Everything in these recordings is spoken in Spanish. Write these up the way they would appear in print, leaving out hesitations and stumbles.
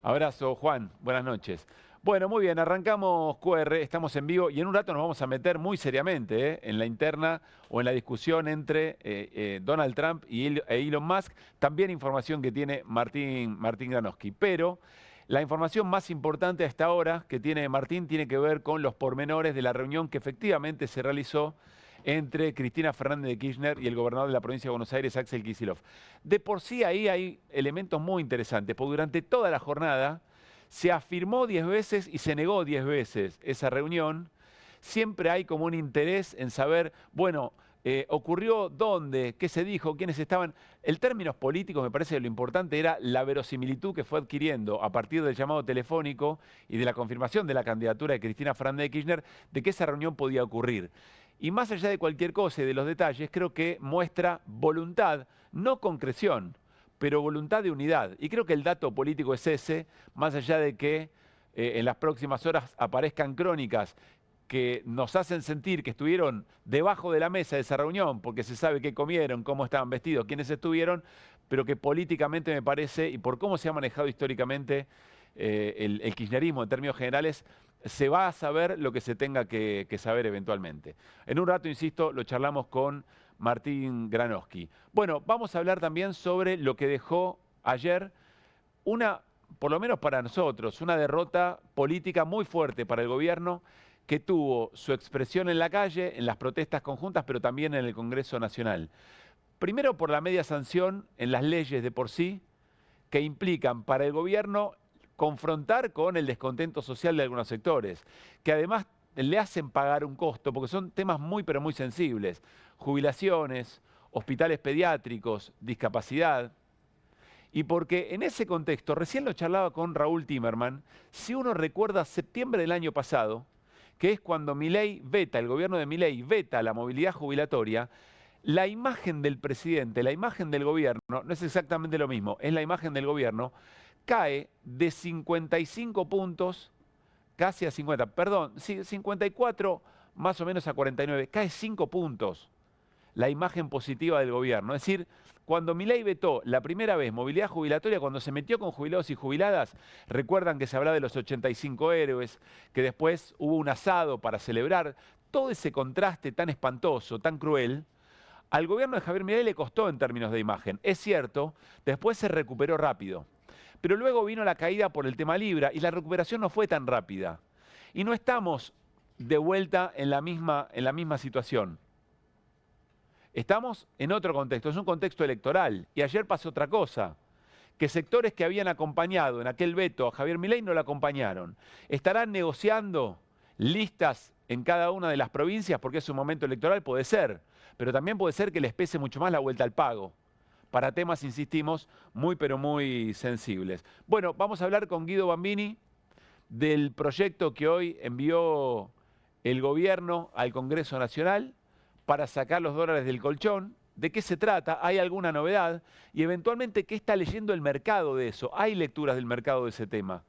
Abrazo, Juan. Buenas noches. Bueno, muy bien, arrancamos QR, estamos en vivo y en un rato nos vamos a meter muy seriamente en la interna o en la discusión entre Donald Trump e Elon Musk. También información que tiene Martín Granowski. Pero la información más importante hasta ahora que tiene Martín tiene que ver con los pormenores de la reunión que efectivamente se realizó entre Cristina Fernández de Kirchner y el gobernador de la provincia de Buenos Aires, Axel Kicillof. De por sí ahí hay elementos muy interesantes, porque durante toda la jornada se afirmó 10 veces y se negó 10 veces esa reunión. Siempre hay como un interés en saber, bueno, ocurrió dónde, qué se dijo, quiénes estaban. En términos políticos me parece que lo importante era la verosimilitud que fue adquiriendo a partir del llamado telefónico y de la confirmación de la candidatura de Cristina Fernández de Kirchner de que esa reunión podía ocurrir. Y más allá de cualquier cosa y de los detalles, creo que muestra voluntad, no concreción, pero voluntad de unidad. Y creo que el dato político es ese, más allá de que en las próximas horas aparezcan crónicas que nos hacen sentir que estuvieron debajo de la mesa de esa reunión, porque se sabe qué comieron, cómo estaban vestidos, quiénes estuvieron, pero que políticamente me parece, y por cómo se ha manejado históricamente el kirchnerismo en términos generales, se va a saber lo que se tenga que saber eventualmente. En un rato, insisto, lo charlamos con Martín Granowski. Bueno, vamos a hablar también sobre lo que dejó ayer una, por lo menos para nosotros, una derrota política muy fuerte para el gobierno que tuvo su expresión en la calle, en las protestas conjuntas, pero también en el Congreso Nacional. Primero por la media sanción en las leyes de por sí, que implican para el gobierno confrontar con el descontento social de algunos sectores, que además le hacen pagar un costo, porque son temas muy pero muy sensibles. Jubilaciones, hospitales pediátricos, discapacidad. Y porque en ese contexto, recién lo charlaba con Raúl Timerman, si uno recuerda septiembre del año pasado, que es cuando el gobierno de Milei veta la movilidad jubilatoria, la imagen del presidente, la imagen del gobierno, no es exactamente lo mismo, es la imagen del gobierno, cae de 55 puntos, casi a 50, perdón, 54 más o menos a 49, cae 5 puntos la imagen positiva del gobierno. Es decir, cuando Milei vetó la primera vez movilidad jubilatoria, cuando se metió con jubilados y jubiladas, recuerdan que se hablaba de los 85 héroes, que después hubo un asado para celebrar, todo ese contraste tan espantoso, tan cruel, al gobierno de Javier Milei le costó en términos de imagen. Es cierto, después se recuperó rápido. Pero luego vino la caída por el tema Libra y la recuperación no fue tan rápida. Y no estamos de vuelta en la misma situación. Estamos en otro contexto, es un contexto electoral. Y ayer pasó otra cosa, que sectores que habían acompañado en aquel veto a Javier Milei no lo acompañaron. ¿Estarán negociando listas en cada una de las provincias porque es un momento electoral? Puede ser, pero también puede ser que les pese mucho más la vuelta al pago. Para temas, insistimos, muy pero muy sensibles. Bueno, vamos a hablar con Guido Bambini del proyecto que hoy envió el gobierno al Congreso Nacional para sacar los dólares del colchón. ¿De qué se trata? ¿Hay alguna novedad? Y eventualmente, ¿qué está leyendo el mercado de eso? ¿Hay lecturas del mercado de ese tema?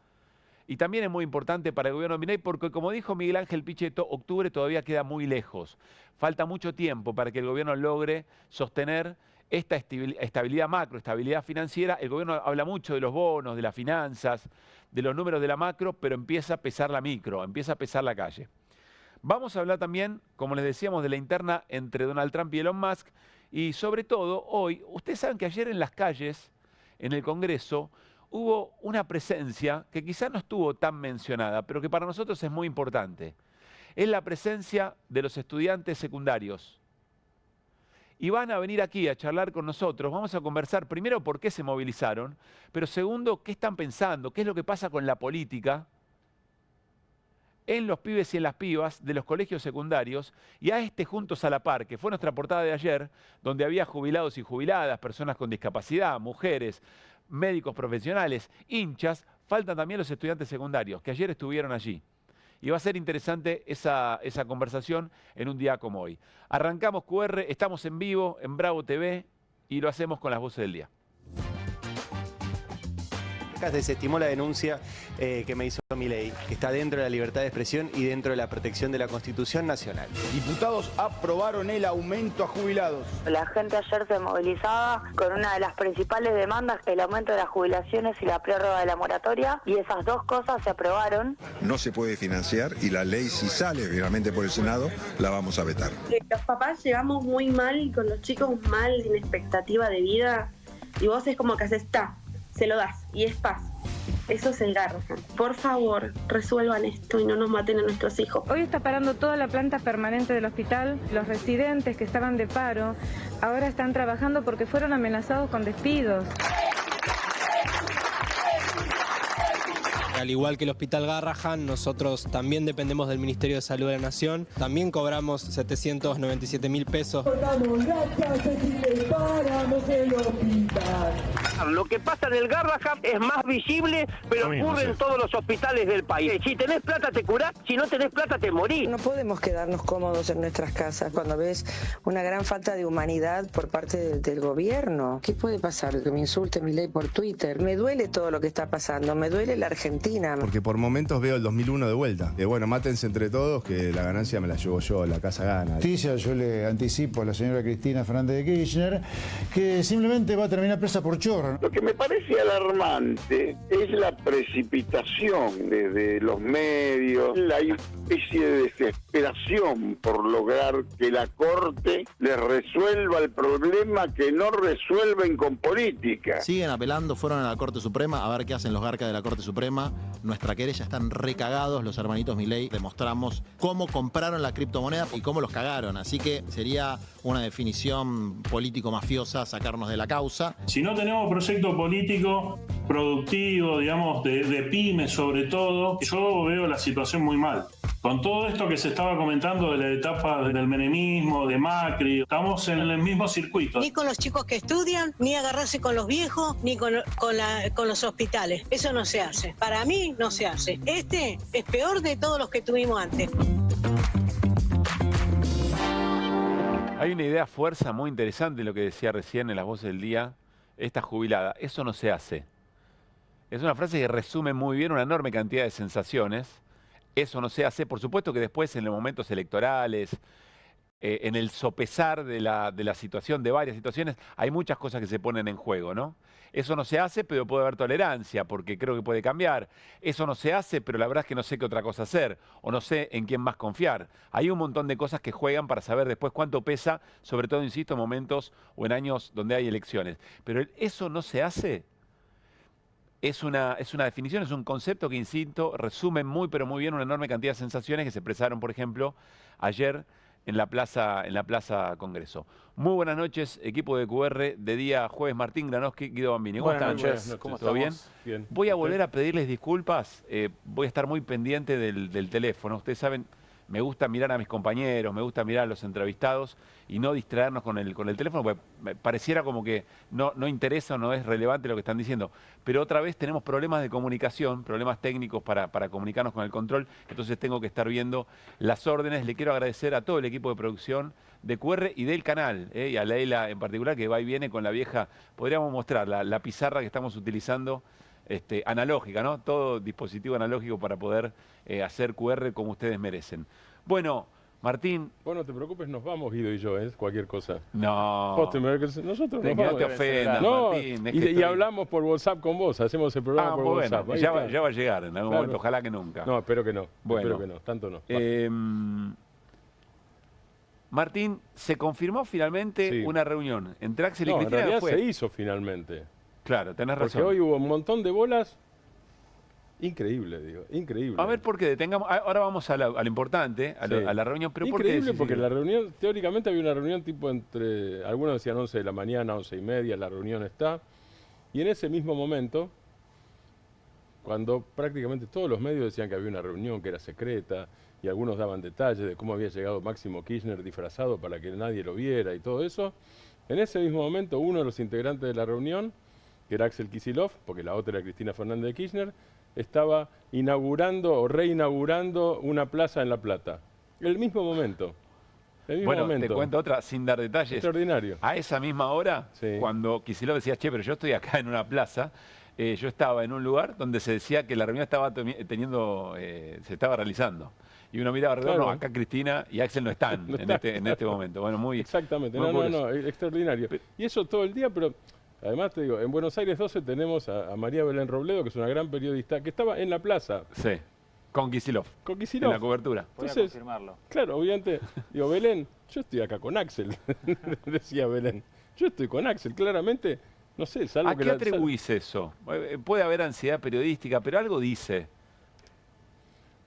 Y también es muy importante para el gobierno de Milei porque, como dijo Miguel Ángel Pichetto, octubre todavía queda muy lejos. Falta mucho tiempo para que el gobierno logre sostener esta estabilidad macro, estabilidad financiera. El gobierno habla mucho de los bonos, de las finanzas, de los números de la macro, pero empieza a pesar la micro, empieza a pesar la calle. Vamos a hablar también, como les decíamos, de la interna entre Donald Trump y Elon Musk. Y sobre todo, hoy, ustedes saben que ayer en las calles, en el Congreso, hubo una presencia que quizás no estuvo tan mencionada, pero que para nosotros es muy importante. Es la presencia de los estudiantes secundarios. Y van a venir aquí a charlar con nosotros. Vamos a conversar primero por qué se movilizaron, pero segundo, qué están pensando, qué es lo que pasa con la política en los pibes y en las pibas de los colegios secundarios, y a este Juntos a la Par, que fue nuestra portada de ayer, donde había jubilados y jubiladas, personas con discapacidad, mujeres, médicos profesionales, hinchas. Faltan también los estudiantes secundarios, que ayer estuvieron allí. Y va a ser interesante esa conversación en un día como hoy. Arrancamos QR, estamos en vivo en Bravo TV y lo hacemos con las voces del día. Caracas desestimó la denuncia que me hizo Milei, que está dentro de la libertad de expresión y dentro de la protección de la Constitución Nacional. Diputados aprobaron el aumento a jubilados. La gente ayer se movilizaba con una de las principales demandas, el aumento de las jubilaciones y la prórroga de la moratoria, y esas dos cosas se aprobaron. No se puede financiar y la ley, si sale finalmente por el Senado, la vamos a vetar. Los papás llegamos muy mal, con los chicos mal, sin expectativa de vida, y vos es como que haces, se lo das, y es paz. Eso es el Garrahan. Por favor, resuelvan esto y no nos maten a nuestros hijos. Hoy está parando toda la planta permanente del hospital. Los residentes que estaban de paro ahora están trabajando porque fueron amenazados con despidos. Al igual que el Hospital Garrahan, nosotros también dependemos del Ministerio de Salud de la Nación. También cobramos 797.000 pesos. Lo que pasa en el Garrahan es más visible, pero ocurre en todos los hospitales del país. Si tenés plata te curás, si no tenés plata te morís. No podemos quedarnos cómodos en nuestras casas cuando ves una gran falta de humanidad por parte del gobierno. ¿Qué puede pasar? Que me insulte Milei por Twitter. Me duele todo lo que está pasando, me duele la Argentina. Porque por momentos veo el 2001 de vuelta. Bueno, mátense entre todos, que la ganancia me la llevo yo, la casa gana. Yo le anticipo a la señora Cristina Fernández de Kirchner que simplemente va a terminar presa por chorra. Lo que me parece alarmante es la precipitación desde los medios, la especie de desesperación por lograr que la Corte les resuelva el problema que no resuelven con política. Siguen apelando, fueron a la Corte Suprema a ver qué hacen los garcas de la Corte Suprema. Nuestra querella están recagados, los hermanitos Milei. Demostramos cómo compraron la criptomoneda y cómo los cagaron. Así que sería una definición político-mafiosa sacarnos de la causa. Si no tenemos proyecto político productivo, digamos, de pymes sobre todo, yo veo la situación muy mal. Con todo esto que se estaba comentando de la etapa del menemismo, de Macri, estamos en el mismo circuito. Ni con los chicos que estudian, ni agarrarse con los viejos, ni con los hospitales. Eso no se hace. Para mí no se hace. Este es peor de todos los que tuvimos antes. Hay una idea fuerza muy interesante, lo que decía recién en las voces del día, esta jubilada. Eso no se hace. Es una frase que resume muy bien una enorme cantidad de sensaciones. Eso no se hace. Por supuesto que después en los momentos electorales, en el sopesar de la situación, de varias situaciones, hay muchas cosas que se ponen en juego, ¿no? Eso no se hace, pero puede haber tolerancia, porque creo que puede cambiar. Eso no se hace, pero la verdad es que no sé qué otra cosa hacer, o no sé en quién más confiar. Hay un montón de cosas que juegan para saber después cuánto pesa, sobre todo, insisto, en momentos o en años donde hay elecciones. Pero eso no se hace. Es una definición, es un concepto que, insisto, resume muy, pero muy bien una enorme cantidad de sensaciones que se expresaron, por ejemplo, ayer en la Plaza Congreso. Muy buenas noches, equipo de QR, de día jueves, Martín Granowski, Guido Bambini. ¿Cómo están? Buenas noches. ¿Cómo ¿Todo bien? Bien. Voy a volver a pedirles disculpas, voy a estar muy pendiente del teléfono. Ustedes saben, me gusta mirar a mis compañeros, me gusta mirar a los entrevistados y no distraernos con el teléfono, porque pareciera como que no interesa o no es relevante lo que están diciendo. Pero otra vez tenemos problemas de comunicación, problemas técnicos para comunicarnos con el control, entonces tengo que estar viendo las órdenes. Le quiero agradecer a todo el equipo de producción de QR y del canal, y a Leila en particular, que va y viene con la vieja, podríamos mostrar la pizarra que estamos utilizando, analógica, ¿no? Todo dispositivo analógico para poder hacer QR como ustedes merecen. Bueno, Martín. Vos no te preocupes, nos vamos, Guido y yo, cualquier cosa. No. Nosotros nos vamos. No te ofendas, no, Martín. Y hablamos por WhatsApp con vos, hacemos el programa por WhatsApp. Ya va a llegar en algún momento, ojalá que nunca. No, espero que no. Bueno, espero que no, tanto no. Martín, ¿se confirmó finalmente una reunión entre Axel y Cristina? En realidad se hizo finalmente. Claro, tenés razón. Porque hoy hubo un montón de bolas. Increíble, digo, increíble. A ver, ¿por qué detengamos? Ahora vamos a lo importante, a la reunión. Pero increíble, porque la reunión, teóricamente había una reunión tipo entre, algunos decían 11 de la mañana, 11:30, la reunión está. Y en ese mismo momento, cuando prácticamente todos los medios decían que había una reunión que era secreta, y algunos daban detalles de cómo había llegado Máximo Kirchner disfrazado para que nadie lo viera y todo eso, en ese mismo momento uno de los integrantes de la reunión, que era Axel Kicillof, porque la otra era Cristina Fernández de Kirchner, estaba inaugurando o reinaugurando una plaza en La Plata. El mismo momento. Bueno, te cuento otra sin dar detalles. Extraordinario. A esa misma hora, cuando Kicillof decía, che, pero yo estoy acá en una plaza, yo estaba en un lugar donde se decía que la reunión estaba se estaba realizando. Y uno miraba alrededor, Claro. no, acá Cristina y Axel no están en este momento. Bueno, muy... Exactamente, muy por no, eso. extraordinario. Y eso todo el día, pero además te digo, en Buenos Aires 12 tenemos a María Belén Robledo, que es una gran periodista, que estaba en la plaza. Sí, con Kicillof. Con Kicillof. En la cobertura. Entonces, claro, obviamente, digo, Belén, yo estoy acá con Axel, decía Belén. Yo estoy con Axel, claramente, no sé, salvo ¿A que qué atribuís eso? Puede haber ansiedad periodística, pero algo dice.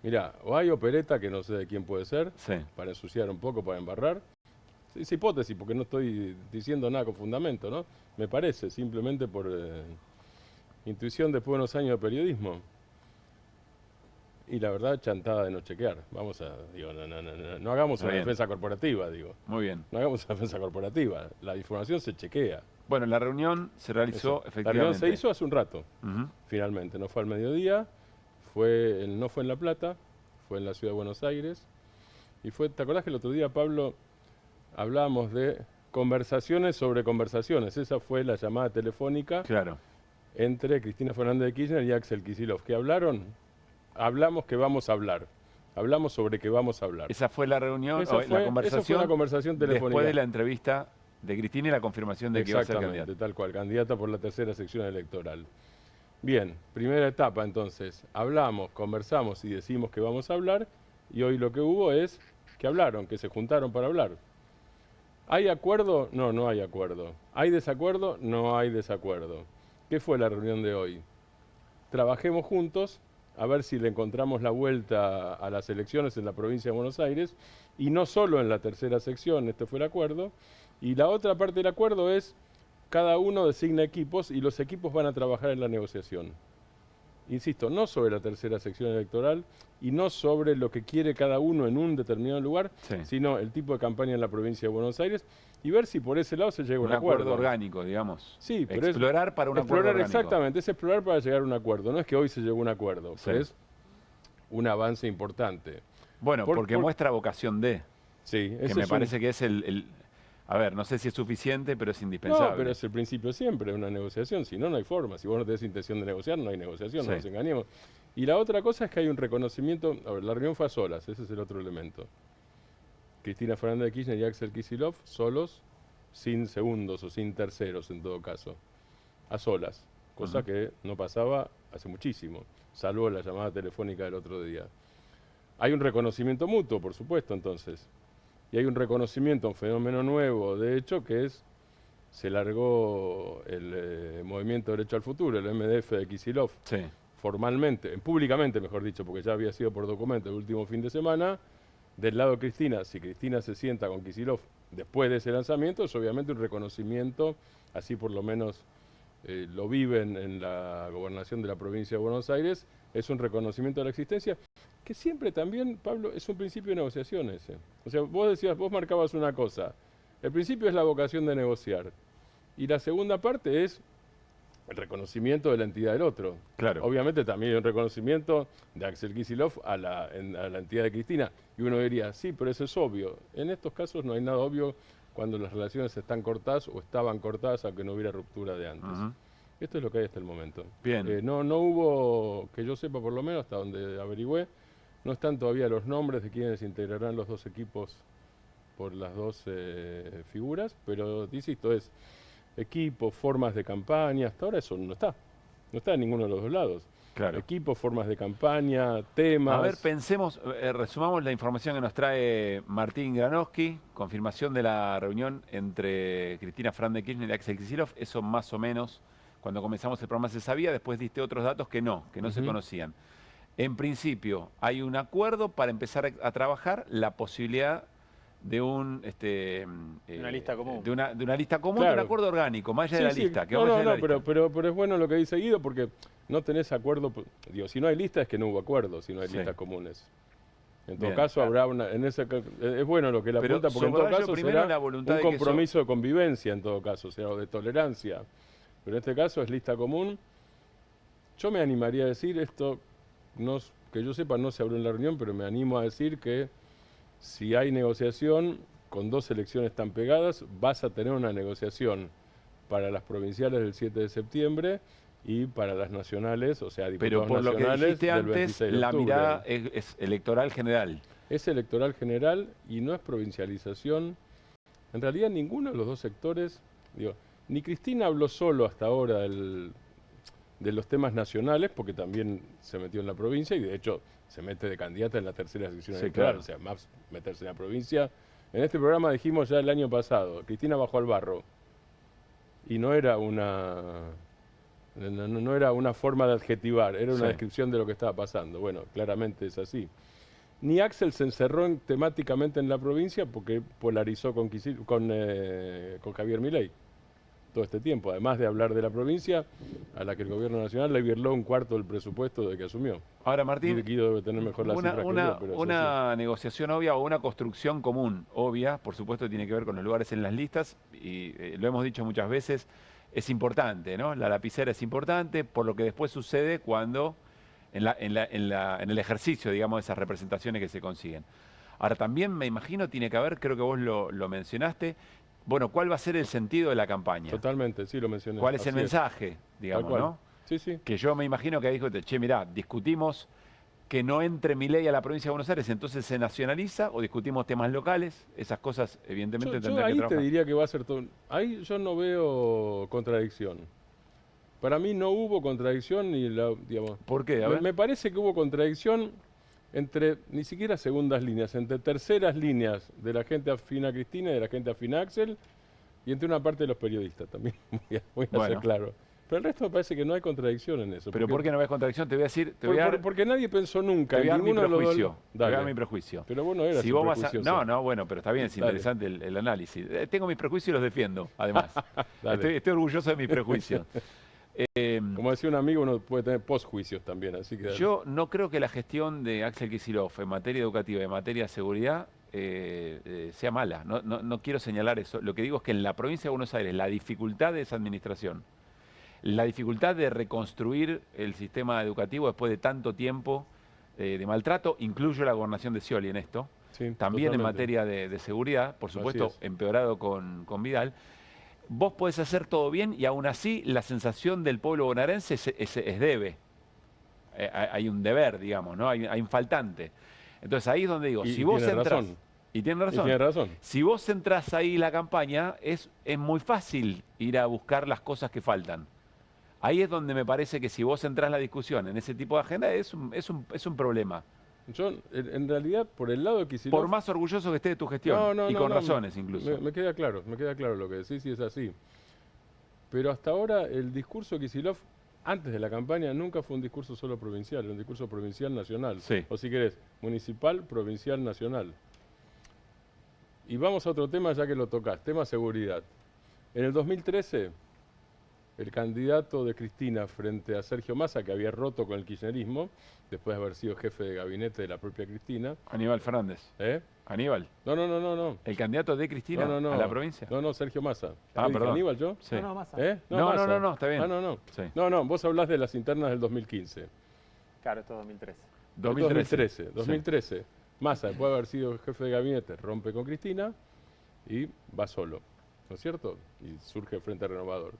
Mirá, o hay opereta, que no sé de quién puede ser, Sí. para ensuciar un poco, para embarrar. Es hipótesis, porque no estoy diciendo nada con fundamento, ¿no? Me parece, simplemente por intuición después de unos años de periodismo. Y la verdad, chantada de no chequear. Vamos a, digo, no hagamos Está una bien. defensa corporativa, digo. Muy bien. No hagamos una defensa corporativa. La información se chequea. Bueno, la reunión se realizó Eso. La efectivamente. reunión se hizo hace un rato, Ujú. finalmente. No fue al mediodía, no fue en La Plata, fue en la ciudad de Buenos Aires. Y fue, ¿te acordás que el otro día, Pablo, hablábamos de conversaciones sobre conversaciones? Esa fue la llamada telefónica entre Cristina Fernández de Kirchner y Axel Kicillof. ¿Qué hablaron? Hablamos que vamos a hablar. Hablamos sobre que vamos a hablar. Esa fue la reunión, Esa fue la conversación. esa fue una conversación telefónica. Después de la entrevista de Cristina y la confirmación de que iba a ser Exactamente, candidata. tal cual, candidata por la tercera sección electoral. Bien, primera etapa entonces. Hablamos, conversamos y decimos que vamos a hablar. Y hoy lo que hubo es que hablaron, que se juntaron para hablar. ¿Hay acuerdo? No, no hay acuerdo. ¿Hay desacuerdo? No hay desacuerdo. ¿Qué fue la reunión de hoy? Trabajemos juntos a ver si le encontramos la vuelta a las elecciones en la provincia de Buenos Aires, y no solo en la tercera sección, este fue el acuerdo. Y la otra parte del acuerdo es, cada uno designa equipos y los equipos van a trabajar en la negociación. Insisto, no sobre la tercera sección electoral y no sobre lo que quiere cada uno en un determinado lugar, sino el tipo de campaña en la provincia de Buenos Aires, y ver si por ese lado se llega a Un acuerdo orgánico, digamos. Sí, pero explorar para un acuerdo orgánico. Exactamente, es explorar para llegar a un acuerdo. No es que hoy se llegó a un acuerdo, pero es un avance importante. Bueno, porque muestra vocación de. Sí, que me parece que es a ver, no sé si es suficiente, pero es indispensable. No, pero es el principio siempre de una negociación. Si no, no hay forma. Si vos no tenés intención de negociar, no hay negociación, no nos engañemos. Y la otra cosa es que hay un reconocimiento. A ver, la reunión fue a solas, ese es el otro elemento. Cristina Fernández de Kirchner y Axel Kicillof solos, sin segundos o sin terceros en todo caso. A solas, cosa que no pasaba hace muchísimo, salvo la llamada telefónica del otro día. Hay un reconocimiento mutuo, por supuesto, entonces. Y hay un reconocimiento, un fenómeno nuevo, de hecho, que es, se largó el Movimiento Derecho al Futuro, el MDF de Kicillof, formalmente, públicamente mejor dicho, porque ya había sido por documento el último fin de semana. Del lado de Cristina, si Cristina se sienta con Kicillof después de ese lanzamiento, es obviamente un reconocimiento, así por lo menos lo viven en la gobernación de la provincia de Buenos Aires, es un reconocimiento de la existencia, que siempre también, Pablo, es un principio de negociaciones. O sea, vos marcabas una cosa, el principio es la vocación de negociar, y la segunda parte es el reconocimiento de la entidad del otro. Claro. Obviamente también hay un reconocimiento de Axel Kicillof a la entidad de Cristina. Y uno diría, sí, pero eso es obvio. En estos casos no hay nada obvio cuando las relaciones están cortadas o estaban cortadas, aunque no hubiera ruptura de antes. Esto es lo que hay hasta el momento. Bien. No hubo, que yo sepa por lo menos, hasta donde averigüé, no están todavía los nombres de quienes integrarán los dos equipos por las dos figuras, pero insisto, es equipos, formas de campaña, hasta ahora eso no está en ninguno de los dos lados. Claro. Equipos, formas de campaña, temas. A ver, pensemos, resumamos la información que nos trae Martín Granowski, confirmación de la reunión entre Cristina Fernández de Kirchner y Axel Kicillof, eso más o menos, cuando comenzamos el programa se sabía, después diste otros datos que no se conocían. En principio, hay un acuerdo para empezar a trabajar la posibilidad de una lista común. De una lista común, Claro. de un acuerdo orgánico, más allá de la lista. Que pero es bueno lo que dice Guido, porque no tenés acuerdo. Digo, si no hay lista es que no hubo acuerdo, si no hay listas comunes. En todo Bien, caso, habrá una. Es bueno lo que él apunta, porque en todo caso será un compromiso de convivencia, en todo caso, o sea, o de tolerancia. Pero en este caso es lista común. Yo me animaría a decir esto, que yo sepa, no se habló en la reunión, pero me animo a decir que si hay negociación, con dos elecciones tan pegadas, vas a tener una negociación para las provinciales del 7 de septiembre y para las nacionales, o sea, Pero diputados por lo que nacionales dijiste del antes, 26 de la octubre. mirada es electoral general. Es electoral general y no es provincialización. En realidad ninguno de los dos sectores, digo, ni Cristina habló solo hasta ahora de los temas nacionales, porque también se metió en la provincia y de hecho se mete de candidata en la tercera sección Sí, electoral, claro. o sea, más meterse en la provincia. En este programa dijimos ya el año pasado, Cristina bajó al barro y no era una forma de adjetivar, era una Sí. descripción de lo que estaba pasando. Bueno, claramente es así. Ni Axel se encerró temáticamente en la provincia porque polarizó con Javier Milei todo este tiempo, además de hablar de la provincia, a la que el gobierno nacional le virló un cuarto del presupuesto de que asumió. Ahora, Martín, Guido debe tener mejor la cifra que yo, pero es una negociación obvia o una construcción común obvia, por supuesto, tiene que ver con los lugares en las listas y lo hemos dicho muchas veces, es importante, ¿no? La lapicera es importante por lo que después sucede cuando en el ejercicio, digamos, de esas representaciones que se consiguen. Ahora, también me imagino tiene que haber, creo que vos lo mencionaste, bueno, ¿cuál va a ser el sentido de la campaña? Totalmente, sí lo mencioné. ¿Cuál es el Así mensaje, digamos, cual. no? Sí, sí. Que yo me imagino que dijo, che, mirá, discutimos que no entre Milei a la provincia de Buenos Aires, entonces se nacionaliza o discutimos temas locales, esas cosas evidentemente Yo tendrán que ahí trabajar. te diría que va a ser todo. Ahí yo no veo contradicción. Para mí no hubo contradicción ni digamos. ¿Por qué? A ver. Me parece que hubo contradicción entre ni siquiera segundas líneas, entre terceras líneas de la gente afín a Cristina y de la gente afín a Axel y entre una parte de los periodistas también. Voy a ser Bueno. claro. Pero el resto me parece que no hay contradicción en eso. Pero ¿por qué no ves contradicción? Te voy a decir, Porque nadie pensó nunca te voy a en dar mi ninguno de los dos. prejuicio. Te voy a dar Dale. mi prejuicio. Pero vos no eras Si vos vas a- prejuicioso. No, bueno, pero está bien, es Dale. interesante el análisis. Tengo mis prejuicios y los defiendo, además. Dale. estoy orgulloso de mis prejuicios. Como decía un amigo, uno puede tener posjuicios también, así que... Yo no creo que la gestión de Axel Kicillof en materia educativa y en materia de seguridad sea mala. No quiero señalar eso. Lo que digo es que en la provincia de Buenos Aires la dificultad de esa administración, la dificultad de reconstruir el sistema educativo después de tanto tiempo de maltrato, incluyo la gobernación de Scioli en esto, también en totalmente. materia de seguridad, por supuesto, Así es. empeorado con Vidal. Vos podés hacer todo bien y aún así la sensación del pueblo bonaerense es debe. Hay un deber, digamos, ¿no? Hay un faltante. Entonces ahí es donde digo, Y si vos tiene entras... razón. Y tiene razón. Y tiene razón. Si vos entras ahí la campaña, es muy fácil ir a buscar las cosas que faltan. Ahí es donde me parece que si vos entras la discusión en ese tipo de agenda es un problema. Yo, en realidad, por el lado de Kicillof... Por más orgulloso que esté de tu gestión, y con razones incluso. Me queda claro lo que decís y es así. Pero hasta ahora el discurso de Kicillof, antes de la campaña, nunca fue un discurso solo provincial, era un discurso provincial nacional. Sí. O si querés, municipal, provincial, nacional. Y vamos a otro tema ya que lo tocás, tema seguridad. En el 2013, el candidato de Cristina frente a Sergio Massa, que había roto con el kirchnerismo, después de haber sido jefe de gabinete de la propia Cristina. Aníbal Fernández. Aníbal. No. ¿El candidato de Cristina No. a la provincia? No, Sergio Massa. Ah, ¿Qué dije, perdón. ¿Aníbal yo? Sí. No, Massa. Massa. No, está bien. Ah, no. Sí. No, vos hablás de las internas del 2015. Claro, esto es 2013. 2013. Massa, después de haber sido jefe de gabinete, rompe con Cristina y va solo, ¿no es cierto? Y surge el Frente Renovador.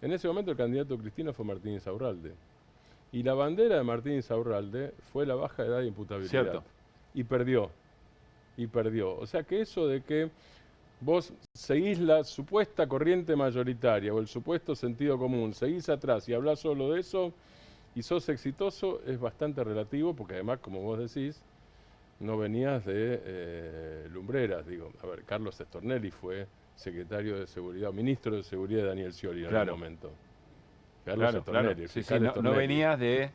En ese momento el candidato de Cristina fue Martín Insaurralde. Y la bandera de Martín Insaurralde fue la baja edad de imputabilidad. Cierto. Y perdió. O sea que eso de que vos seguís la supuesta corriente mayoritaria o el supuesto sentido común, seguís atrás y hablás solo de eso y sos exitoso, es bastante relativo porque además, como vos decís, no venías de lumbreras. Digo, a ver, Carlos Stornelli fue secretario de Seguridad, ministro de Seguridad de Daniel Scioli en algún momento. Carlos Stornelli. Sí, no venías de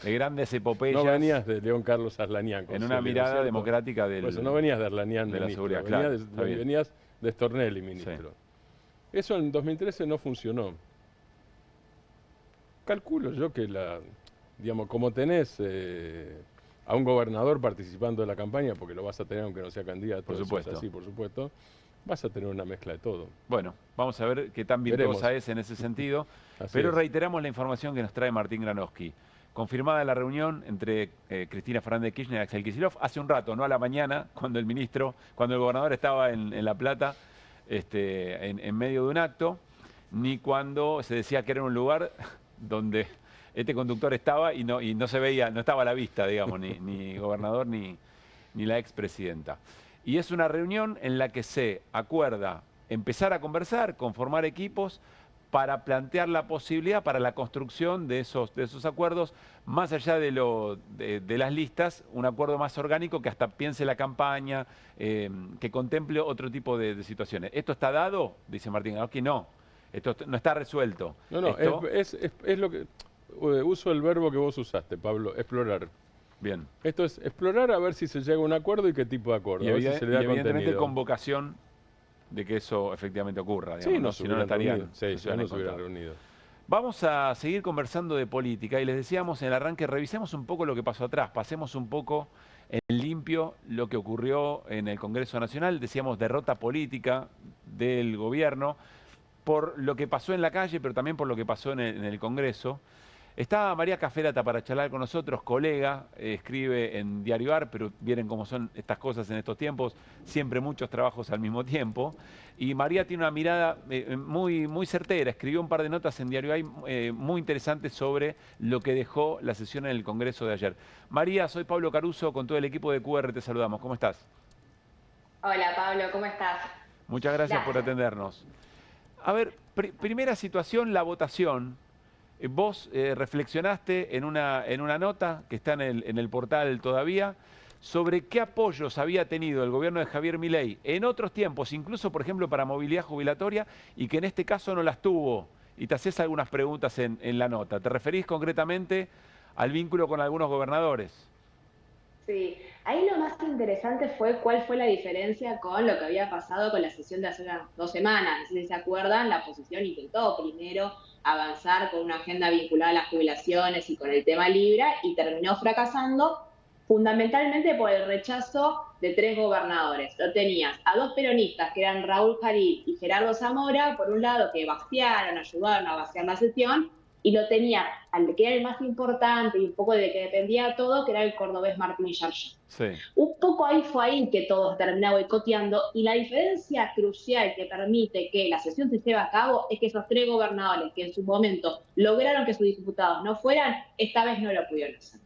grandes epopeyas. No venías de León Carlos Arlanián. En una mirada democrática del... Pues no venías de Arlanián de la ministro, seguridad, claro. venías de Stornelli ministro. Sí. Eso en 2013 no funcionó. Calculo yo que como tenés a un gobernador participando de la campaña, porque lo vas a tener aunque no sea candidato, por supuesto. Así, por supuesto, vas a tener una mezcla de todo. Bueno, vamos a ver qué tan virtuosa es en ese sentido. Pero reiteramos la información que nos trae Martín Granowski. Confirmada la reunión entre Cristina Fernández de Kirchner y Axel Kicillof hace un rato, no a la mañana, cuando el gobernador estaba en La Plata, en medio de un acto, ni cuando se decía que era un lugar donde este conductor estaba y no se veía, no estaba a la vista, digamos, ni gobernador ni la expresidenta. Y es una reunión en la que se acuerda empezar a conversar, conformar equipos para plantear la posibilidad para la construcción de esos acuerdos, más allá de las listas, un acuerdo más orgánico que hasta piense la campaña, que contemple otro tipo de situaciones. ¿Esto está dado? Dice Martín Garabal, que no. Esto no está resuelto. No, Esto... es lo que... uso el verbo que vos usaste, Pablo, explorar. Bien. Esto es explorar a ver si se llega a un acuerdo y qué tipo de acuerdo. Y, a ver si se le da evidentemente contenido. con vocación de que eso efectivamente ocurra. Digamos, Sí, ¿no? Si no, no estarían. Sí, no se hubieran reunido. Vamos a seguir conversando de política y les decíamos en el arranque, revisemos un poco lo que pasó atrás, pasemos un poco en limpio lo que ocurrió en el Congreso Nacional. Decíamos derrota política del gobierno por lo que pasó en la calle, pero también por lo que pasó en el Congreso. Está María Caferata para charlar con nosotros, colega, escribe en Diario AR, pero vienen cómo son estas cosas en estos tiempos, siempre muchos trabajos al mismo tiempo. Y María tiene una mirada muy certera, escribió un par de notas en Diario AR muy interesantes sobre lo que dejó la sesión en el Congreso de ayer. María, soy Pablo Caruso, con todo el equipo de QR te saludamos. ¿Cómo estás? Hola Pablo, ¿cómo estás? Muchas gracias por atendernos. A ver, primera situación, la votación. Vos reflexionaste en una nota que está en el portal todavía sobre qué apoyos había tenido el gobierno de Javier Milei en otros tiempos, incluso por ejemplo para movilidad jubilatoria, y que en este caso no las tuvo. Y te haces algunas preguntas en la nota. ¿Te referís concretamente al vínculo con algunos gobernadores? Sí, ahí lo más interesante fue cuál fue la diferencia con lo que había pasado con la sesión de hace unas 2 semanas. No sé si se acuerdan, la oposición intentó primero avanzar con una agenda vinculada a las jubilaciones y con el tema Libra y terminó fracasando fundamentalmente por el rechazo de 3 gobernadores. Lo tenías a 2 peronistas que eran Raúl Jalil y Gerardo Zamora, por un lado que vaciaron, ayudaron a vaciar la sesión, y lo tenía al que era el más importante y un poco de que dependía todo, que era el cordobés Martín Yarló. Sí. Un poco ahí fue ahí que todo terminó boicoteando, y la diferencia crucial que permite que la sesión se lleve a cabo es que esos 3 gobernadores que en su momento lograron que sus diputados no fueran, esta vez no lo pudieron hacer.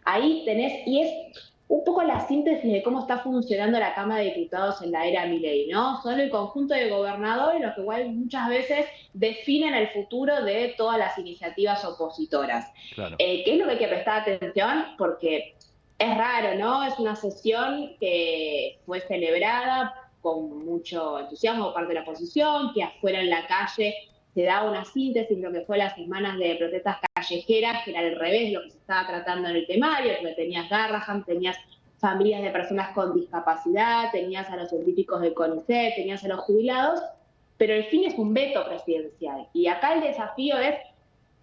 Ahí tenés, y es un poco la síntesis de cómo está funcionando la Cámara de Diputados en la era Milei, ¿no? Son el conjunto de gobernadores los que igual muchas veces definen el futuro de todas las iniciativas opositoras. Claro. ¿Qué es lo que hay que prestar atención? Porque es raro, ¿no? Es una sesión que fue celebrada con mucho entusiasmo por parte de la oposición, que afuera en la calle se da una síntesis de lo que fue las semanas de protestas callejeras, que era al revés de lo que se estaba tratando en el temario, porque tenías Garrahan, tenías familias de personas con discapacidad, tenías a los científicos del CONICET, tenías a los jubilados, pero el fin es un veto presidencial. Y acá el desafío es,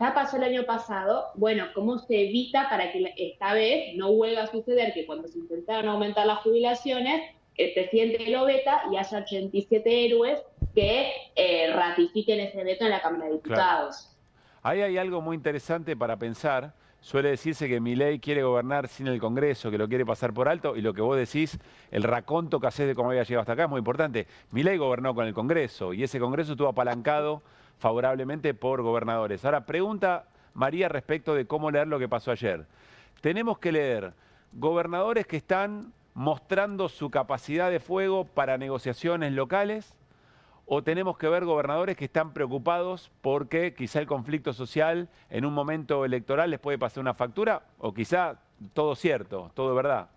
ya pasó el año pasado, bueno, ¿cómo se evita para que esta vez no vuelva a suceder que cuando se intentaron aumentar las jubilaciones, el presidente lo veta y haya 87 héroes que ratifiquen ese veto en la Cámara de Diputados? Claro. Ahí hay algo muy interesante para pensar. Suele decirse que Milei quiere gobernar sin el Congreso, que lo quiere pasar por alto, y lo que vos decís, el raconto que hacés de cómo había llegado hasta acá es muy importante. Milei gobernó con el Congreso, y ese Congreso estuvo apalancado favorablemente por gobernadores. Ahora, pregunta María respecto de cómo leer lo que pasó ayer. Tenemos que leer gobernadores que están mostrando su capacidad de fuego para negociaciones locales, ¿o tenemos que ver gobernadores que están preocupados porque quizá el conflicto social en un momento electoral les puede pasar una factura? ¿O quizá todo cierto, todo verdad?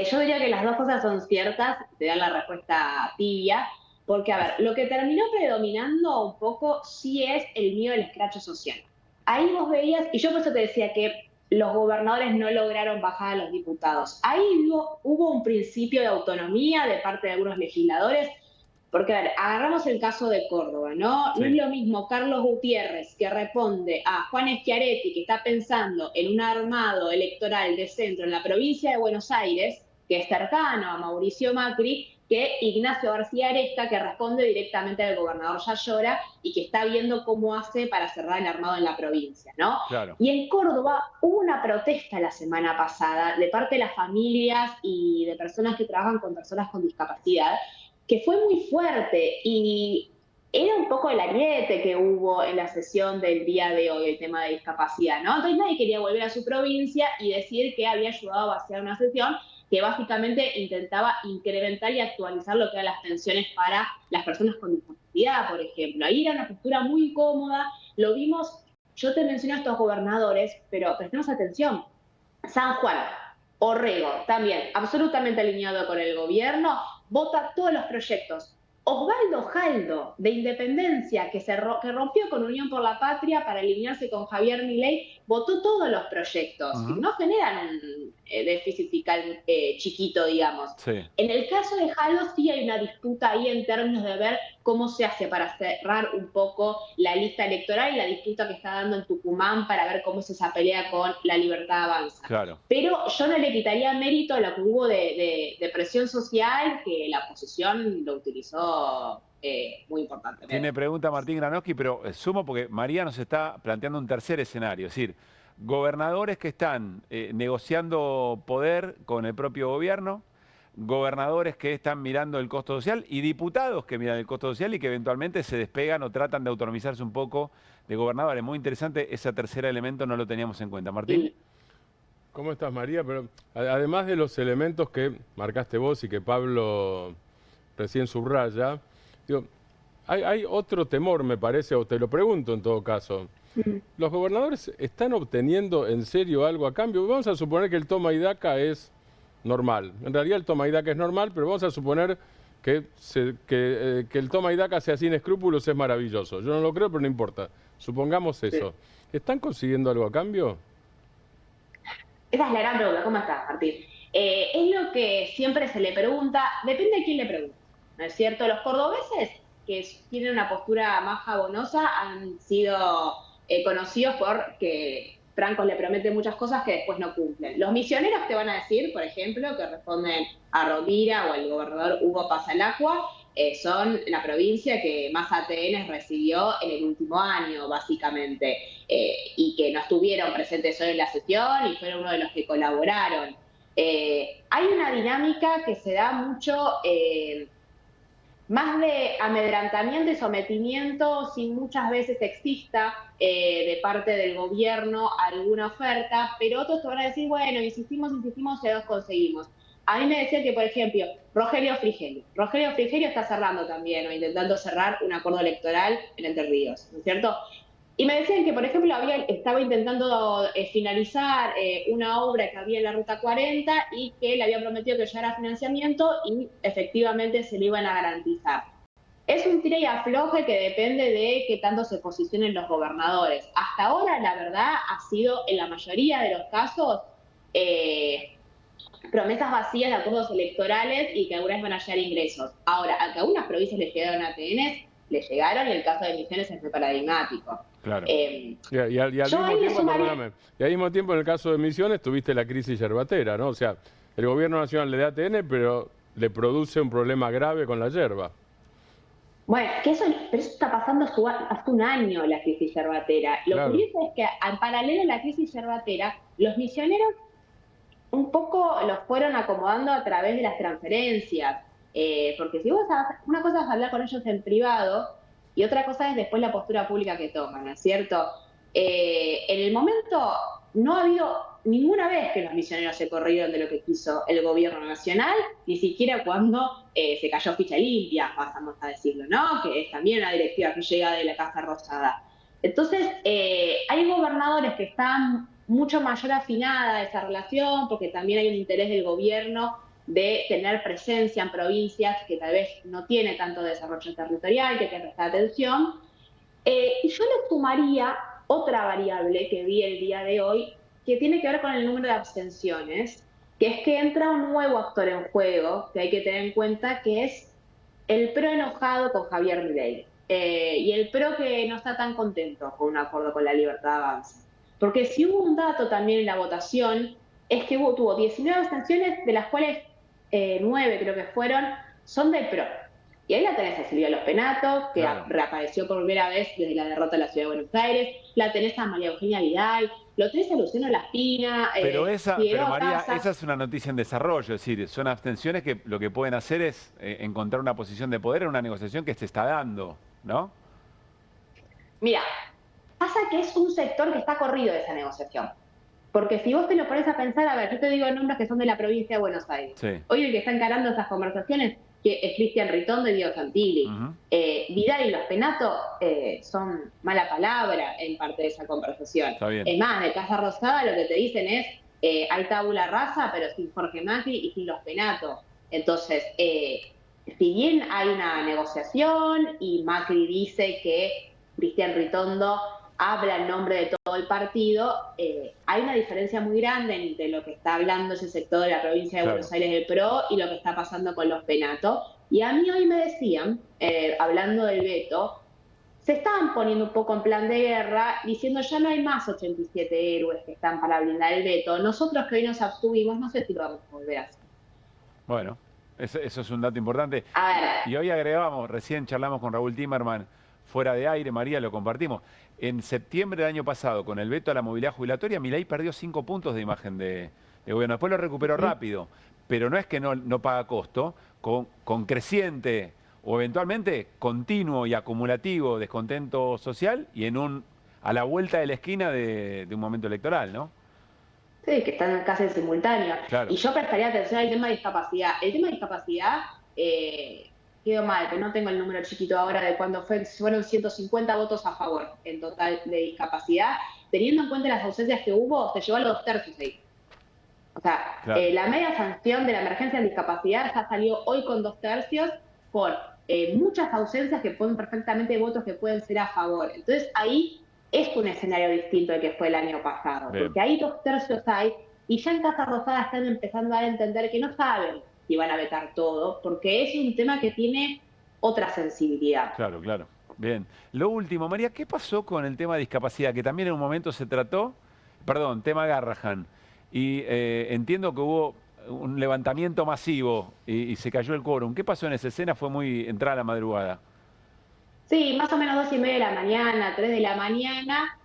Yo diría que las dos cosas son ciertas, te dan la respuesta tibia, porque a ver, lo que terminó predominando un poco sí es el miedo al escracho social. Ahí vos veías, y yo por eso te decía que los gobernadores no lograron bajar a los diputados. Ahí hubo un principio de autonomía de parte de algunos legisladores. Porque, a ver, agarramos el caso de Córdoba, ¿no? Sí. No es lo mismo Carlos Gutiérrez, que responde a Juan Schiaretti, que está pensando en un armado electoral de centro en la provincia de Buenos Aires, que es cercano a Mauricio Macri, que Ignacio García Aresca, que responde directamente al gobernador Yayora y que está viendo cómo hace para cerrar el armado en la provincia, ¿no? Claro. Y en Córdoba hubo una protesta la semana pasada de parte de las familias y de personas que trabajan con personas con discapacidad, que fue muy fuerte, y era un poco el ariete que hubo en la sesión del día de hoy, el tema de discapacidad, ¿no? Entonces nadie quería volver a su provincia y decir que había ayudado a vaciar una sesión que básicamente intentaba incrementar y actualizar lo que eran las pensiones para las personas con discapacidad, por ejemplo. Ahí era una postura muy incómoda, lo vimos, yo te menciono a estos gobernadores, pero prestemos atención. San Juan, Orrego, también absolutamente alineado con el gobierno, vota todos los proyectos. Osvaldo Jaldo, de Independencia, que rompió con Unión por la Patria para alinearse con Javier Milei, votó todos los proyectos. No generan un déficit fiscal chiquito, digamos. Sí. En el caso de Jaldo sí hay una disputa ahí en términos de ver cómo se hace para cerrar un poco la lista electoral y la disputa que está dando en Tucumán para ver cómo es esa pelea con La Libertad Avanza. Claro. Pero yo no le quitaría mérito a lo que hubo de presión social, que la oposición lo utilizó muy importante. Tiene pregunta Martín Granowski, pero sumo porque María nos está planteando un tercer escenario, es decir, gobernadores que están negociando poder con el propio gobierno, gobernadores que están mirando el costo social y diputados que miran el costo social y que eventualmente se despegan o tratan de autonomizarse un poco de gobernadores. Muy interesante, ese tercer elemento no lo teníamos en cuenta. Martín. ¿Cómo estás, María? Pero además de los elementos que marcaste vos y que Pablo recién subraya, digo, hay otro temor, me parece, o te lo pregunto en todo caso. ¿Los gobernadores están obteniendo en serio algo a cambio? Vamos a suponer que el toma y daca es normal. En realidad el toma y daca es normal, pero vamos a suponer que el toma y daca sea sin escrúpulos es maravilloso. Yo no lo creo, pero no importa. Supongamos eso. ¿Están consiguiendo algo a cambio? Esa es la gran pregunta. ¿Cómo estás, Martín? Es lo que siempre se le pregunta, depende de quién le pregunte, ¿no es cierto? Los cordobeses, que tienen una postura más jabonosa, han sido conocidos por que Franco le promete muchas cosas que después no cumplen. Los misioneros te van a decir, por ejemplo, que responden a Rovira o al gobernador Hugo Pasalacqua, son la provincia que más ATN recibió en el último año, básicamente, y que no estuvieron presentes hoy en la sesión y fueron uno de los que colaboraron. Hay una dinámica que se da mucho más de amedrantamiento y sometimiento, sin muchas veces exista de parte del gobierno alguna oferta, pero otros te van a decir, bueno, insistimos y los conseguimos. A mí me decían que, por ejemplo, Rogelio Frigerio está cerrando también, o intentando cerrar un acuerdo electoral en Entre Ríos, ¿no es cierto? Y me decían que, por ejemplo, estaba intentando finalizar una obra que había en la Ruta 40 y que le habían prometido que llegara financiamiento y efectivamente se lo iban a garantizar. Es un tira y afloje que depende de qué tanto se posicionen los gobernadores. Hasta ahora, la verdad, ha sido en la mayoría de los casos promesas vacías de acuerdos electorales y que algunas van a llegar ingresos. Ahora, a que a algunas provincias les llegaron ATNs, le llegaron y el caso de Misiones es muy paradigmático. Claro. Y al mismo tiempo, en el caso de Misiones, tuviste la crisis yerbatera, ¿no? O sea, el gobierno nacional le da ATN, pero le produce un problema grave con la yerba. Bueno, pero eso está pasando hace un año, la crisis yerbatera. Lo curioso es que, en paralelo a la crisis yerbatera, los misioneros un poco los fueron acomodando a través de las transferencias. Porque si vos una cosa es hablar con ellos en privado y otra cosa es después la postura pública que toman, ¿no es cierto? En el momento no ha habido ninguna vez que los misioneros se corrieron de lo que quiso el gobierno nacional, ni siquiera cuando se cayó Ficha Limpia, pasamos a decirlo, ¿no? Que es también una directiva que llega de la Casa Rosada. Entonces, hay gobernadores que están mucho mayor afinada esa relación, porque también hay un interés del gobierno de tener presencia en provincias que tal vez no tiene tanto desarrollo territorial, que hay que prestar atención. Y yo le sumaría otra variable que vi el día de hoy, que tiene que ver con el número de abstenciones, que es que entra un nuevo actor en juego, que hay que tener en cuenta, que es el PRO enojado con Javier Milei, y el PRO que no está tan contento con un acuerdo con La Libertad Avanza. Porque si hubo un dato también en la votación, es que tuvo 19 abstenciones, de las cuales 9 creo que son del PRO. Y ahí la tenés a Silvia Los Penato, que reapareció por primera vez desde la derrota de la Ciudad de Buenos Aires, la tenés a María Eugenia Vidal, lo tenés a Luciano Laspina. Pero María, esa es una noticia en desarrollo, es decir, son abstenciones que lo que pueden hacer es encontrar una posición de poder en una negociación que se está dando. ¿no? Mira, pasa que es un sector que está corrido de esa negociación. Porque si vos te lo pones a pensar, a ver, yo te digo nombres que son de la provincia de Buenos Aires. Sí. Hoy el que está encarando esas conversaciones que es Cristian Ritondo y Diego Santilli. Vidal y los Penato son mala palabra en parte de esa conversación. Está bien. Es más, de Casa Rosada lo que te dicen es hay tabula rasa, pero sin Jorge Macri y sin los Penato. Entonces, si bien hay una negociación y Macri dice que Cristian Ritondo habla en nombre de todo el partido, hay una diferencia muy grande entre lo que está hablando ese sector de la provincia de Buenos Aires del PRO y lo que está pasando con los Penato. Y a mí hoy me decían, hablando del veto, se estaban poniendo un poco en plan de guerra, diciendo ya no hay más 87 héroes que están para blindar el veto. Nosotros que hoy nos abstuvimos, no sé si lo vamos a volver a hacer. Bueno, eso es un dato importante. A ver. Y hoy agregamos, recién charlamos con Raúl Timerman, fuera de aire, María, lo compartimos. En septiembre del año pasado, con el veto a la movilidad jubilatoria, Milei perdió 5 puntos de imagen de gobierno. Después lo recuperó rápido, pero no es que no paga costo, con creciente o eventualmente continuo y acumulativo descontento social y a la vuelta de la esquina de un momento electoral, ¿no? Sí, que están casi en simultáneo. Claro. Y yo prestaría atención al tema de discapacidad. El tema de discapacidad... quedó mal, que no tengo el número chiquito ahora de cuándo fueron 150 votos a favor en total de discapacidad. Teniendo en cuenta las ausencias que hubo, se llevó a los 2 tercios ahí. O sea, claro. La media sanción de la emergencia en discapacidad ya salió hoy con 2 tercios por muchas ausencias que ponen perfectamente votos que pueden ser a favor. Entonces ahí es un escenario distinto al que fue el año pasado. Bien. Porque ahí 2 tercios hay y ya en Casa Rosada están empezando a entender que no saben y van a vetar todo, porque es un tema que tiene otra sensibilidad. Claro, claro. Bien. Lo último, María, ¿qué pasó con el tema de discapacidad? Que también en un momento se trató, tema Garrahan, y entiendo que hubo un levantamiento masivo y se cayó el quórum. ¿Qué pasó en esa escena? Fue muy entrada la madrugada. Sí, más o menos 2:30 de la mañana, 3 de la mañana,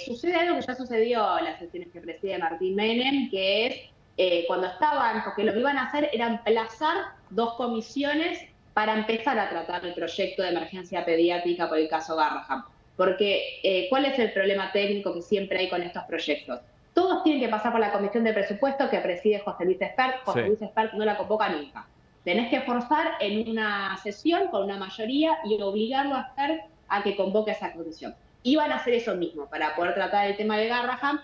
sucede algo que ya sucedió en las sesiones que preside Martín Menem, que es cuando estaban, porque lo que iban a hacer era emplazar 2 comisiones para empezar a tratar el proyecto de emergencia pediátrica por el caso Garrahan. Porque, ¿cuál es el problema técnico que siempre hay con estos proyectos? Todos tienen que pasar por la comisión de presupuesto que preside José Luis Espert. José Luis Espert no la convoca nunca. Tenés que forzar en una sesión con una mayoría y obligarlo a Espert a que convoque esa comisión. Iban a hacer eso mismo para poder tratar el tema de Garrahan.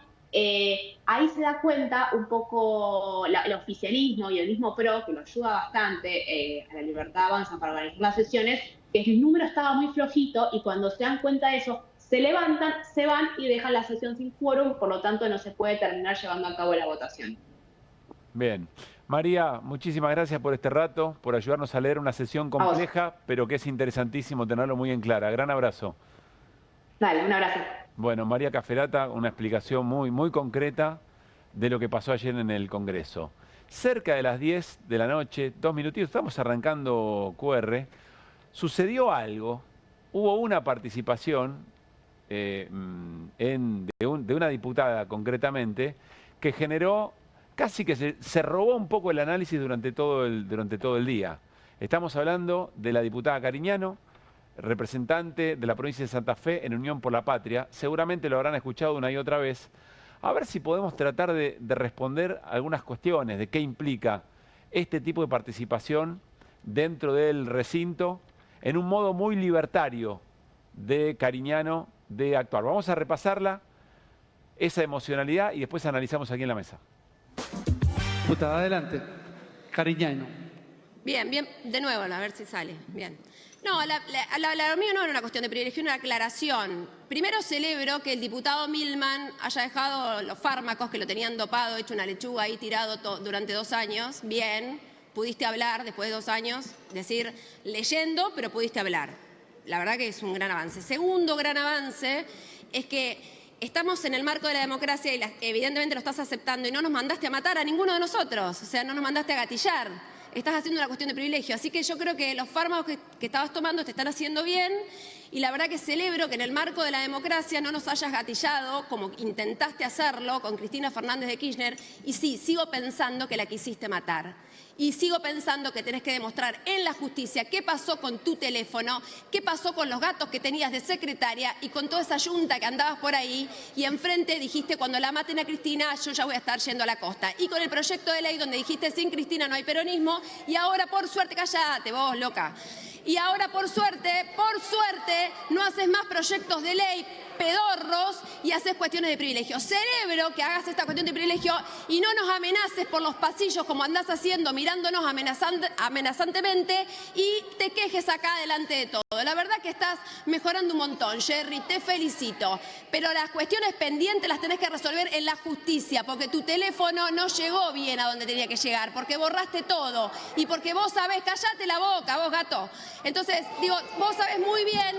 Ahí se da cuenta un poco el oficialismo y el mismo PRO, que lo ayuda bastante a la Libertad Avanza para organizar las sesiones, que el número estaba muy flojito y cuando se dan cuenta de eso, se levantan, se van y dejan la sesión sin quórum, por lo tanto no se puede terminar llevando a cabo la votación. Bien. María, muchísimas gracias por este rato, por ayudarnos a leer una sesión compleja, pero que es interesantísimo tenerlo muy en clara. Gran abrazo. Dale, un abrazo. Bueno, María Caferata, una explicación muy, muy concreta de lo que pasó ayer en el Congreso. Cerca de las 10 de la noche, 2 minutitos, estamos arrancando QR, sucedió algo, hubo una participación de una diputada concretamente que generó, casi que se robó un poco el análisis durante todo el día. Estamos hablando de la diputada Cariñano, representante de la provincia de Santa Fe en Unión por la Patria. Seguramente lo habrán escuchado una y otra vez. A ver si podemos tratar de responder algunas cuestiones de qué implica este tipo de participación dentro del recinto en un modo muy libertario de Cariñano de actuar. Vamos a repasarla, esa emocionalidad, y después analizamos aquí en la mesa. Diputada, adelante. Cariñano. Bien, bien. De nuevo, a ver si sale. Bien. No, lo mío no era una cuestión de privilegio, una aclaración. Primero celebro que el diputado Milman haya dejado los fármacos que lo tenían dopado, hecho una lechuga ahí tirado durante 2 años. Bien, pudiste hablar después de 2 años, decir, leyendo, pero pudiste hablar. La verdad que es un gran avance. Segundo gran avance es que estamos en el marco de la democracia y evidentemente lo estás aceptando y no nos mandaste a matar a ninguno de nosotros, o sea, no nos mandaste a gatillar. Estás haciendo una cuestión de privilegio. Así que yo creo que los fármacos que estabas tomando te están haciendo bien Y la verdad que celebro que en el marco de la democracia no nos hayas gatillado, como intentaste hacerlo con Cristina Fernández de Kirchner, y sí, sigo pensando que la quisiste matar. Y sigo pensando que tenés que demostrar en la justicia qué pasó con tu teléfono, qué pasó con los gatos que tenías de secretaria y con toda esa yunta que andabas por ahí. Y enfrente dijiste, cuando la maten a Cristina, yo ya voy a estar yendo a la costa. Y con el proyecto de ley donde dijiste, sin Cristina no hay peronismo. Y ahora, por suerte, callate vos, loca. Y ahora, por suerte, no haces más proyectos de ley pedorros y haces cuestiones de privilegio. Celebro que hagas esta cuestión de privilegio y no nos amenaces por los pasillos como andás haciendo, mirándonos amenazantemente y te quejes acá delante de todo. La verdad que estás mejorando un montón, Jerry, te felicito. Pero las cuestiones pendientes las tenés que resolver en la justicia, porque tu teléfono no llegó bien a donde tenía que llegar, porque borraste todo y porque vos sabés, callate la boca, vos gato. Entonces, digo, vos sabés muy bien,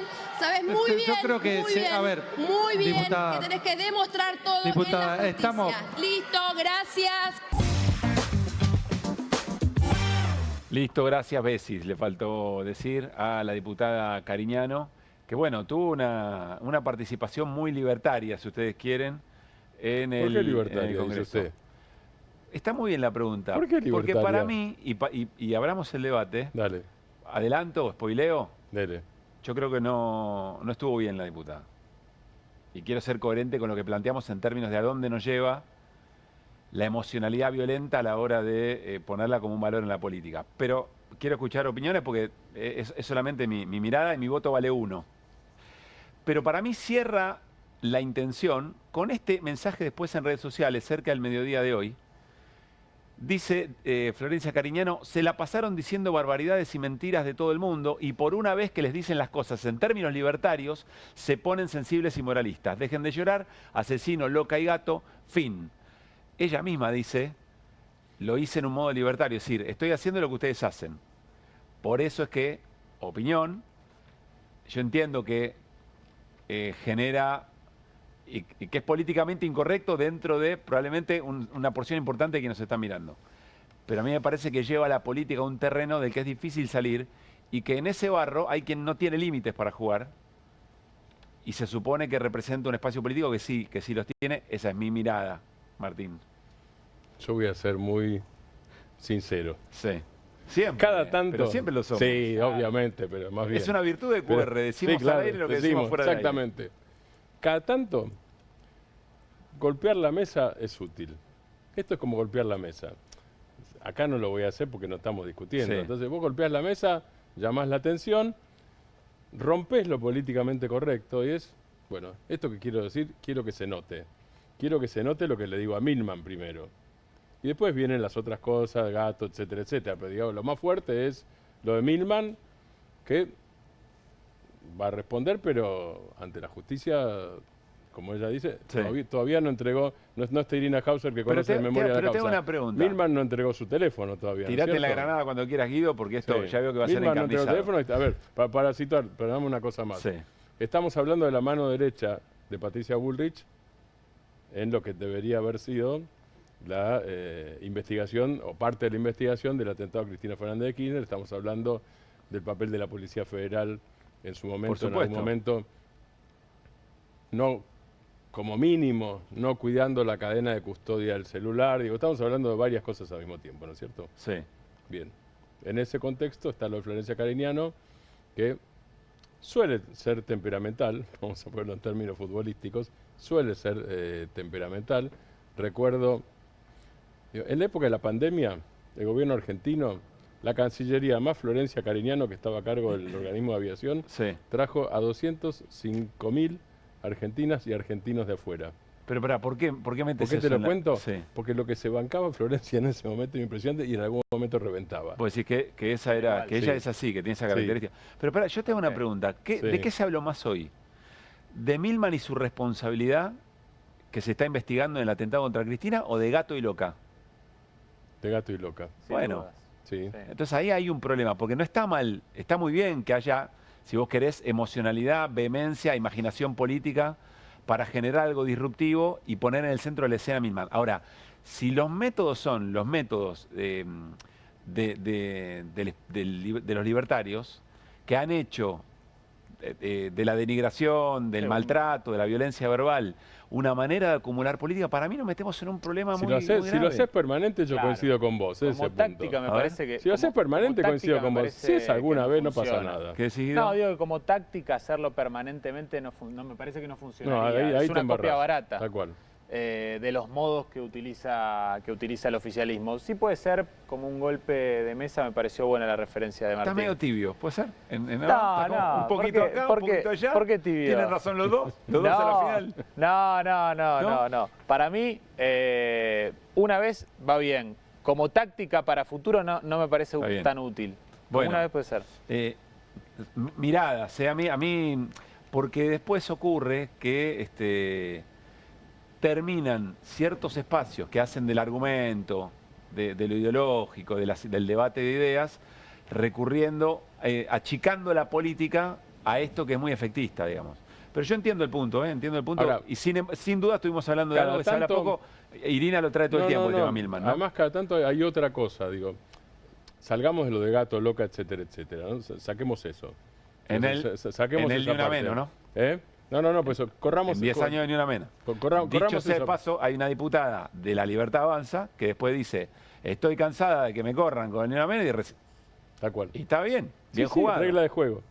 Yo creo que, a ver, muy bien, diputada, que tenés que demostrar todo diputada, en la justicia. Listo, gracias. Listo, gracias, Besis. Le faltó decir a la diputada Cariñano que, bueno, tuvo una participación muy libertaria, si ustedes quieren, en ¿Por qué el libertaria, Congreso. dice usted? Está muy bien la pregunta. ¿Por qué libertaria? Porque para mí, y abramos el debate, Dale. adelanto, spoileo, Dale. yo creo que no estuvo bien la diputada. Y quiero ser coherente con lo que planteamos en términos de a dónde nos lleva la emocionalidad violenta a la hora de ponerla como un valor en la política. Pero quiero escuchar opiniones porque es solamente mi mirada y mi voto vale 1. Pero para mí cierra la intención con este mensaje después en redes sociales, cerca del mediodía de hoy. Dice Florencia Cariñano, se la pasaron diciendo barbaridades y mentiras de todo el mundo y por una vez que les dicen las cosas en términos libertarios, se ponen sensibles y moralistas. Dejen de llorar, asesino, loca y gato, fin. Ella misma dice, lo hice en un modo libertario, es decir, estoy haciendo lo que ustedes hacen. Por eso es que, opinión, yo entiendo que genera y que es políticamente incorrecto dentro de probablemente una porción importante de quienes nos están mirando. Pero a mí me parece que lleva a la política a un terreno del que es difícil salir y que en ese barro hay quien no tiene límites para jugar y se supone que representa un espacio político que sí los tiene. Esa es mi mirada, Martín. Yo voy a ser muy sincero. Sí. Siempre. Cada tanto. Pero siempre lo somos. Sí, obviamente, pero más bien. Es una virtud de QR. Decimos al aire lo que decimos fuera del aire. Exactamente. Cada tanto, golpear la mesa es útil. Esto es como golpear la mesa. Acá no lo voy a hacer porque no estamos discutiendo. Sí. Entonces vos golpeás la mesa, llamás la atención, rompés lo políticamente correcto y es, bueno, esto que quiero decir, quiero que se note. Quiero que se note lo que le digo a Milman primero. Y después vienen las otras cosas, gato, etcétera, etcétera. Pero digamos, lo más fuerte es lo de Milman, que va a responder, pero ante la justicia, como ella dice, sí, todavía no entregó, no está Irina Hauser que conoce de memoria la causa. Pero tengo una pregunta. Milman no entregó su teléfono todavía. Tirate la granada cuando quieras, Guido, porque esto sí, ya veo que va a ser Milman encarnizado. No entregó el teléfono. A ver, para situar, pero dame una cosa más. Sí. Estamos hablando de la mano derecha de Patricia Bullrich en lo que debería haber sido la investigación, o parte de la investigación del atentado a Cristina Fernández de Kirchner. Estamos hablando del papel de la Policía Federal en su momento, en algún momento, no, como mínimo, no cuidando la cadena de custodia del celular. Digo, estamos hablando de varias cosas al mismo tiempo, ¿no es cierto? Sí. Bien. En ese contexto está lo de Florencia Cariñano, que suele ser temperamental, vamos a ponerlo en términos futbolísticos, suele ser temperamental. Recuerdo, en la época de la pandemia, el gobierno argentino, la Cancillería más Florencia Cariñano, que estaba a cargo del organismo de aviación, trajo a 205.000 argentinas y argentinos de afuera. Pero pará, ¿por qué metes ¿Por qué te eso lo cuento? Sí. Porque lo que se bancaba Florencia en ese momento era impresionante y en algún momento reventaba. Pues decir que esa era, que ella es así, que tiene esa característica. Pero pará, yo te hago una pregunta. ¿De qué se habló más hoy? ¿De Milman y su responsabilidad que se está investigando en el atentado contra Cristina o de Gato y Loca? De Gato y Loca. Bueno, sí. Entonces ahí hay un problema, porque no está mal, está muy bien que haya, si vos querés, emocionalidad, vehemencia, imaginación política para generar algo disruptivo y poner en el centro de la escena Milman. Ahora, si los métodos son los métodos de los libertarios que han hecho de la denigración, del maltrato, de la violencia verbal, una manera de acumular política, para mí nos metemos en un problema muy grave. Si lo haces permanente, yo coincido con vos. Como táctica me parece que... Si lo haces permanente, coincido con vos. Si es alguna vez, no pasa nada. No, digo que como táctica hacerlo permanentemente no me parece que no funcionaría. No, ahí es una copia barata. Tal cual. De los modos que utiliza el oficialismo. Sí puede ser como un golpe de mesa, me pareció buena la referencia de Martín. Está medio tibio, ¿puede ser? No, un poquito acá, un poquito allá. ¿Por qué tibio? ¿Tienen razón los dos? ¿Los dos a la final? No. Para mí, una vez va bien. Como táctica para futuro no me parece tan útil. Bueno, una vez puede ser. Miradas, a mí, porque después ocurre que terminan ciertos espacios que hacen del argumento, de lo ideológico, del debate de ideas, recurriendo, achicando la política a esto que es muy efectista, digamos. Pero yo entiendo el punto, entiendo el punto. Ahora, y sin duda estuvimos hablando de algo que se habla poco. Irina lo trae todo el tiempo, el tema Milman, ¿no? Además, cada tanto hay otra cosa, digo. Salgamos de lo de gato, loca, etcétera, etcétera, ¿no? Saquemos eso. Saquemos esa parte. Menos, ¿no? No, pues corramos... En 10 años de ni una menos. Dicho sea de paso, hay una diputada de La Libertad Avanza que después dice, estoy cansada de que me corran con el ni una menos Tal cual. Y está bien jugado. Regla de juego,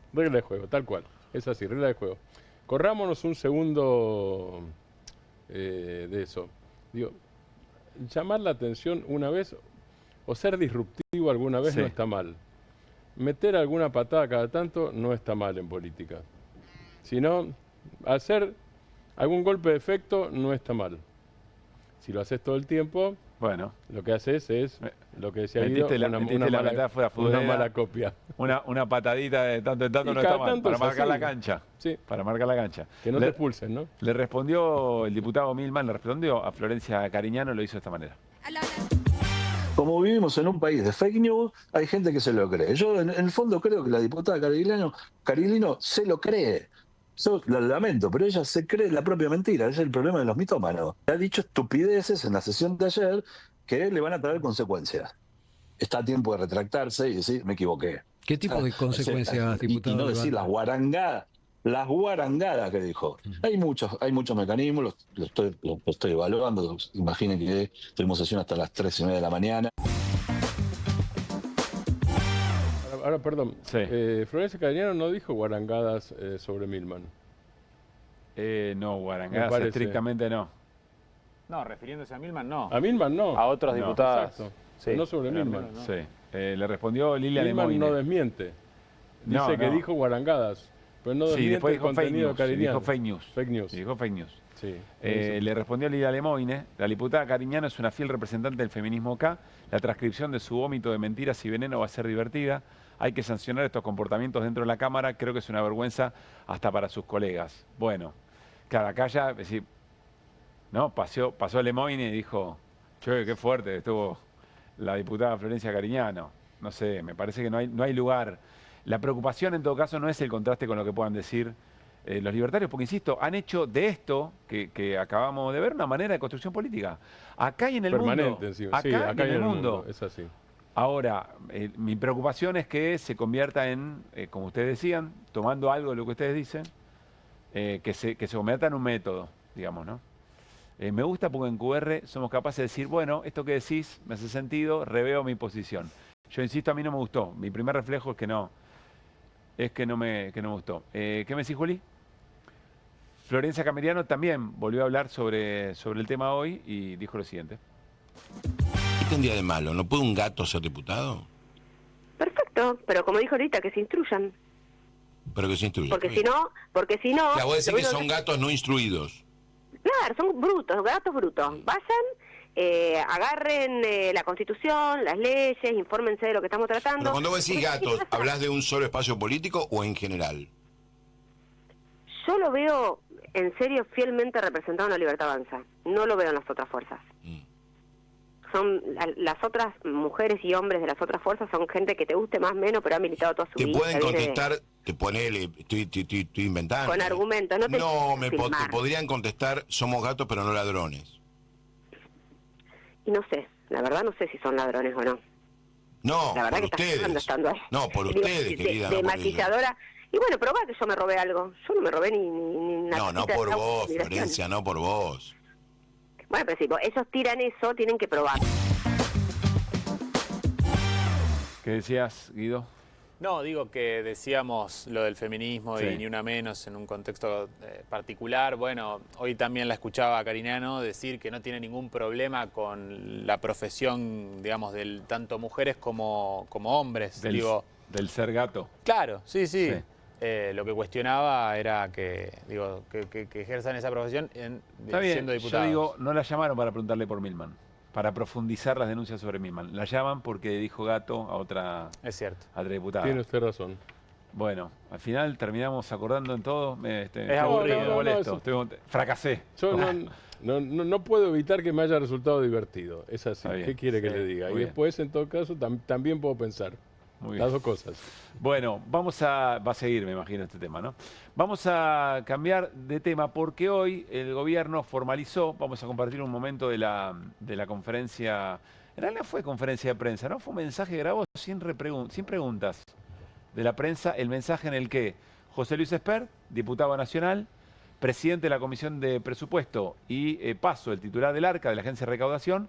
tal cual. Es así, regla de juego. Corrámonos un segundo de eso. Digo, llamar la atención una vez o ser disruptivo alguna vez no está mal. Meter alguna patada cada tanto no está mal en política. Sino, hacer algún golpe de efecto no está mal. Si lo haces todo el tiempo, bueno, lo que haces es lo que decía Guido, una mala copia. Una patadita de tanto en tanto no está mal, para marcar la cancha. Sí. Para marcar la cancha. Que no te expulsen, ¿no? Le respondió el diputado Milman, le respondió a Florencia Cariñano, lo hizo de esta manera. Como vivimos en un país de fake news, hay gente que se lo cree. Yo en el fondo creo que la diputada Carilino se lo cree. Yo lo lamento, pero ella se cree la propia mentira. Ese es el problema de los mitómanos. Ha dicho estupideces en la sesión de ayer que le van a traer consecuencias. Está a tiempo de retractarse y decir, me equivoqué. ¿Qué tipo de consecuencias, diputado? Y no decir las guarangadas que dijo. Hay muchos mecanismos, los estoy evaluando. Imaginen que tuvimos sesión hasta las 3:30 de la mañana. Ahora, perdón, Florencia Cariñano no dijo guarangadas sobre Milman. No, guarangadas estrictamente no. No, refiriéndose a Milman no. A Milman no. A otros diputados. Exacto. Sí, no sobre Milman. No. Sí. Le respondió Lilia Milman Lemoine. no desmiente. Dice que dijo guarangadas, pero no desmiente el contenido cariñano. Dijo fake news. Dijo fake news. Sí, le respondió Lilia Lemoine, la diputada Cariñano es una fiel representante del feminismo acá, la transcripción de su vómito de mentiras y veneno va a ser divertida, hay que sancionar estos comportamientos dentro de la Cámara, creo que es una vergüenza hasta para sus colegas. Bueno, claro, acá ya, es decir, ¿no? Pasó Lemoine y dijo, che, qué fuerte estuvo la diputada Florencia Cariñano. No sé, me parece que no hay lugar. La preocupación en todo caso no es el contraste con lo que puedan decir los libertarios, porque insisto, han hecho de esto que acabamos de ver una manera de construcción política. Acá y en el mundo. Encima. Acá y en el mundo. Es así. Ahora, mi preocupación es que se convierta en, como ustedes decían, tomando algo de lo que ustedes dicen, que se convierta en un método, digamos, ¿no? Me gusta porque en QR somos capaces de decir, bueno, esto que decís me hace sentido, reveo mi posición. Yo insisto, a mí no me gustó. Mi primer reflejo es que no me gustó. ¿Qué me decís, Juli? Florencia Cameriano también volvió a hablar sobre el tema hoy y dijo lo siguiente. ¿Qué tendría de malo? ¿No puede un gato ser diputado? Perfecto, pero como dijo ahorita, que se instruyan. Pero que se instruyan. Porque si no... Claro, vos decís que son gatos no instruidos. Claro, son brutos, gatos brutos. Vayan, agarren la Constitución, las leyes, infórmense de lo que estamos tratando. Pero cuando vos decís gatos, ¿hablás de un solo espacio político o en general? Yo lo veo, en serio, fielmente representado en la Libertad Avanza. No lo veo en las otras fuerzas. Son las otras mujeres y hombres de las otras fuerzas, son gente que te guste más o menos, pero ha militado toda su vida. Te pueden contestar, te ponele, estoy inventando. Con argumentos, no te te podrían contestar, somos gatos pero no ladrones. Y no sé, la verdad no sé si son ladrones o no. No, la verdad por que ustedes. Estando ahí. No, por ustedes, querida. De maquilladora, Y bueno, probá que yo me robé algo. Yo no me robé ni una No, no cosita por de vos, migración. Florencia, no por vos. Bueno, pero si ellos tiran eso, tienen que probar. ¿Qué decías, Guido? No, digo que decíamos lo del feminismo Sí. y ni una menos en un contexto particular. Bueno, hoy también la escuchaba a Carignano decir que no tiene ningún problema con la profesión, digamos, del tanto mujeres como hombres. Del ser gato. Claro, sí. Lo que cuestionaba era que ejerzan esa profesión Está bien, siendo diputados. yo digo, no la llamaron para preguntarle por Milman, para profundizar las denuncias sobre Milman. La llaman porque dijo gato a otra, es cierto. a otra diputada. Tiene usted razón. Bueno, al final terminamos acordando en todo. Es aburrido. Molesto. Fracasé. Yo no puedo evitar que me haya resultado divertido. Es así. Está bien, ¿Qué quiere que sí, le diga? Y muy bien. después, en todo caso, también puedo pensar. Muy Las bien. dos cosas. Bueno, va a seguir, me imagino, este tema, ¿no? Vamos a cambiar de tema porque hoy el gobierno formalizó, vamos a compartir un momento de la conferencia, en realidad fue conferencia de prensa, ¿no? Fue un mensaje grabado sin preguntas de la prensa, el mensaje en el que José Luis Espert, diputado nacional, presidente de la Comisión de Presupuesto y Paso, el titular del ARCA, de la Agencia de Recaudación,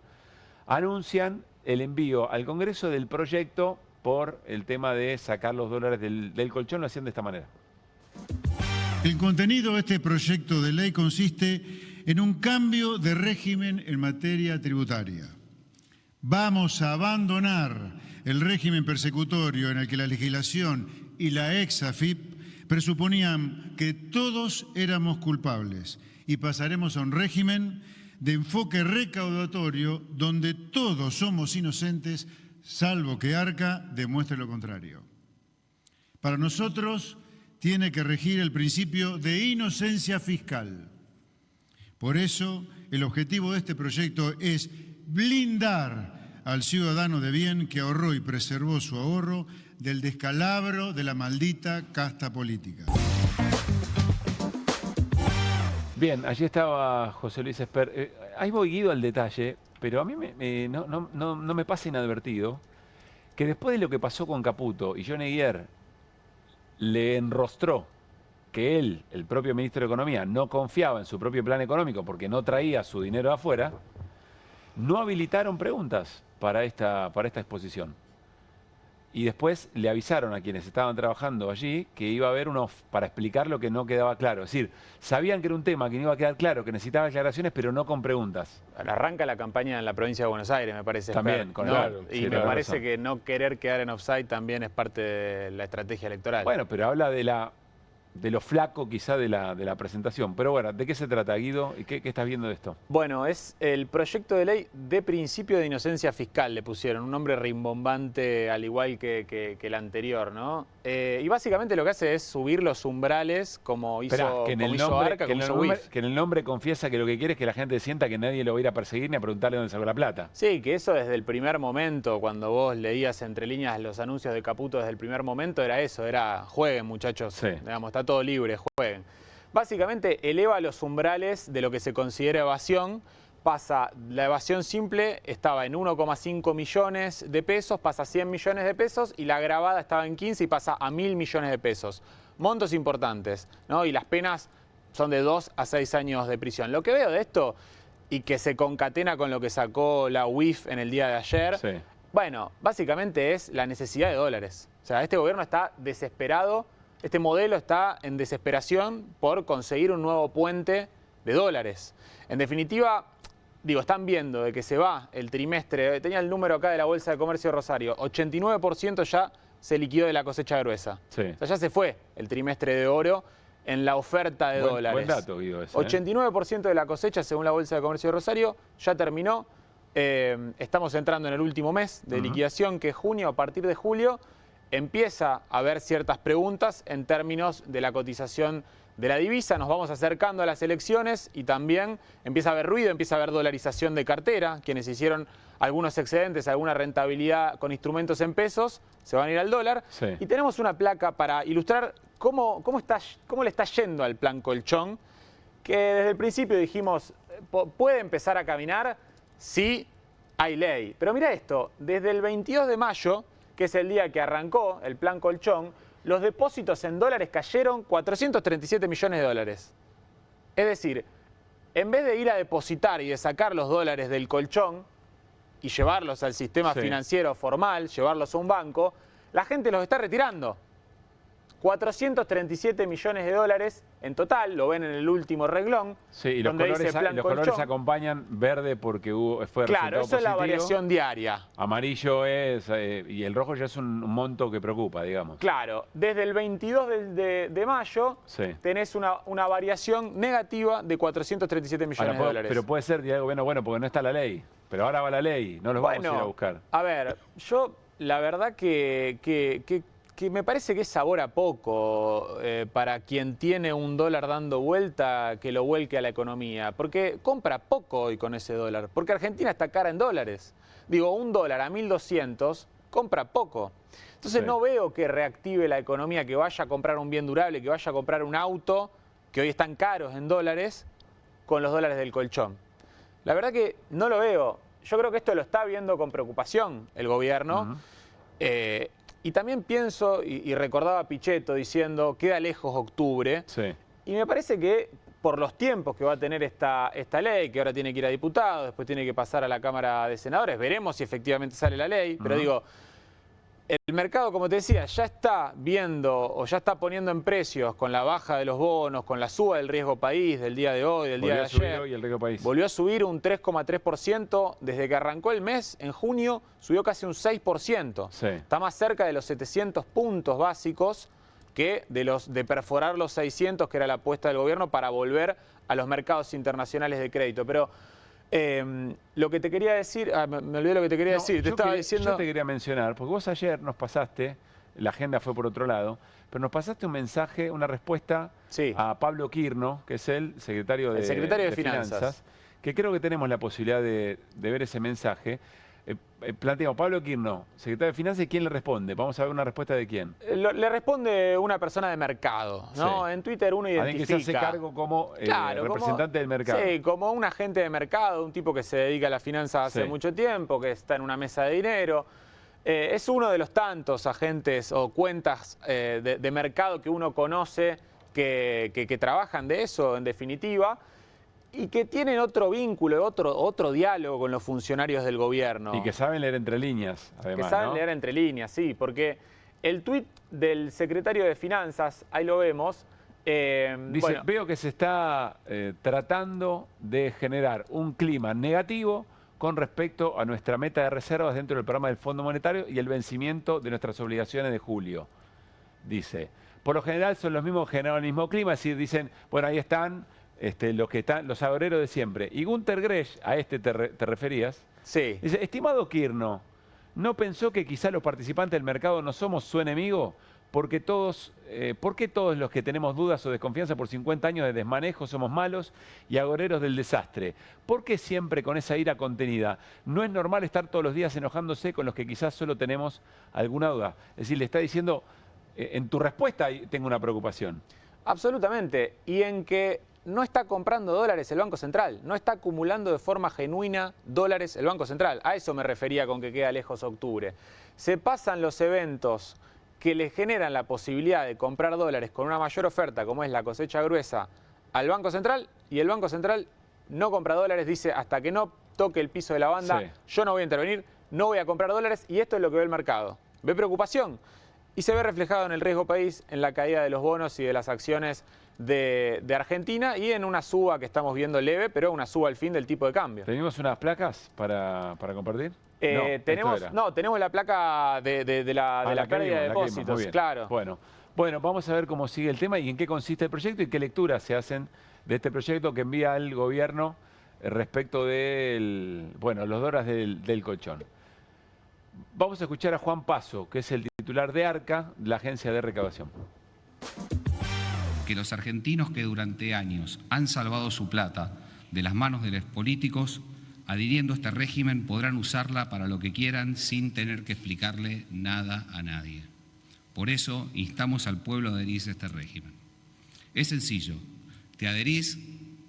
anuncian el envío al Congreso del proyecto por el tema de sacar los dólares del colchón. Lo hacían de esta manera. El contenido de este proyecto de ley consiste en un cambio de régimen en materia tributaria. Vamos a abandonar el régimen persecutorio en el que la legislación y la ex-AFIP presuponían que todos éramos culpables y pasaremos a un régimen de enfoque recaudatorio donde todos somos inocentes, salvo que Arca demuestre lo contrario. Para nosotros tiene que regir el principio de inocencia fiscal. Por eso, el objetivo de este proyecto es blindar al ciudadano de bien que ahorró y preservó su ahorro del descalabro de la maldita casta política. Bien, allí estaba José Luis Espert. Ahí voy, Guido, al detalle, pero a mí no me pasa inadvertido que después de lo que pasó con Caputo y John Eguier le enrostró que él, el propio ministro de Economía, no confiaba en su propio plan económico porque no traía su dinero de afuera, no habilitaron preguntas para esta exposición. Y después le avisaron a quienes estaban trabajando allí que iba a haber para explicar lo que no quedaba claro. Es decir, sabían que era un tema que no iba a quedar claro, que necesitaba aclaraciones, pero no con preguntas. Arranca la campaña en la provincia de Buenos Aires, me parece. También, ¿no? claro. Y Sí, me parece razón. que no querer quedar en offside también es parte de la estrategia electoral. Bueno, pero habla de lo flaco quizá de la presentación. Pero bueno, ¿de qué se trata, Guido? ¿Y qué estás viendo de esto? Bueno, es el proyecto de ley de principio de inocencia fiscal, le pusieron, un nombre rimbombante al igual que el anterior, ¿no? Y básicamente lo que hace es subir los umbrales como hizo, Esperá, que en el nombre, Arca, que en como el hizo nombre- WIF. que en el nombre confiesa que lo que quiere es que la gente sienta que nadie lo va a ir a perseguir ni a preguntarle dónde sacó la plata. Sí, que eso desde el primer momento, cuando vos leías entre líneas los anuncios de Caputo desde el primer momento, era eso, era jueguen muchachos, digamos, está todo libre, jueguen. Básicamente eleva los umbrales de lo que se considera evasión, la evasión simple estaba en 1,5 millones de pesos, pasa a 100 millones de pesos y la agravada estaba en 15 y pasa a 1.000 millones de pesos. Montos importantes, ¿no? Y las penas son de 2 a 6 años de prisión. Lo que veo de esto, y que se concatena con lo que sacó la UIF en el día de ayer, bueno, básicamente es la necesidad de dólares. O sea, este gobierno está desesperado, este modelo está en desesperación por conseguir un nuevo puente de dólares. En definitiva, digo, están viendo de que se va el trimestre, tenía el número acá de la Bolsa de Comercio de Rosario, 89% ya se liquidó de la cosecha gruesa. Sí. O sea, ya se fue el trimestre de oro en la oferta de dólares. Buen dato, Guido, ese, 89% de la cosecha, según la Bolsa de Comercio de Rosario, ya terminó. Estamos entrando en el último mes de liquidación, que es junio. A partir de julio empieza a haber ciertas preguntas en términos de la cotización de la divisa. Nos vamos acercando a las elecciones y también empieza a haber ruido, empieza a haber dolarización de cartera. Quienes hicieron algunos excedentes, alguna rentabilidad con instrumentos en pesos, se van a ir al dólar. Sí. Y tenemos una placa para ilustrar cómo le está yendo al plan colchón, que desde el principio dijimos, puede empezar a caminar si hay ley. Pero mira esto, desde el 22 de mayo, que es el día que arrancó el plan colchón, los depósitos en dólares cayeron 437 millones de dólares. Es decir, en vez de ir a depositar y de sacar los dólares del colchón y llevarlos al sistema financiero formal, llevarlos a un banco, la gente los está retirando. 437 millones de dólares en total, lo ven en el último renglón. Sí, y los colores acompañan verde porque fue claro, eso positivo. Es la variación diaria. Amarillo es, y el rojo ya es un monto que preocupa, digamos. Claro, desde el 22 de mayo tenés una variación negativa de 437 millones de dólares. Pero puede ser, Diego, bueno, porque no está la ley. Pero ahora va la ley, no los vamos a ir a buscar. A ver, yo la verdad que me parece que es sabor a poco para quien tiene un dólar dando vuelta que lo vuelque a la economía. Porque compra poco hoy con ese dólar. Porque Argentina está cara en dólares. Digo, un dólar a 1.200 compra poco. Entonces no veo que reactive la economía, que vaya a comprar un bien durable, que vaya a comprar un auto, que hoy están caros en dólares, con los dólares del colchón. La verdad que no lo veo. Yo creo que esto lo está viendo con preocupación el gobierno. Y también pienso, y recordaba a Pichetto diciendo, queda lejos octubre. Y me parece que por los tiempos que va a tener esta ley, que ahora tiene que ir a diputados, después tiene que pasar a la Cámara de Senadores, veremos si efectivamente sale la ley. Pero digo, el mercado, como te decía, ya está viendo o ya está poniendo en precios con la baja de los bonos, con la suba del riesgo país del día de hoy, del día de ayer. Hoy el riesgo país. Volvió a subir un 3,3%. Desde que arrancó el mes, en junio, subió casi un 6%. Está más cerca de los 700 puntos básicos que de perforar los 600, que era la apuesta del gobierno para volver a los mercados internacionales de crédito. Pero lo que te quería decir, me olvidé lo que te quería decir, te estaba diciendo... Yo te quería mencionar, porque vos ayer nos pasaste, la agenda fue por otro lado, pero nos pasaste un mensaje, una respuesta a Pablo Quirno, que es el secretario de Finanzas, que creo que tenemos la posibilidad de ver ese mensaje. Planteamos, Pablo Quirno, secretario de Finanzas, ¿y quién le responde? Vamos a ver una respuesta de quién. Le responde una persona de mercado, ¿no? En Twitter uno identifica... Alguien que se hace cargo como representante del mercado. Sí, como un agente de mercado, un tipo que se dedica a la finanza hace mucho tiempo, que está en una mesa de dinero. Es uno de los tantos agentes o cuentas de mercado que uno conoce que trabajan de eso, en definitiva, y que tienen otro vínculo, otro diálogo con los funcionarios del gobierno. Y que saben leer entre líneas, además, que saben leer entre líneas, sí, porque el tuit del secretario de Finanzas, ahí lo vemos... dice, veo que se está tratando de generar un clima negativo con respecto a nuestra meta de reservas dentro del programa del Fondo Monetario y el vencimiento de nuestras obligaciones de julio. Dice, por lo general son los mismos que generan el mismo clima, es decir, dicen, bueno, ahí están... los agoreros de siempre. Y Gunter Gresch, a te referías, dice, estimado Quirno, ¿no pensó que quizá los participantes del mercado no somos su enemigo? ¿Por qué todos los que tenemos dudas o desconfianza por 50 años de desmanejo somos malos y agoreros del desastre? ¿Por qué siempre con esa ira contenida? ¿No es normal estar todos los días enojándose con los que quizás solo tenemos alguna duda? Es decir, le está diciendo, en tu respuesta tengo una preocupación. Absolutamente. Y en que no está comprando dólares el Banco Central, no está acumulando de forma genuina dólares el Banco Central. A eso me refería con que queda lejos octubre. Se pasan los eventos que le generan la posibilidad de comprar dólares con una mayor oferta, como es la cosecha gruesa, al Banco Central, y el Banco Central no compra dólares, dice, hasta que no toque el piso de la banda, yo no voy a intervenir, no voy a comprar dólares, y esto es lo que ve el mercado. Ve preocupación. Y se ve reflejado en el riesgo país, en la caída de los bonos y de las acciones de Argentina y en una suba que estamos viendo leve, pero una suba al fin del tipo de cambio. ¿Tenemos unas placas para compartir? Tenemos la placa de la pérdida de depósitos, claro. Bueno, vamos a ver cómo sigue el tema y en qué consiste el proyecto y qué lecturas se hacen de este proyecto que envía el gobierno respecto de los dólares del colchón. Vamos a escuchar a Juan Paso, que es el titular de ARCA, la agencia de recaudación. Que los argentinos que durante años han salvado su plata de las manos de los políticos, adhiriendo a este régimen, podrán usarla para lo que quieran sin tener que explicarle nada a nadie. Por eso instamos al pueblo a adherirse a este régimen. Es sencillo, te adherís,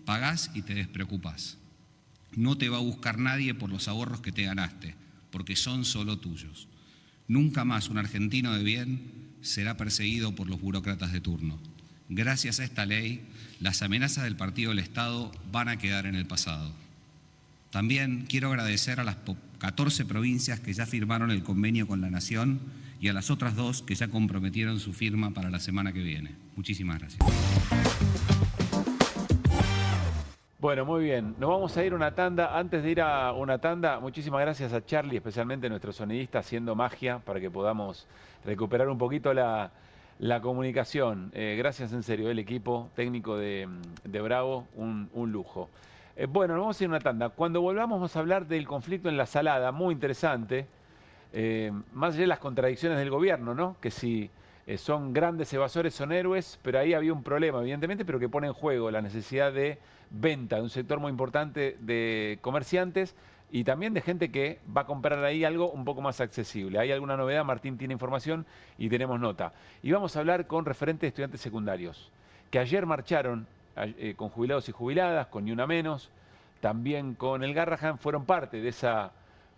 pagás y te despreocupás. No te va a buscar nadie por los ahorros que te ganaste, porque son solo tuyos. Nunca más un argentino de bien será perseguido por los burócratas de turno. Gracias a esta ley, las amenazas del Partido del Estado van a quedar en el pasado. También quiero agradecer a las 14 provincias que ya firmaron el convenio con la Nación y a las otras 2 que ya comprometieron su firma para la semana que viene. Muchísimas gracias. Bueno, muy bien. Nos vamos a ir a una tanda. Antes de ir a una tanda, muchísimas gracias a Charlie, especialmente nuestro sonidista, haciendo magia para que podamos recuperar un poquito la comunicación. Gracias en serio, el equipo técnico de Bravo, un lujo. Bueno, nos vamos a ir a una tanda. Cuando volvamos vamos a hablar del conflicto en La Salada, muy interesante. Más allá de las contradicciones del gobierno, ¿no? Que si son grandes evasores, son héroes, pero ahí había un problema, evidentemente, pero que pone en juego la necesidad de venta de un sector muy importante de comerciantes y también de gente que va a comprar ahí algo un poco más accesible. ¿Hay alguna novedad? Martín tiene información y tenemos nota. Y vamos a hablar con referentes de estudiantes secundarios, que ayer marcharon con jubilados y jubiladas, con Ni Una Menos, también con el Garrahan, fueron parte de esa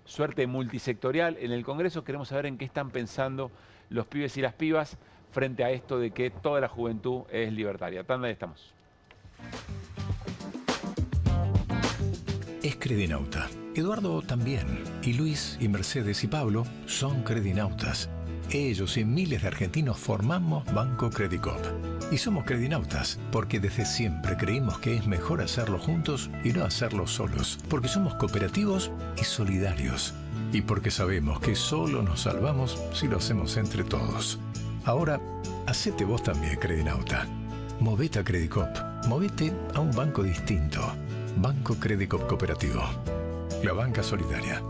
suerte multisectorial en el Congreso. Queremos saber en qué están pensando los pibes y las pibas frente a esto de que toda la juventud es libertaria. Tanda, ahí estamos. Es credinauta. Eduardo también. Y Luis y Mercedes y Pablo son credinautas. Ellos y miles de argentinos formamos Banco Credicop. Y somos credinautas porque desde siempre creímos que es mejor hacerlo juntos y no hacerlo solos. Porque somos cooperativos y solidarios. Y porque sabemos que solo nos salvamos si lo hacemos entre todos. Ahora, hacete vos también, credinauta. Movete a Credicop. Movete a un banco distinto. Banco Credicop Cooperativo. La banca solidaria.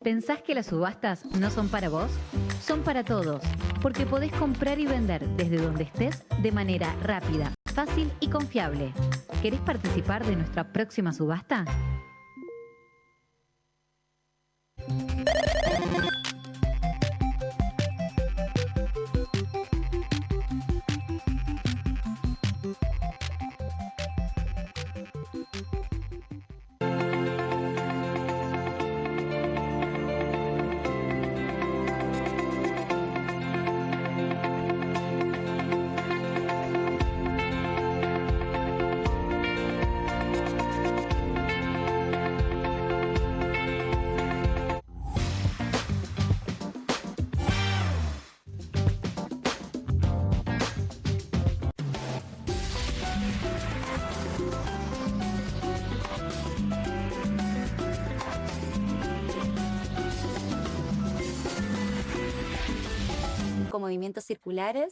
¿Pensás que las subastas no son para vos? Son para todos, porque podés comprar y vender desde donde estés de manera rápida, fácil y confiable. ¿Querés participar de nuestra próxima subasta? Movimientos circulares.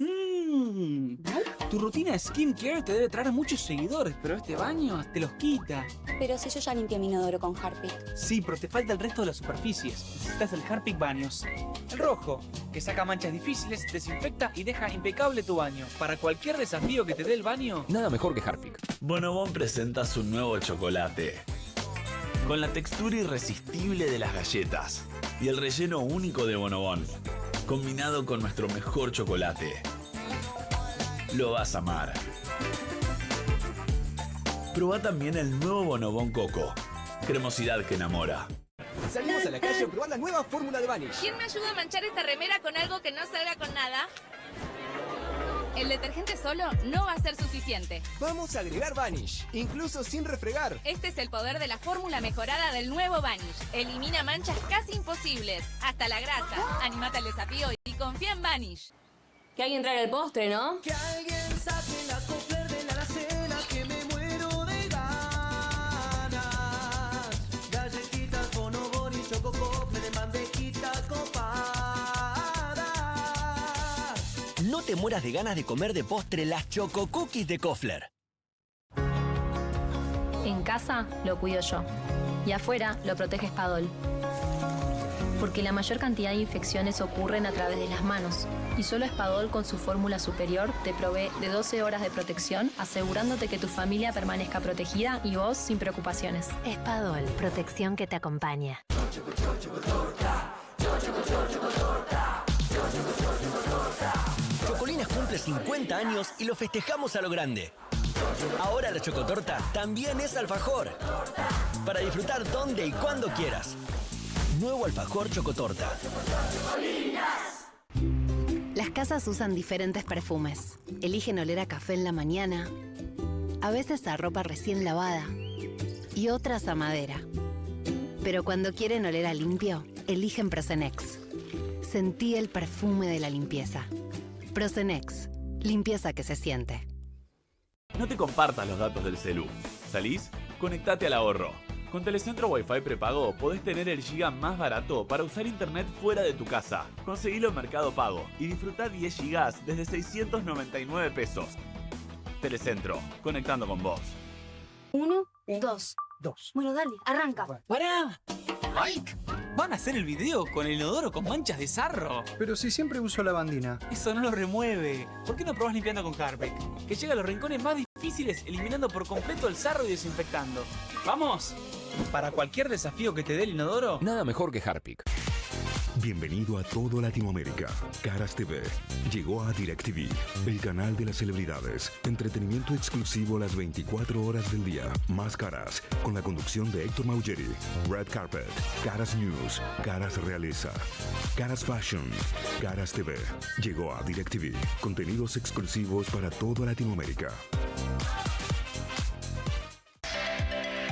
Tu rutina de skincare te debe traer muchos seguidores, pero este baño te los quita. Pero si yo ya limpié mi inodoro con Harpic. Sí, pero te falta el resto de las superficies. Necesitas el Harpic Baños. El rojo, que saca manchas difíciles, desinfecta y deja impecable tu baño. Para cualquier desafío que te dé el baño, nada mejor que Harpic. Bonobón presenta su nuevo chocolate. Con la textura irresistible de las galletas y el relleno único de Bonobón, combinado con nuestro mejor chocolate. Lo vas a amar. Probá también el nuevo Bonobón Coco. Cremosidad que enamora. Salimos a la calle a probar la nueva fórmula de Vanish. ¿Quién me ayuda a manchar esta remera con algo que no salga con nada? El detergente solo no va a ser suficiente. Vamos a agregar Vanish, incluso sin refregar. Este es el poder de la fórmula mejorada del nuevo Vanish. Elimina manchas casi imposibles, hasta la grasa. Animate al desafío y confía en Vanish. Que alguien traiga el postre, ¿no? Que alguien saque la Kofler de la alacena, que me muero de ganas. Galletitas, Bonobón y Choco Kofler de bandejita copada. No te mueras de ganas de comer de postre las Choco Cookies de Kofler. En casa lo cuido yo. Y afuera lo protege Spadol. Porque la mayor cantidad de infecciones ocurren a través de las manos. Y solo Spadol con su fórmula superior te provee de 12 horas de protección, asegurándote que tu familia permanezca protegida y vos sin preocupaciones. Spadol, protección que te acompaña. Chocolinas cumple 50 años y lo festejamos a lo grande. Ahora la chocotorta también es alfajor. Para disfrutar donde y cuando quieras. Nuevo alfajor chocotorta. Las casas usan diferentes perfumes. Eligen oler a café en la mañana, a veces a ropa recién lavada y otras a madera. Pero cuando quieren oler a limpio, eligen Prosenex. Sentí el perfume de la limpieza. Prosenex, limpieza que se siente. No te compartas los datos del celu. ¿Salís? Conectate al ahorro. Con Telecentro Wi-Fi prepago podés tener el giga más barato para usar internet fuera de tu casa. Conseguilo en Mercado Pago y disfrutá 10 gigas desde 699 pesos. Telecentro, conectando con vos. 1, 2. Bueno, dale, arranca. ¡Pará! ¡Mike! ¿Van a hacer el video con el inodoro con manchas de sarro? Pero si siempre uso lavandina. Eso no lo remueve. ¿Por qué no probás limpiando con Harpic? Que llega a los rincones más difíciles eliminando por completo el sarro y desinfectando. ¡Vamos! Para cualquier desafío que te dé el inodoro, nada mejor que Harpic. Bienvenido a todo Latinoamérica. Caras TV llegó a DirecTV, el canal de las celebridades. Entretenimiento exclusivo las 24 horas del día. Más Caras, con la conducción de Héctor Maugeri. Red Carpet, Caras News, Caras Realeza, Caras Fashion, Caras TV. Llegó a DirecTV. Contenidos exclusivos para toda Latinoamérica.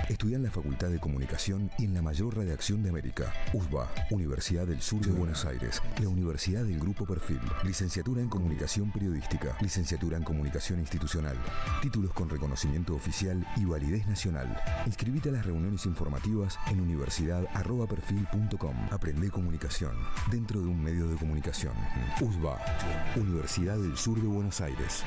Estudia en la Facultad de Comunicación y en la mayor redacción de América. USBA, Universidad del Sur de Buenos Aires. La Universidad del Grupo Perfil. Licenciatura en Comunicación Periodística. Licenciatura en Comunicación Institucional. Títulos con reconocimiento oficial y validez nacional. Inscribite a las reuniones informativas en universidad@perfil.com. Aprende comunicación dentro de un medio de comunicación. USBA, Universidad del Sur de Buenos Aires.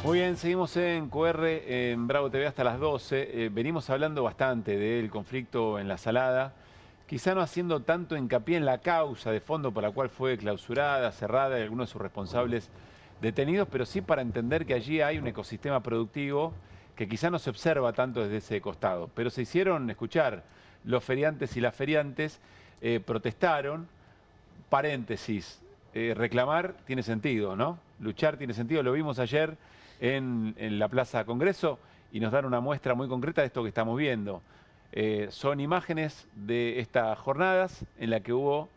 Muy bien, seguimos en QR, en Bravo TV hasta las 12. Venimos hablando bastante del conflicto en La Salada, quizá no haciendo tanto hincapié en la causa de fondo por la cual fue clausurada, cerrada y algunos de sus responsables detenidos, pero sí para entender que allí hay un ecosistema productivo que quizá no se observa tanto desde ese costado. Pero se hicieron escuchar los feriantes y las feriantes, protestaron, paréntesis, reclamar tiene sentido, ¿no? Luchar tiene sentido, lo vimos ayer en la Plaza Congreso y nos dan una muestra muy concreta de esto que estamos viendo. Son imágenes de estas jornadas en las que hubo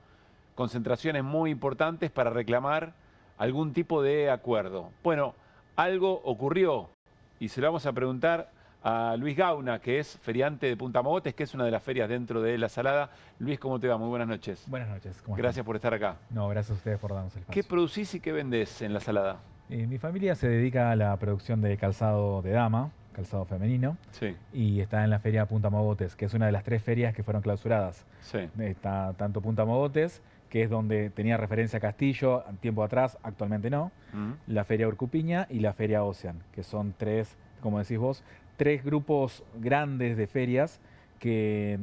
concentraciones muy importantes para reclamar algún tipo de acuerdo. Bueno, algo ocurrió y se lo vamos a preguntar a Luis Gauna, que es feriante de Punta Mogotes, que es una de las ferias dentro de La Salada. Luis, ¿cómo te va? Muy buenas noches. Buenas noches. Gracias por estar acá. No, gracias a ustedes por darnos el espacio. ¿Qué producís y qué vendés en La Salada? Mi familia se dedica a la producción de calzado de dama, calzado femenino, sí, y está en la feria Punta Mogotes, que es una de las 3 ferias que fueron clausuradas. Sí. Está tanto Punta Mogotes, que es donde tenía referencia a Castillo tiempo atrás, actualmente no, la feria Urcupiña y la feria Ocean, que son 3, como decís vos, 3 grupos grandes de ferias que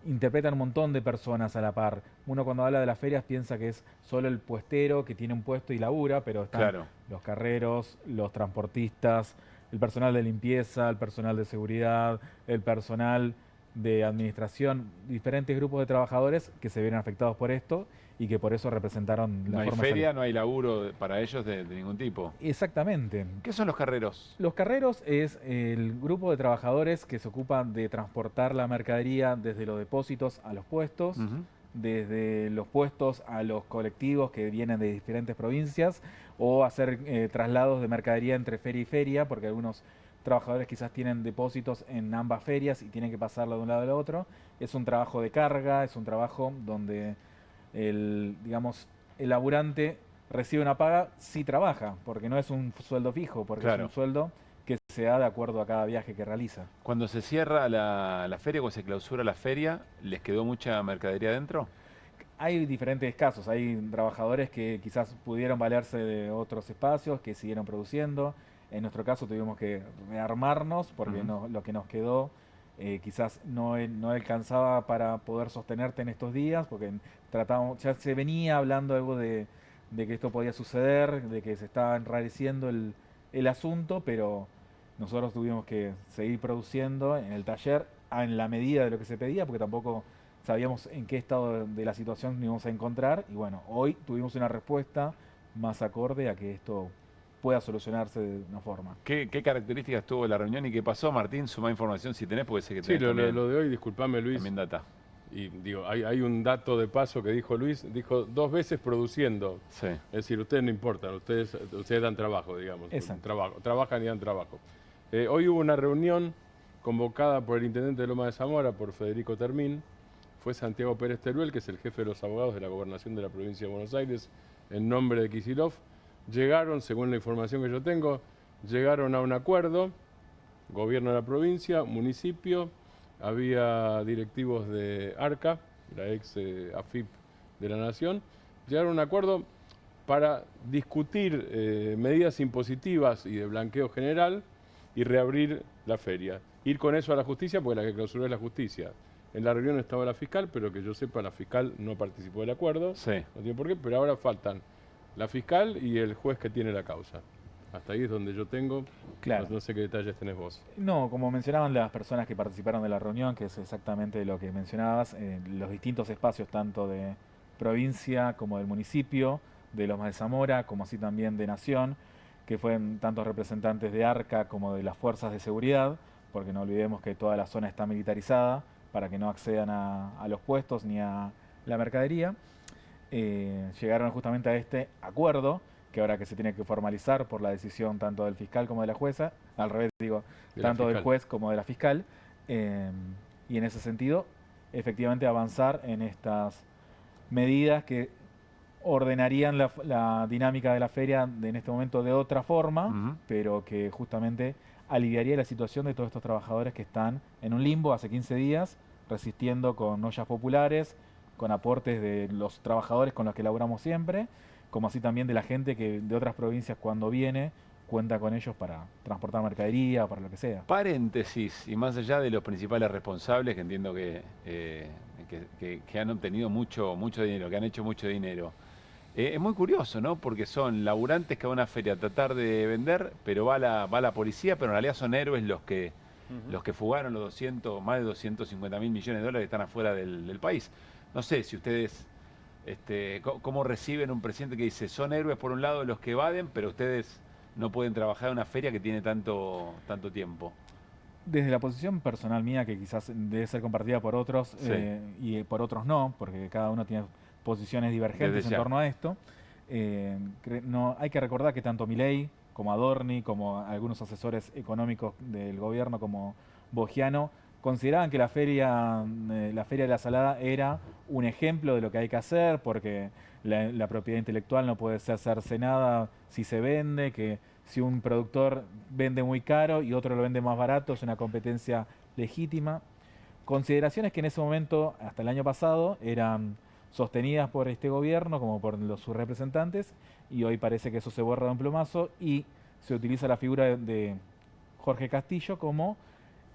interpretan un montón de personas a la par. Uno cuando habla de las ferias piensa que es solo el puestero que tiene un puesto y labura, pero están los carreros, los transportistas, el personal de limpieza, el personal de seguridad, el personal de administración, diferentes grupos de trabajadores que se vieron afectados por esto y que por eso representaron la forma. No hay feria, salida. no hay laburo para ellos de ningún tipo. Exactamente. ¿Qué son los carreros? Los carreros es el grupo de trabajadores que se ocupan de transportar la mercadería desde los depósitos a los puestos, desde los puestos a los colectivos que vienen de diferentes provincias o hacer traslados de mercadería entre feria y feria, porque algunos trabajadores quizás tienen depósitos en ambas ferias y tienen que pasarlo de un lado al otro. Es un trabajo de carga, es un trabajo donde el laburante recibe una paga si trabaja, porque no es un sueldo fijo, porque es un sueldo que se da de acuerdo a cada viaje que realiza. Cuando se cierra la feria, cuando se clausura la feria, ¿les quedó mucha mercadería dentro? Hay diferentes casos, hay trabajadores que quizás pudieron valerse de otros espacios, que siguieron produciendo. En nuestro caso tuvimos que rearmarnos porque lo que nos quedó quizás no alcanzaba para poder sostenerte en estos días, porque ya se venía hablando algo de de que esto podía suceder, de que se estaba enrareciendo el asunto, pero nosotros tuvimos que seguir produciendo en el taller en la medida de lo que se pedía, porque tampoco sabíamos en qué estado de la situación nos íbamos a encontrar, y bueno, hoy tuvimos una respuesta más acorde a que esto pueda solucionarse de una forma. ¿Qué características tuvo la reunión y qué pasó, Martín? Suma información si tenés, porque sé que Sí, tenés también, lo de hoy, disculpame Luis. también data. Y digo, hay un dato de paso que dijo Luis, dijo 2 veces produciendo. Sí. Es decir, ustedes no importan, ustedes dan trabajo, digamos. Trabajan y dan trabajo. Hoy hubo una reunión convocada por el intendente de Loma de Zamora, por Federico Termín. Fue Santiago Pérez Teruel, que es el jefe de los abogados de la Gobernación de la Provincia de Buenos Aires, en nombre de Kicillof. Llegaron, según la información que yo tengo, llegaron a un acuerdo, gobierno de la provincia, municipio, había directivos de ARCA, la ex AFIP de la Nación, llegaron a un acuerdo para discutir medidas impositivas y de blanqueo general y reabrir la feria. Ir con eso a la justicia, porque la que clausuró es la justicia. En la reunión estaba la fiscal, pero que yo sepa, la fiscal no participó del acuerdo. Sí. No tiene por qué, pero ahora faltan la fiscal y el juez que tiene la causa. Hasta ahí es donde yo tengo, Claro. no sé qué detalles tenés vos. No, como mencionaban las personas que participaron de la reunión, que es exactamente lo que mencionabas, los distintos espacios, tanto de provincia como del municipio, de Lomas de Zamora, como así también de Nación, que fueron tantos representantes de ARCA como de las fuerzas de seguridad, porque no olvidemos que toda la zona está militarizada para que no accedan a los puestos ni a la mercadería. Llegaron justamente a este acuerdo, que ahora que se tiene que formalizar por la decisión tanto del fiscal como de la jueza, al revés digo, tanto del juez como de la fiscal, y en ese sentido, efectivamente avanzar en estas medidas que ordenarían la dinámica de la feria en este momento de otra forma, pero que justamente aliviaría la situación de todos estos trabajadores que están en un limbo hace 15 días, resistiendo con ollas populares, con aportes de los trabajadores con los que laburamos siempre, como así también de la gente que de otras provincias cuando viene cuenta con ellos para transportar mercadería, para lo que sea. Paréntesis, y más allá de los principales responsables, que entiendo que han obtenido mucho dinero, que han hecho mucho dinero, es muy curioso, ¿no? Porque son laburantes que van a una feria a tratar de vender, pero va la policía, pero en realidad son héroes los que fugaron los más de 250.000 millones de dólares que están afuera del país. No sé si ustedes, cómo reciben un presidente que dice, son héroes por un lado los que evaden, pero ustedes no pueden trabajar en una feria que tiene tanto tiempo. Desde la posición personal mía, que quizás debe ser compartida por otros, Sí. Y por otros no, porque cada uno tiene posiciones divergentes en torno a esto, no, hay que recordar que tanto Milei como Adorni, como algunos asesores económicos del gobierno como Bogiano, consideraban que la feria de la Salada era un ejemplo de lo que hay que hacer, porque la propiedad intelectual no puede ser cercenada si se vende, que si un productor vende muy caro y otro lo vende más barato es una competencia legítima. Consideraciones que en ese momento, hasta el año pasado, eran sostenidas por este gobierno como por sus representantes, y hoy parece que eso se borra de un plumazo y se utiliza la figura de Jorge Castillo como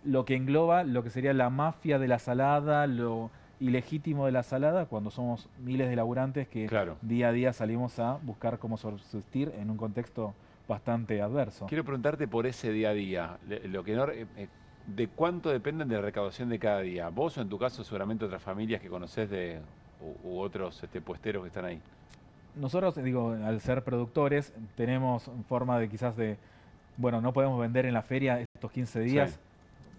lo que engloba lo que sería la mafia de la salada, lo ilegítimo de la salada, cuando somos miles de laburantes que día a día salimos a buscar cómo subsistir en un contexto bastante adverso. Quiero preguntarte por ese día a día, ¿de cuánto dependen de la recaudación de cada día? Vos o en tu caso seguramente otras familias que conocés u otros puesteros que están ahí. Nosotros, al ser productores, tenemos forma de quizás bueno, no podemos vender en la feria estos 15 días, Sí.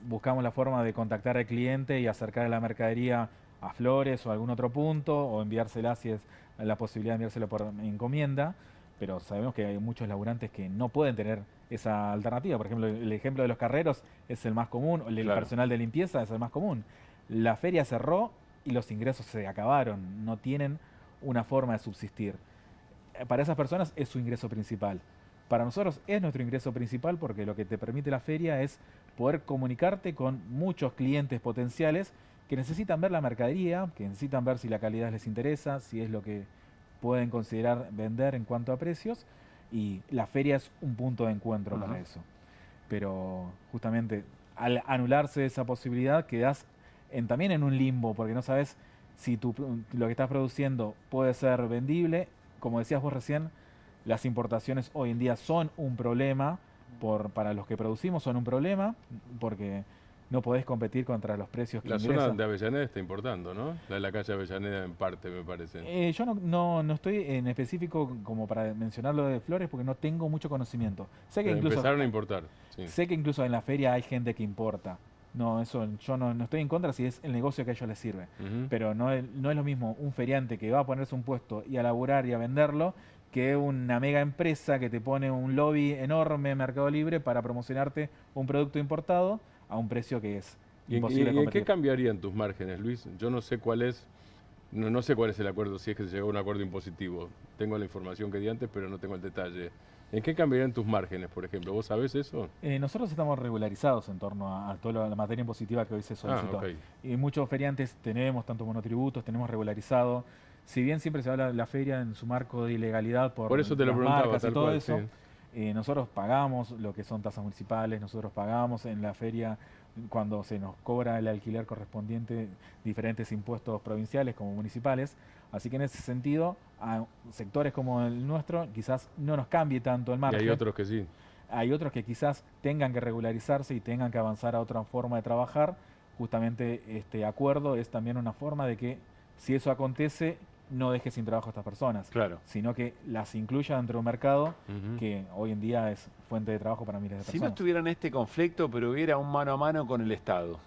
Buscamos la forma de contactar al cliente y acercar la mercadería a Flores o a algún otro punto, o enviársela si es la posibilidad de enviárselo por encomienda, pero sabemos que hay muchos laburantes que no pueden tener esa alternativa. Por ejemplo, el ejemplo de los carreros es el más común, el personal de limpieza es el más común. La feria cerró y los ingresos se acabaron, no tienen una forma de subsistir. Para esas personas es su ingreso principal. Para nosotros es nuestro ingreso principal porque lo que te permite la feria es poder comunicarte con muchos clientes potenciales que necesitan ver la mercadería, que necesitan ver si la calidad les interesa, si es lo que pueden considerar vender en cuanto a precios, y la feria es un punto de encuentro para eso. Pero justamente al anularse esa posibilidad quedás también en un limbo, porque no sabes si lo que estás produciendo puede ser vendible como decías vos recién, las importaciones hoy en día son un problema, para los que producimos son un problema, porque no podés competir contra los precios que ingresan. La zona de Avellaneda está importando, ¿no? La de la calle Avellaneda en parte, me parece. Yo no estoy en específico como para mencionar lo de flores porque no tengo mucho conocimiento. Sé que incluso empezaron a importar. Sí. Sé que incluso en la feria hay gente que importa. No, eso yo no estoy en contra si es el negocio que a ellos les sirve. Pero no es lo mismo un feriante que va a ponerse un puesto y a laburar y a venderlo que una mega empresa que te pone un lobby enorme en Mercado Libre para promocionarte un producto importado a un precio que es imposible ¿Y en qué cambiarían tus márgenes, Luis? Yo no sé cuál es, no sé cuál es el acuerdo, si es que se llegó a un acuerdo impositivo. Tengo la información que di antes, pero no tengo el detalle. ¿En qué cambiarían tus márgenes, por ejemplo? ¿Vos sabés eso? Nosotros estamos regularizados en torno a toda la materia impositiva que hoy se solicitó. Okay. Y muchos feriantes tenemos, tanto monotributos, tenemos regularizado. Si bien siempre se habla de la feria en su marco de ilegalidad por eso te lo las preguntaba, marcas y todo cual, eso, sí. Nosotros pagamos lo que son tasas municipales, nosotros pagamos en la feria cuando se nos cobra el alquiler correspondiente diferentes impuestos provinciales como municipales. Así que en ese sentido, a sectores como el nuestro quizás no nos cambie tanto el margen. Y hay otros que sí. Hay otros que quizás tengan que regularizarse y tengan que avanzar a otra forma de trabajar. Justamente este acuerdo es también una forma de que si eso acontece, no deje sin trabajo a estas personas, sino que las incluya dentro de un mercado que hoy en día es fuente de trabajo para miles de personas. Si no estuvieran este conflicto, pero hubiera un mano a mano con el Estado,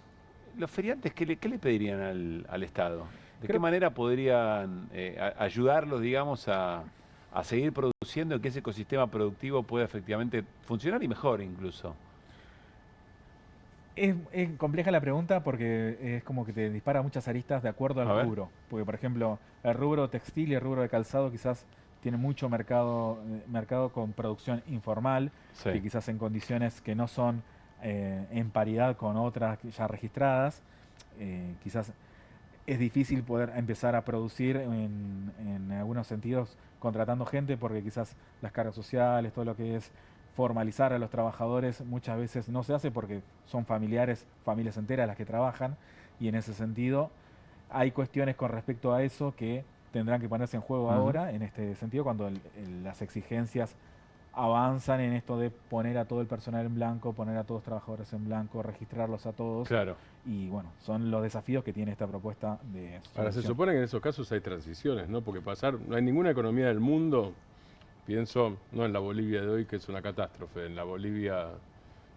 ¿los feriantes qué le pedirían al Estado? ¿De qué manera podrían ayudarlos, digamos, a seguir produciendo y que ese ecosistema productivo pueda efectivamente funcionar y mejor incluso? Es compleja la pregunta porque es como que te dispara muchas aristas de acuerdo al rubro. Porque, por ejemplo, el rubro textil y el rubro de calzado quizás tiene mucho mercado con producción informal, que quizás en condiciones que no son en paridad con otras ya registradas. Quizás es difícil poder empezar a producir en algunos sentidos contratando gente porque quizás las cargas sociales, todo lo que es formalizar a los trabajadores muchas veces no se hace porque son familias enteras las que trabajan, y en ese sentido hay cuestiones con respecto a eso que tendrán que ponerse en juego ahora, en este sentido, cuando las exigencias avanzan en esto de poner a todo el personal en blanco, poner a todos los trabajadores en blanco, registrarlos a todos. Y bueno, son los desafíos que tiene esta propuesta de solución. Ahora, se supone que en esos casos hay transiciones, ¿no? Porque no hay ninguna economía del mundo. Pienso, no en la Bolivia de hoy, que es una catástrofe, en la Bolivia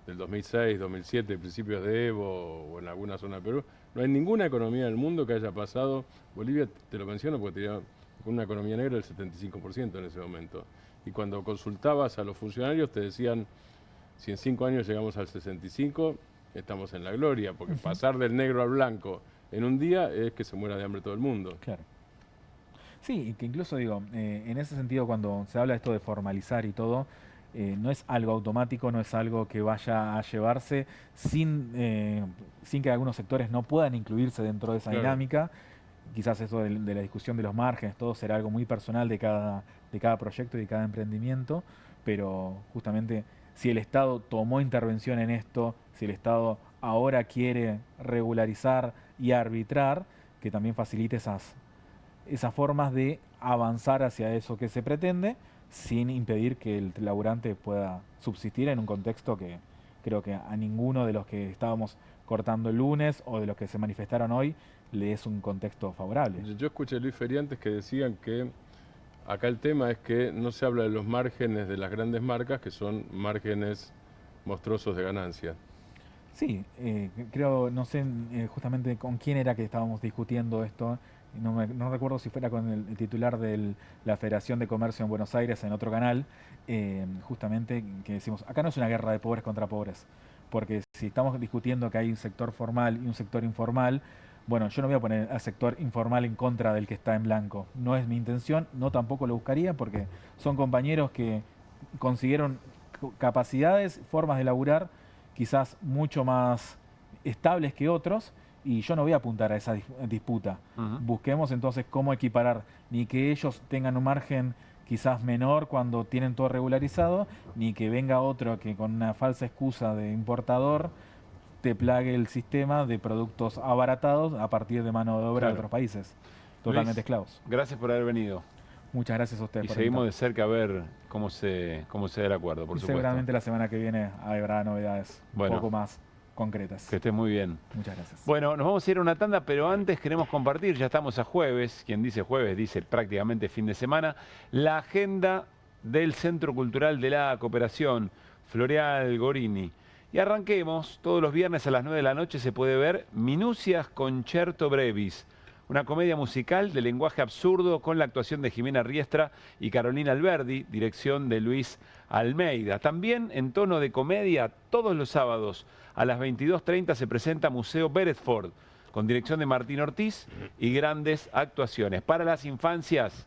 del 2006, 2007, principios de Evo, o en alguna zona de Perú, no hay ninguna economía del mundo que haya pasado. Bolivia, te lo menciono porque tenía una economía negra del 75% en ese momento. Y cuando consultabas a los funcionarios te decían, si en 5 años llegamos al 65, estamos en la gloria, porque pasar del negro al blanco en un día es que se muera de hambre todo el mundo. Claro. Sí, y que incluso digo, en ese sentido cuando se habla de esto de formalizar y todo, no es algo automático, no es algo que vaya a llevarse sin que algunos sectores no puedan incluirse dentro de esa dinámica. Quizás eso de la discusión de los márgenes, todo será algo muy personal de cada proyecto y de cada emprendimiento, pero justamente si el Estado tomó intervención en esto, si el Estado ahora quiere regularizar y arbitrar, que también facilite esas formas de avanzar hacia eso que se pretende, sin impedir que el laburante pueda subsistir en un contexto que creo que a ninguno de los que estábamos cortando el lunes o de los que se manifestaron hoy le es un contexto favorable. Yo escuché a Luis feriantes que decían que acá el tema es que no se habla de los márgenes de las grandes marcas, que son márgenes monstruosos de ganancia. Sí, creo, no sé justamente con quién era que estábamos discutiendo esto. No recuerdo si fuera con el titular de la Federación de Comercio en Buenos Aires en otro canal, justamente que decimos, acá no es una guerra de pobres contra pobres, porque si estamos discutiendo que hay un sector formal y un sector informal, bueno, yo no voy a poner al sector informal en contra del que está en blanco. No es mi intención, no tampoco lo buscaría, porque son compañeros que consiguieron capacidades, formas de laburar quizás mucho más estables que otros, y yo no voy a apuntar a esa disputa. Busquemos entonces cómo equiparar, ni que ellos tengan un margen quizás menor cuando tienen todo regularizado, ni que venga otro que con una falsa excusa de importador te plague el sistema de productos abaratados a partir de mano de obra de otros países, totalmente esclavos. Gracias por haber venido. Muchas gracias a ustedes. Y seguimos de cerca a ver cómo se da el acuerdo, por supuesto. Seguramente la semana que viene habrá novedades un poco más concretas. Que estés muy bien. Muchas gracias. Bueno, nos vamos a ir a una tanda, pero antes queremos compartir, ya estamos a jueves, quien dice jueves dice prácticamente fin de semana, la agenda del Centro Cultural de la Cooperación, Floreal Gorini. Y arranquemos, todos los viernes a las 9 de la noche se puede ver Minucias Concerto Brevis, una comedia musical de lenguaje absurdo con la actuación de Jimena Riestra y Carolina Alberdi, dirección de Luis Almeida. También en tono de comedia, todos los sábados a las 22:30 se presenta Museo Beresford, con dirección de Martín Ortiz y grandes actuaciones. Para las infancias,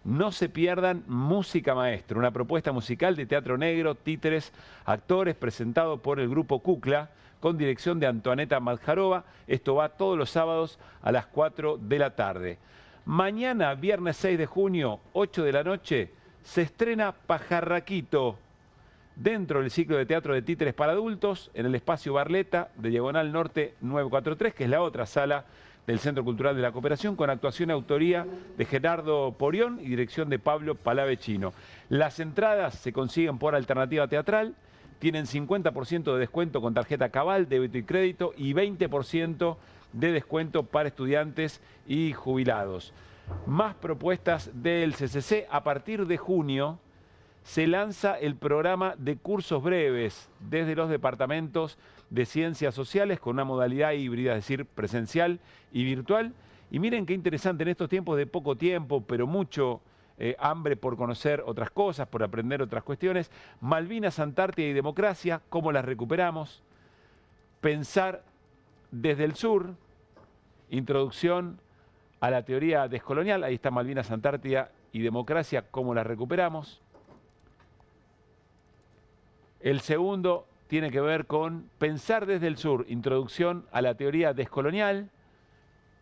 no se pierdan Música Maestra, una propuesta musical de teatro negro, títeres, actores, presentado por el grupo Kukla, con dirección de Antoaneta Madjarova. Esto va todos los sábados a las 4 de la tarde. Mañana, viernes 6 de junio, 8 de la noche, se estrena Pajarraquito, dentro del ciclo de teatro de títeres para adultos, en el espacio Barleta de Diagonal Norte 943, que es la otra sala del Centro Cultural de la Cooperación, con actuación y autoría de Gerardo Porión y dirección de Pablo Palavecino. Las entradas se consiguen por Alternativa Teatral, tienen 50% de descuento con tarjeta Cabal, débito y crédito, y 20% de descuento para estudiantes y jubilados. Más propuestas del CCC. A partir de junio se lanza el programa de cursos breves desde los departamentos de Ciencias Sociales con una modalidad híbrida, es decir, presencial y virtual. Y miren qué interesante, en estos tiempos de poco tiempo, pero mucho hambre por conocer otras cosas, por aprender otras cuestiones. Malvinas, Antártida y democracia, ¿cómo las recuperamos? Pensar desde el sur, introducción a la teoría descolonial, ahí está Malvinas, Antártida y democracia, ¿cómo las recuperamos? El segundo tiene que ver con Pensar desde el sur, introducción a la teoría descolonial,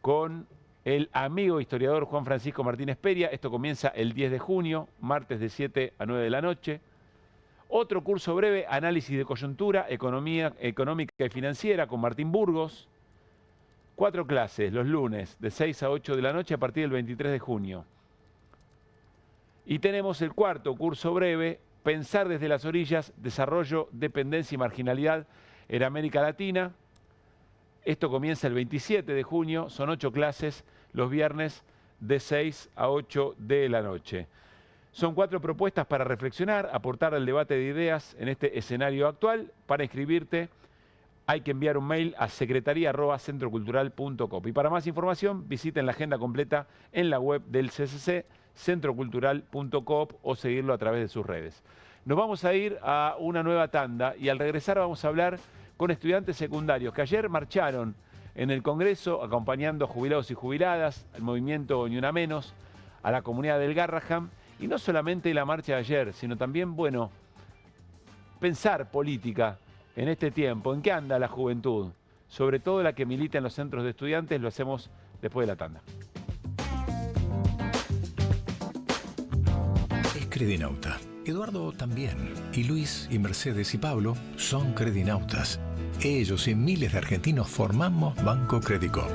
con el amigo historiador Juan Francisco Martínez Peria. Esto comienza el 10 de junio, martes de 7 a 9 de la noche. Otro curso breve, Análisis de coyuntura, Economía económica y financiera, con Martín Burgos. 4 clases los lunes de 6 a 8 de la noche a partir del 23 de junio. Y tenemos el cuarto curso breve, Pensar desde las orillas, Desarrollo, Dependencia y Marginalidad en América Latina. Esto comienza el 27 de junio, son 8 clases los viernes de 6 a 8 de la noche. Son 4 propuestas para reflexionar, aportar al debate de ideas en este escenario actual. Para inscribirte hay que enviar un mail a secretaría@centrocultural.coop. Y para más información visiten la agenda completa en la web del CCC, centrocultural.coop, o seguirlo a través de sus redes. Nos vamos a ir a una nueva tanda y al regresar vamos a hablar con estudiantes secundarios que ayer marcharon en el Congreso acompañando a jubilados y jubiladas, al movimiento Ni Una Menos, a la comunidad del Garraham. Y no solamente la marcha de ayer, sino también, bueno, pensar política en este tiempo. ¿En qué anda la juventud? Sobre todo la que milita en los centros de estudiantes. Lo hacemos después de la tanda. Es Credinauta. Eduardo también. Y Luis y Mercedes y Pablo son Credinautas. Ellos y miles de argentinos formamos Banco Credicop.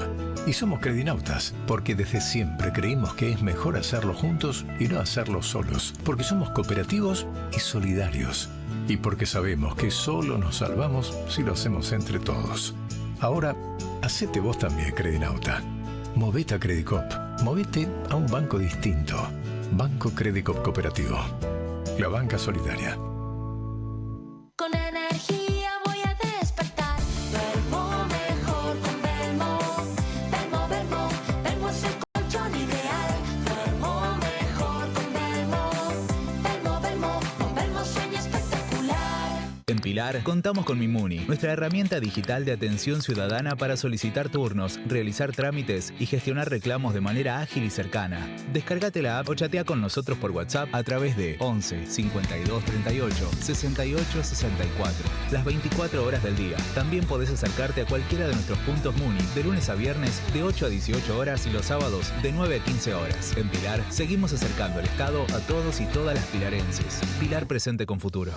Y somos Credinautas porque desde siempre creímos que es mejor hacerlo juntos y no hacerlo solos. Porque somos cooperativos y solidarios. Y porque sabemos que solo nos salvamos si lo hacemos entre todos. Ahora, hacete vos también, Credinauta. Movete a Credicop. Movete a un banco distinto. Banco Credicop Cooperativo. La banca solidaria. Con energía voy a despertar. Duermo mejor con Belmo. Belmo, Belmo, Belmo es el colchón ideal. Duermo mejor con Belmo. Belmo, Belmo, con Belmo sueño espectacular. En Pilar contamos con Mimuni, nuestra herramienta digital de atención ciudadana para solicitar turnos, realizar trámites y gestionar reclamos de manera ágil y cercana. Descárgate la app o chatea con nosotros por WhatsApp a través de 11 52 38 68 64. Las 24 horas del día. También podés acercarte a cualquiera de nuestros puntos Muni de lunes a viernes de 8 a 18 horas y los sábados de 9 a 15 horas. En Pilar seguimos acercando el Estado a todos y todas las pilarenses. Pilar presente con futuro.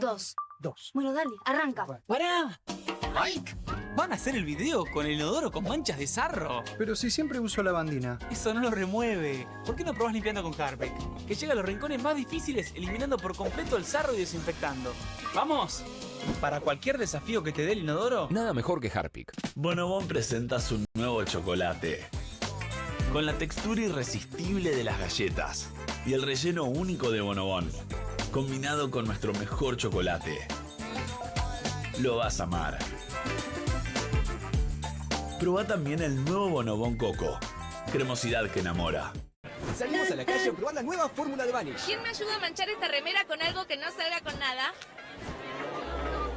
2. Bueno, dale, arranca. ¡Pará! ¡Mike! ¿Van a hacer el video con el inodoro con manchas de sarro? Pero si siempre uso lavandina. Eso no lo remueve. ¿Por qué no probás limpiando con Harpic? Que llega a los rincones más difíciles eliminando por completo el sarro y desinfectando. ¡Vamos! Para cualquier desafío que te dé el inodoro... Nada mejor que Harpic. Bonobón presenta su nuevo chocolate. Con la textura irresistible de las galletas y el relleno único de Bonobón, combinado con nuestro mejor chocolate. Lo vas a amar. Probá también el nuevo Bonobón Coco. Cremosidad que enamora. Salimos a la calle a probar la nueva fórmula de Vanish. ¿Quién me ayuda a manchar esta remera con algo que no salga con nada?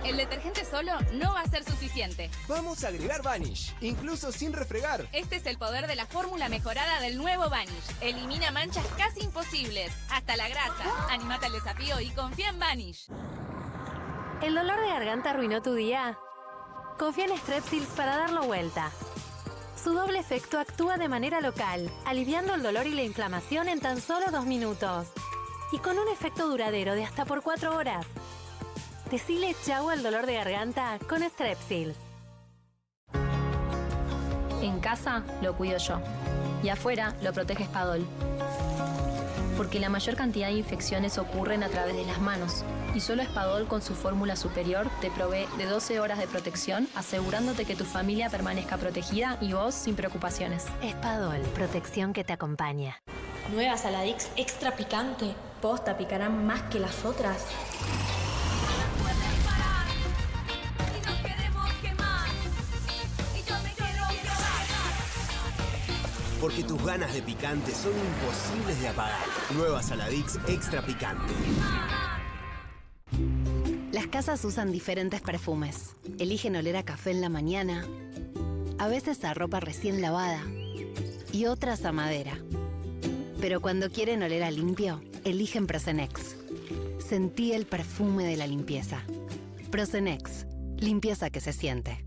El detergente solo no va a ser suficiente. Vamos a agregar Vanish, incluso sin refregar. Este es el poder de la fórmula mejorada del nuevo Vanish. Elimina manchas casi imposibles, hasta la grasa. Animate al desafío y confía en Vanish. ¿El dolor de garganta arruinó tu día? Confía en Strepsils para darlo vuelta. Su doble efecto actúa de manera local, aliviando el dolor y la inflamación en tan solo 2 minutos. Y con un efecto duradero de hasta por 4 horas. Decile chau al dolor de garganta con Strepsils. En casa lo cuido yo. Y afuera lo protege Spadol. Porque la mayor cantidad de infecciones ocurren a través de las manos. Y solo Spadol con su fórmula superior te provee de 12 horas de protección, asegurándote que tu familia permanezca protegida y vos sin preocupaciones. Spadol, protección que te acompaña. Nueva Saladix extra picante. Posta, picarán más que las otras. Porque tus ganas de picante son imposibles de apagar. Nueva Saladix extra picante. Las casas usan diferentes perfumes. Eligen oler a café en la mañana, a veces a ropa recién lavada y otras a madera. Pero cuando quieren oler a limpio, eligen Prosenex. Sentí el perfume de la limpieza. Prosenex, limpieza que se siente.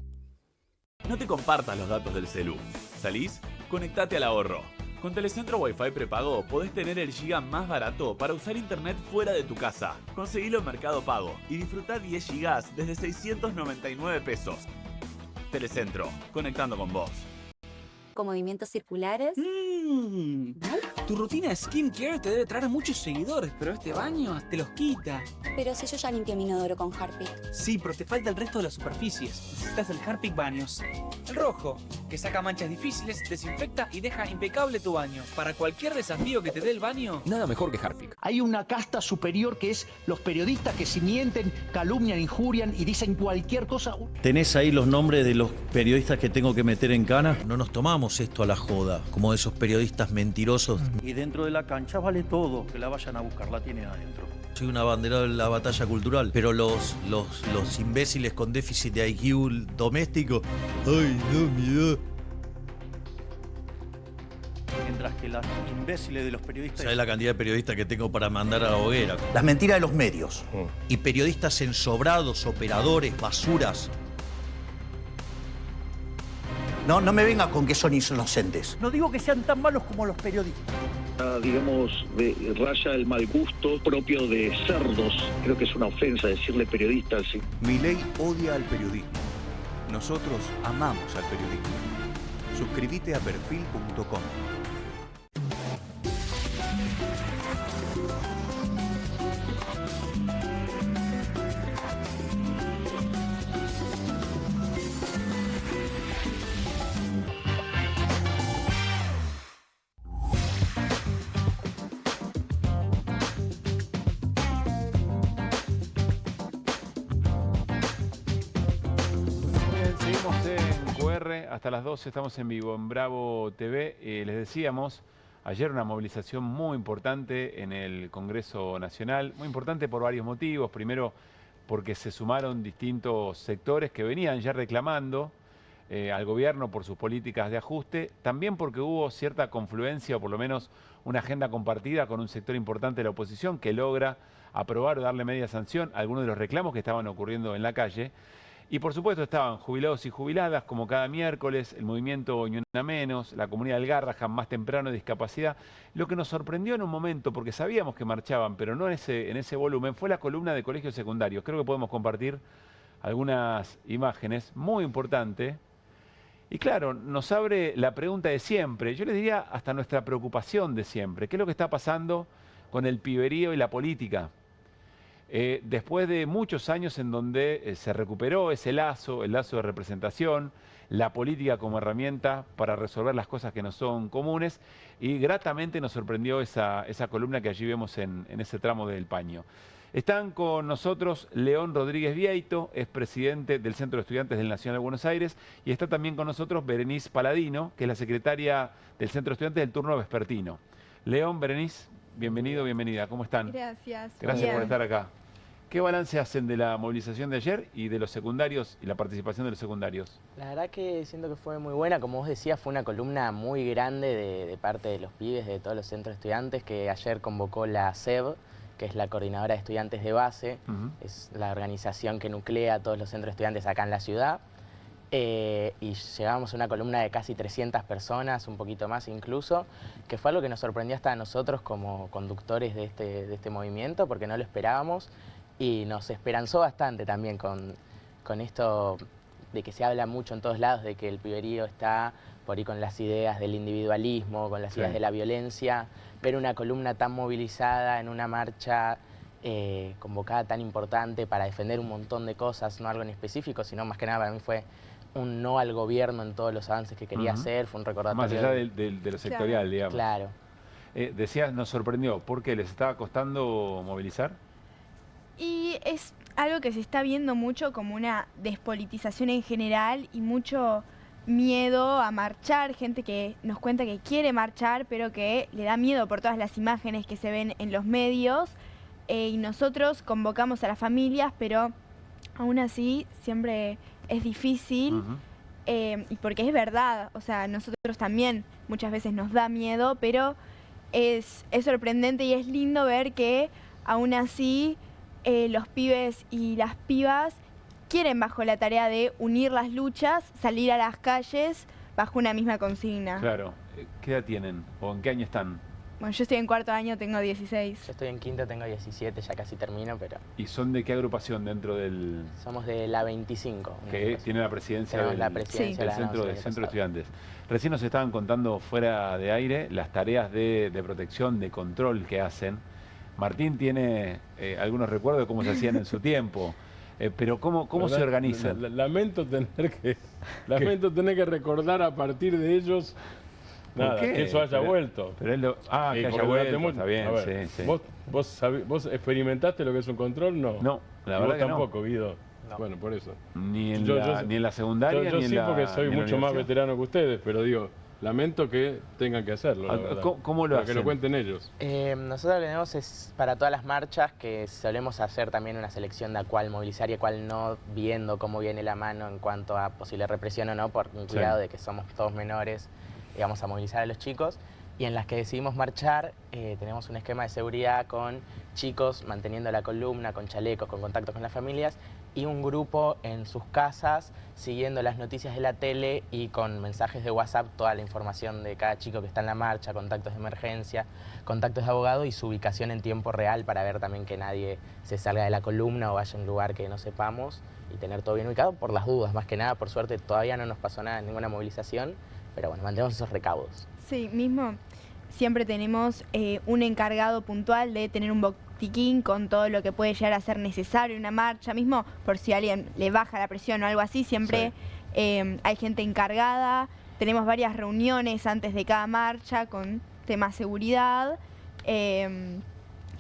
No te compartas los datos del celu. ¿Salís? Conectate al ahorro. Con Telecentro Wi-Fi prepago podés tener el giga más barato para usar internet fuera de tu casa. Conseguilo en Mercado Pago y disfrutá 10 gigas desde 699 pesos. Telecentro, conectando con vos. Con movimientos circulares. Tu rutina de skincare te debe traer muchos seguidores, pero este baño te los quita. Pero si yo ya limpié mi inodoro con Harpic. Sí, pero te falta el resto de las superficies. Necesitas el Harpic Baños. El rojo, que saca manchas difíciles, desinfecta y deja impecable tu baño. Para cualquier desafío que te dé el baño... Nada mejor que Harpic. Hay una casta superior que es los periodistas que si mienten, calumnian, injurian y dicen cualquier cosa. ¿Tenés ahí los nombres de los periodistas que tengo que meter en cana? No nos tomamos esto a la joda, como esos periodistas mentirosos. Y dentro de la cancha vale todo, que la vayan a buscar, la tienen adentro. Soy una bandera de la batalla cultural, pero los imbéciles con déficit de IQ doméstico, ¡ay, no, miedo! Mientras que las imbéciles de los periodistas... ¿Sabes la cantidad de periodistas que tengo para mandar a la hoguera? Las mentiras de los medios. Y periodistas ensobrados, operadores, basuras. No me venga con que son inocentes. No digo que sean tan malos como los periodistas. Digamos, raya el mal gusto propio de cerdos. Creo que es una ofensa decirle periodista así. Milei odia al periodismo. Nosotros amamos al periodismo. Suscríbete a perfil.com. Hasta las 12 estamos en vivo en Bravo TV. Les decíamos, ayer una movilización muy importante en el Congreso Nacional, muy importante por varios motivos. Primero, porque se sumaron distintos sectores que venían ya reclamando al gobierno por sus políticas de ajuste. También porque hubo cierta confluencia, o por lo menos una agenda compartida con un sector importante de la oposición que logra aprobar o darle media sanción a algunos de los reclamos que estaban ocurriendo en la calle. Y por supuesto estaban jubilados y jubiladas, como cada miércoles, el movimiento Ni Una Menos, la comunidad del Garrahan, Más Temprano, Discapacidad. Lo que nos sorprendió en un momento, porque sabíamos que marchaban, pero no en ese volumen, fue la columna de colegios secundarios. Creo que podemos compartir algunas imágenes, muy importante. Y claro, nos abre la pregunta de siempre, yo les diría hasta nuestra preocupación de siempre. ¿Qué es lo que está pasando con el piberío y la política? Después de muchos años en donde se recuperó ese lazo, el lazo de representación, la política como herramienta para resolver las cosas que no son comunes, y gratamente nos sorprendió esa columna que allí vemos en ese tramo del paño. Están con nosotros León Rodríguez Vieito, es presidente del Centro de Estudiantes del Nacional de Buenos Aires, y está también con nosotros Berenice Paladino, que es la secretaria del Centro de Estudiantes del turno vespertino. León, Berenice, bienvenido, bienvenida, ¿cómo están? Gracias. Gracias por estar acá. ¿Qué balance hacen de la movilización de ayer y de los secundarios y la participación de los secundarios? La verdad que siento que fue muy buena, como vos decías, fue una columna muy grande de parte de los pibes, de todos los centros de estudiantes, que ayer convocó la SEB, que es la Coordinadora de Estudiantes de Base, es la organización que nuclea a todos los centros de estudiantes acá en la ciudad, y llegamos a una columna de casi 300 personas, un poquito más incluso, que fue algo que nos sorprendió hasta a nosotros como conductores de este movimiento, porque no lo esperábamos, y nos esperanzó bastante también con esto de que se habla mucho en todos lados de que el piberío está por ahí con las ideas del individualismo, con las ideas de la violencia. Ver una columna tan movilizada en una marcha convocada tan importante para defender un montón de cosas, no algo en específico, sino más que nada para mí fue un no al gobierno en todos los avances que quería hacer, fue un recordatorio. Más allá de lo sectorial, digamos. Claro. Decías, nos sorprendió, ¿por qué? ¿Les estaba costando movilizar? Y es algo que se está viendo mucho como una despolitización en general y mucho miedo a marchar, gente que nos cuenta que quiere marchar pero que le da miedo por todas las imágenes que se ven en los medios, y nosotros convocamos a las familias, pero aún así siempre es difícil, y porque es verdad, o sea, nosotros también muchas veces nos da miedo, pero es sorprendente y es lindo ver que aún así los pibes y las pibas quieren bajo la tarea de unir las luchas, salir a las calles bajo una misma consigna. Claro. ¿Qué edad tienen? ¿O en qué año están? Bueno, yo estoy en cuarto año, tengo 16. Yo estoy en quinto, tengo 17, ya casi termino, pero... ¿Y son de qué agrupación dentro del...? Somos de la 25. Que tiene la presidencia del centro de estudiantes. Recién nos estaban contando fuera de aire las tareas de protección, de control que hacen. Martín tiene algunos recuerdos de cómo se hacían en su tiempo, pero ¿cómo se organizan? Lamento tener que recordar a partir de ellos que eso haya vuelto. Pero él que haya vuelto, está bien. Ver, sí. ¿Vos experimentaste lo que es un control? No. No, la verdad que tampoco, no. Guido. No. Bueno, por eso. Ni en la secundaria, yo ni en sí, la porque soy ni en la mucho más universidad. veterano que ustedes, pero digo, lamento que tengan que hacerlo, la verdad. ¿Cómo lo hacen? Que lo cuenten ellos. Nosotros lo que tenemos es para todas las marchas que solemos hacer también una selección de a cuál movilizar y a cuál no, viendo cómo viene la mano en cuanto a posible represión o no, por un cuidado de que somos todos menores y vamos a movilizar a los chicos. Y en las que decidimos marchar tenemos un esquema de seguridad con chicos manteniendo la columna, con chalecos, con contactos con las familias, y un grupo en sus casas siguiendo las noticias de la tele y con mensajes de WhatsApp toda la información de cada chico que está en la marcha, contactos de emergencia, contactos de abogado y su ubicación en tiempo real para ver también que nadie se salga de la columna o vaya a un lugar que no sepamos, y tener todo bien ubicado por las dudas, más que nada. Por suerte todavía no nos pasó nada en ninguna movilización, pero bueno, mantenemos esos recaudos. Sí, mismo siempre tenemos un encargado puntual de tener un botiquín con todo lo que puede llegar a ser necesario en una marcha, mismo por si a alguien le baja la presión o algo así, siempre hay gente encargada. Tenemos varias reuniones antes de cada marcha con temas seguridad,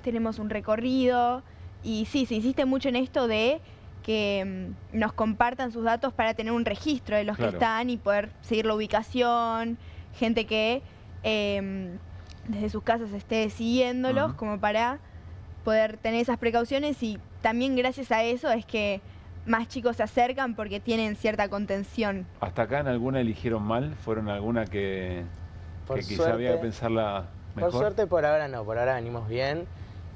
tenemos un recorrido y sí, se insiste mucho en esto de que nos compartan sus datos para tener un registro de los que están y poder seguir la ubicación, gente que desde sus casas esté siguiéndolos como para poder tener esas precauciones, y también gracias a eso es que más chicos se acercan porque tienen cierta contención. ¿Hasta acá en alguna eligieron mal? ¿Fueron alguna que quizá había que pensarla mejor? Por suerte por ahora no, por ahora venimos bien.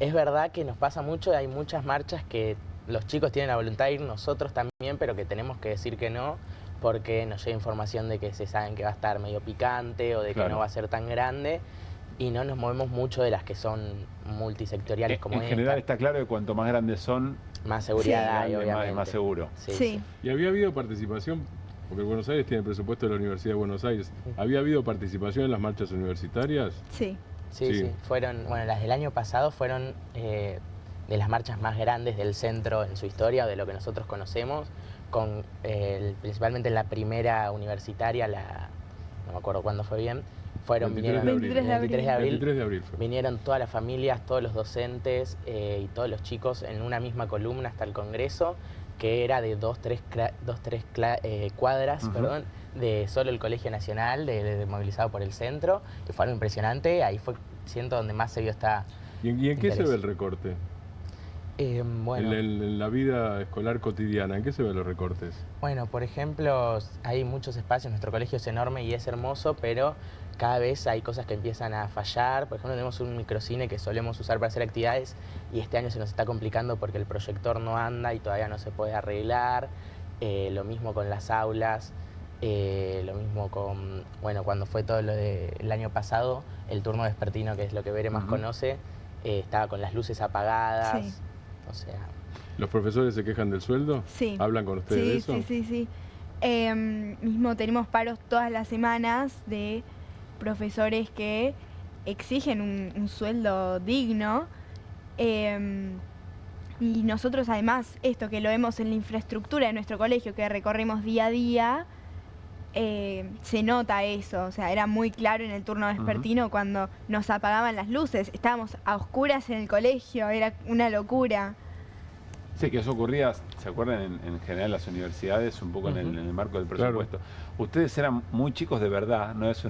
Es verdad que nos pasa mucho, hay muchas marchas que los chicos tienen la voluntad de ir, nosotros también, pero que tenemos que decir que no, porque nos llega información de que se saben que va a estar medio picante o de que no va a ser tan grande, y no nos movemos mucho de las que son multisectoriales como esta. En general está claro que cuanto más grandes son, más seguridad hay, obviamente. Más seguro. Sí. ¿Y había habido participación? Porque Buenos Aires tiene el presupuesto de la Universidad de Buenos Aires. ¿Había habido participación en las marchas universitarias? Sí. Sí. Fueron, bueno, las del año pasado fueron de las marchas más grandes del centro en su historia, o de lo que nosotros conocemos, con principalmente en la primera universitaria, no me acuerdo cuándo fue bien, vinieron 23 de abril. Vinieron todas las familias, todos los docentes y todos los chicos en una misma columna hasta el Congreso, que era de 2-3 cuadras, perdón, de solo el Colegio Nacional, movilizado por el centro, que fue algo impresionante. Ahí fue, siento, donde más se vio esta... ¿Y en qué se ve el recorte? Bueno, en la vida escolar cotidiana, ¿en qué se ven los recortes? Bueno, por ejemplo, hay muchos espacios, nuestro colegio es enorme y es hermoso, pero cada vez hay cosas que empiezan a fallar. Por ejemplo, tenemos un microcine que solemos usar para hacer actividades y este año se nos está complicando porque el proyector no anda y todavía no se puede arreglar. Lo mismo con las aulas, lo mismo con, bueno, cuando fue todo lo del año pasado, el turno vespertino, que es lo que Bere más conoce, estaba con las luces apagadas. Sí. O sea... ¿Los profesores se quejan del sueldo? Sí. ¿Hablan con ustedes de eso? Sí. Mismo tenemos paros todas las semanas de profesores que exigen un sueldo digno. Y nosotros además, esto que lo vemos en la infraestructura de nuestro colegio, que recorremos día a día, se nota eso. O sea, era muy claro en el turno vespertino cuando nos apagaban las luces. Estábamos a oscuras en el colegio, era una locura. Sí, que eso ocurría, ¿se acuerdan? En general en las universidades, un poco en el marco del presupuesto. Claro. Ustedes eran muy chicos de verdad, no es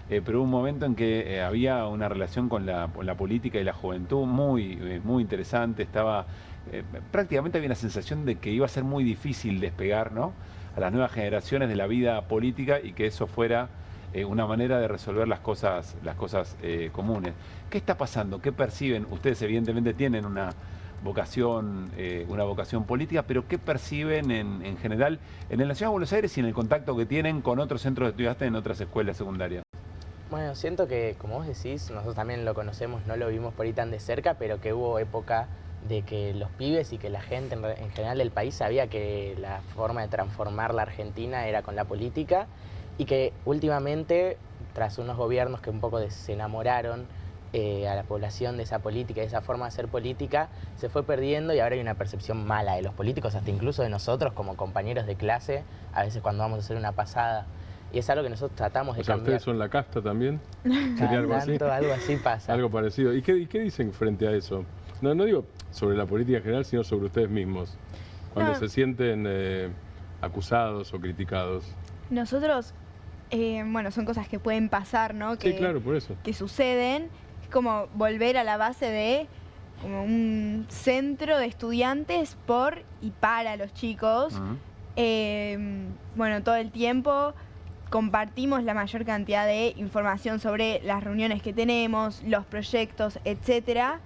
pero hubo un momento en que había una relación con la política y la juventud muy interesante. Estaba prácticamente había una sensación de que iba a ser muy difícil despegar, ¿no?, a las nuevas generaciones de la vida política, y que eso fuera una manera de resolver las cosas comunes. ¿Qué está pasando? ¿Qué perciben? Ustedes evidentemente tienen una vocación política, pero ¿qué perciben en general en la Ciudad de Buenos Aires y en el contacto que tienen con otros centros de estudiantes en otras escuelas secundarias? Bueno, siento que, como vos decís, nosotros también lo conocemos, no lo vimos por ahí tan de cerca, pero que hubo época de que los pibes y que la gente en general del país sabía que la forma de transformar la Argentina era con la política, y que últimamente, tras unos gobiernos que un poco desenamoraron a la población de esa política, de esa forma de hacer política, se fue perdiendo, y ahora hay una percepción mala de los políticos, hasta incluso de nosotros como compañeros de clase, a veces cuando vamos a hacer una pasada. Y es algo que nosotros tratamos de cambiar. ¿Ustedes son la casta también? ¿Sería algo así? Algo así pasa. Algo parecido. ¿Y qué dicen frente a eso? No digo sobre la política en general, sino sobre ustedes mismos, cuando se sienten acusados o criticados. Nosotros, bueno, son cosas que pueden pasar, ¿no? Sí, claro, por eso. Que suceden. Es como volver a la base de como un centro de estudiantes por y para los chicos. Bueno, todo el tiempo compartimos la mayor cantidad de información sobre las reuniones que tenemos, los proyectos, etcétera.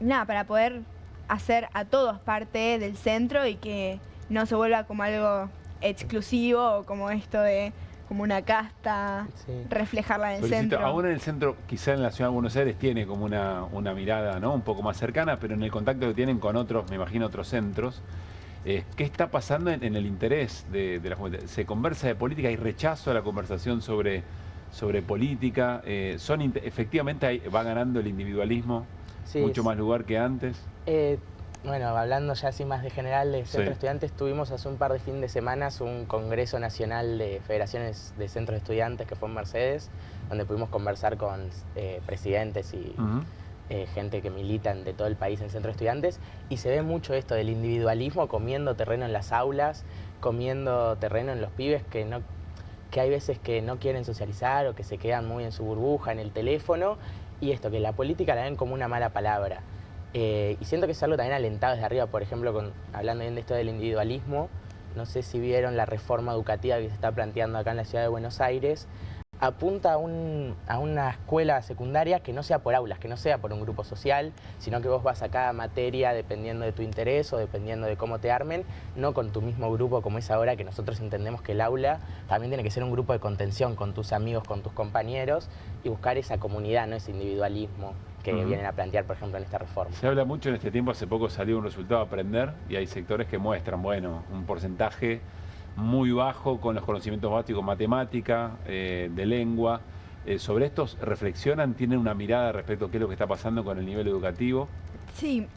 Nada, para poder hacer a todos parte del centro y que no se vuelva como algo exclusivo o como esto de como una casta, reflejarla en el centro. Aún en el centro, quizá en la Ciudad de Buenos Aires tiene como una mirada, ¿no?, un poco más cercana, pero en el contacto que tienen con otros, me imagino, otros centros, ¿qué está pasando en el interés de la juventud? ¿Se conversa de política? ¿Hay rechazo a la conversación sobre política? ¿Efectivamente va ganando el individualismo mucho más lugar que antes? Bueno, hablando ya así más de general de centro de estudiantes, tuvimos hace un par de fines de semana un Congreso Nacional de Federaciones de Centros de Estudiantes que fue en Mercedes, donde pudimos conversar con presidentes y gente que milita de todo el país en centros de estudiantes, y se ve mucho esto del individualismo comiendo terreno en las aulas, comiendo terreno en los pibes que hay veces que no quieren socializar o que se quedan muy en su burbuja, en el teléfono, y esto, que la política la ven como una mala palabra. Y siento que es algo también alentado desde arriba, por ejemplo, hablando bien de esto del individualismo, no sé si vieron la reforma educativa que se está planteando acá en la Ciudad de Buenos Aires. apunta a una escuela secundaria que no sea por aulas, que no sea por un grupo social, sino que vos vas a cada materia dependiendo de tu interés o dependiendo de cómo te armen, no con tu mismo grupo como es ahora, que nosotros entendemos que el aula también tiene que ser un grupo de contención con tus amigos, con tus compañeros y buscar esa comunidad, no ese individualismo que vienen a plantear, por ejemplo, en esta reforma. Se habla mucho en este tiempo, hace poco salió un resultado a aprender y hay sectores que muestran, bueno, un porcentaje muy bajo con los conocimientos básicos, matemática, de lengua. ¿Sobre estos reflexionan? ¿Tienen una mirada respecto a qué es lo que está pasando con el nivel educativo? Sí,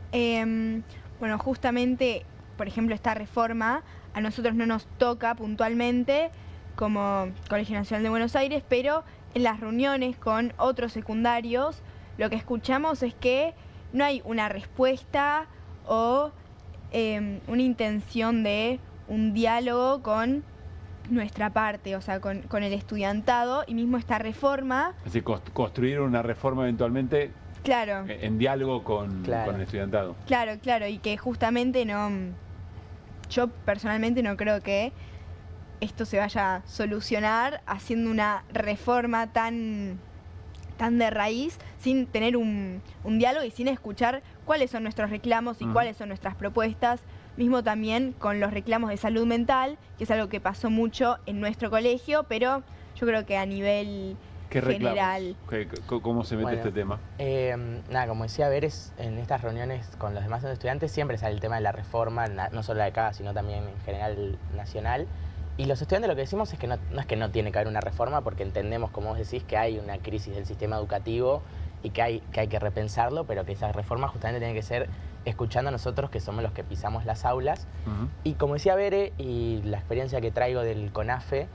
bueno, justamente, por ejemplo, esta reforma a nosotros no nos toca puntualmente como Colegio Nacional de Buenos Aires, pero en las reuniones con otros secundarios lo que escuchamos es que no hay una respuesta o una intención de un diálogo con nuestra parte, o sea, con el estudiantado, y mismo esta reforma. Es decir, construir una reforma eventualmente, claro, en diálogo con el estudiantado. Claro, claro, y que justamente no, yo personalmente no creo que esto se vaya a solucionar haciendo una reforma tan de raíz, sin tener un diálogo y sin escuchar cuáles son nuestros reclamos y cuáles son nuestras propuestas. Mismo también con los reclamos de salud mental, que es algo que pasó mucho en nuestro colegio, pero yo creo que a nivel general. ¿Cómo se mete este tema? Nada, como decía Veres, en estas reuniones con los demás estudiantes siempre sale el tema de la reforma, no solo la de acá, sino también en general nacional. Y los estudiantes lo que decimos es que no es que no tiene que haber una reforma, porque entendemos, como vos decís, que hay una crisis del sistema educativo y que hay que repensarlo, pero que esa reforma justamente tiene que ser escuchando a nosotros, que somos los que pisamos las aulas. Y como decía Bere, y la experiencia que traigo del CONAFE,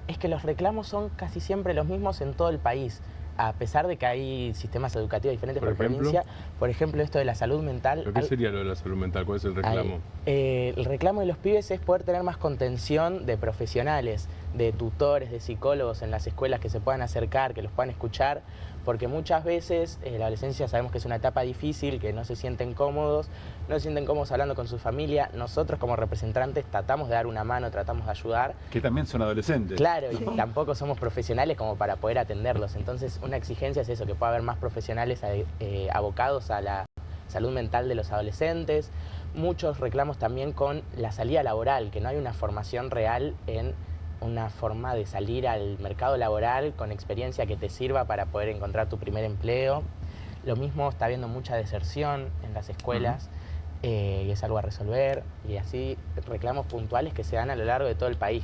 es que los reclamos son casi siempre los mismos en todo el país, a pesar de que hay sistemas educativos diferentes por provincia. Por ejemplo, esto de la salud mental. ¿Pero qué sería lo de la salud mental? ¿Cuál es el reclamo? El reclamo de los pibes es poder tener más contención de profesionales, de tutores, de psicólogos en las escuelas que se puedan acercar, que los puedan escuchar, porque muchas veces la adolescencia sabemos que es una etapa difícil, que no se sienten cómodos hablando con su familia. Nosotros como representantes tratamos de dar una mano, tratamos de ayudar. Que también son adolescentes. Claro, y tampoco somos profesionales como para poder atenderlos. Entonces una exigencia es eso, que pueda haber más profesionales abocados a la salud mental de los adolescentes. Muchos reclamos también con la salida laboral, que no hay una formación real en una forma de salir al mercado laboral con experiencia que te sirva para poder encontrar tu primer empleo. Lo mismo, está habiendo mucha deserción en las escuelas y es algo a resolver, y así reclamos puntuales que se dan a lo largo de todo el país.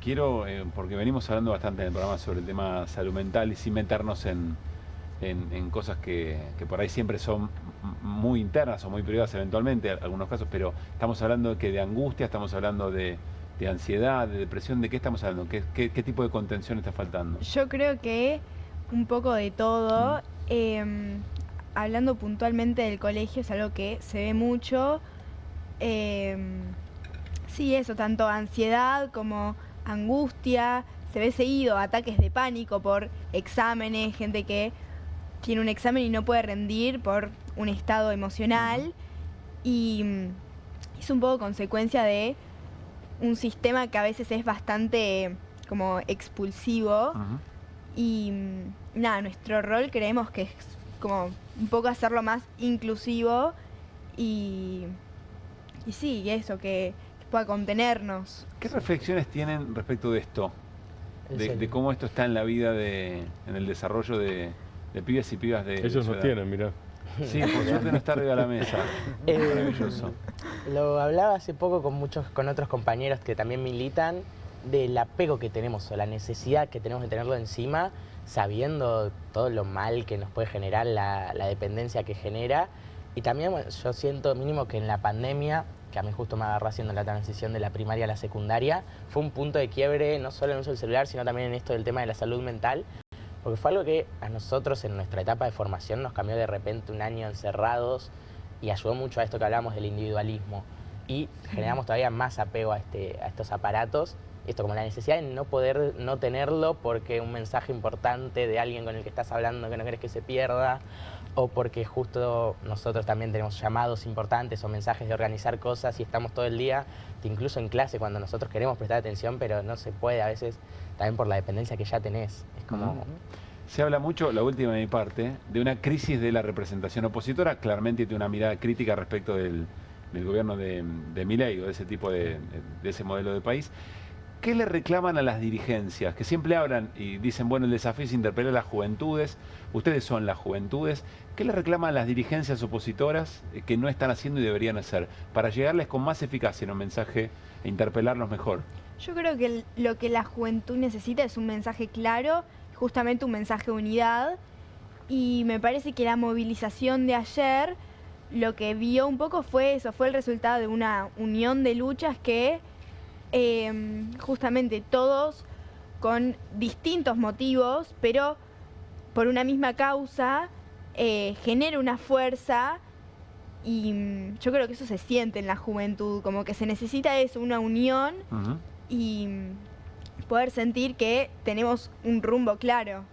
Quiero, porque venimos hablando bastante en el programa sobre el tema salud mental y sin meternos en cosas que por ahí siempre son muy internas o muy privadas eventualmente, en algunos casos, pero estamos hablando de angustia, estamos hablando de ansiedad, de depresión. ¿De qué estamos hablando? ¿Qué tipo de contención está faltando? Yo creo que un poco de todo. Hablando puntualmente del colegio, es algo que se ve mucho. Sí, eso, tanto ansiedad como angustia. Se ve seguido ataques de pánico por exámenes, gente que tiene un examen y no puede rendir por un estado emocional. Y es un poco consecuencia de un sistema que a veces es bastante como expulsivo. Y nada, nuestro rol creemos que es como un poco hacerlo más inclusivo y sí, eso, que pueda contenernos. ¿Qué reflexiones tienen respecto de esto? De cómo esto está en la vida, en el desarrollo de pibes y pibas de Ellos de no tienen, mirá. Sí, por suerte no está arriba de la mesa. Maravilloso. Lo hablaba hace poco con otros compañeros que también militan, del apego que tenemos o la necesidad que tenemos de tenerlo encima, sabiendo todo lo mal que nos puede generar la dependencia que genera. Y también, bueno, yo siento mínimo que en la pandemia, que a mí justo me agarró haciendo la transición de la primaria a la secundaria, fue un punto de quiebre no solo en el uso del celular, sino también en esto del tema de la salud mental, porque fue algo que a nosotros en nuestra etapa de formación nos cambió de repente un año encerrados y ayudó mucho a esto que hablamos del individualismo. Y generamos todavía más apego a estos aparatos esto, como la necesidad de no poder no tenerlo porque un mensaje importante de alguien con el que estás hablando que no querés que se pierda, o porque justo nosotros también tenemos llamados importantes o mensajes de organizar cosas y estamos todo el día, que incluso en clase cuando nosotros queremos prestar atención, pero no se puede a veces, también por la dependencia que ya tenés. Es como... Se habla mucho, la última de mi parte, de una crisis de la representación opositora. Claramente tiene una mirada crítica respecto del gobierno de Milei o de ese tipo de ese modelo de país. ¿Qué le reclaman a las dirigencias? Que siempre hablan y dicen, bueno, el desafío es interpelar a las juventudes. Ustedes son las juventudes. ¿Qué le reclaman a las dirigencias opositoras que no están haciendo y deberían hacer para llegarles con más eficacia en un mensaje e interpelarlos mejor? Yo creo que lo que la juventud necesita es un mensaje claro, justamente un mensaje de unidad. Y me parece que la movilización de ayer lo que vio un poco fue eso, fue el resultado de una unión de luchas que justamente todos con distintos motivos, pero por una misma causa, genera una fuerza y yo creo que eso se siente en la juventud, como que se necesita eso, una unión y poder sentir que tenemos un rumbo claro.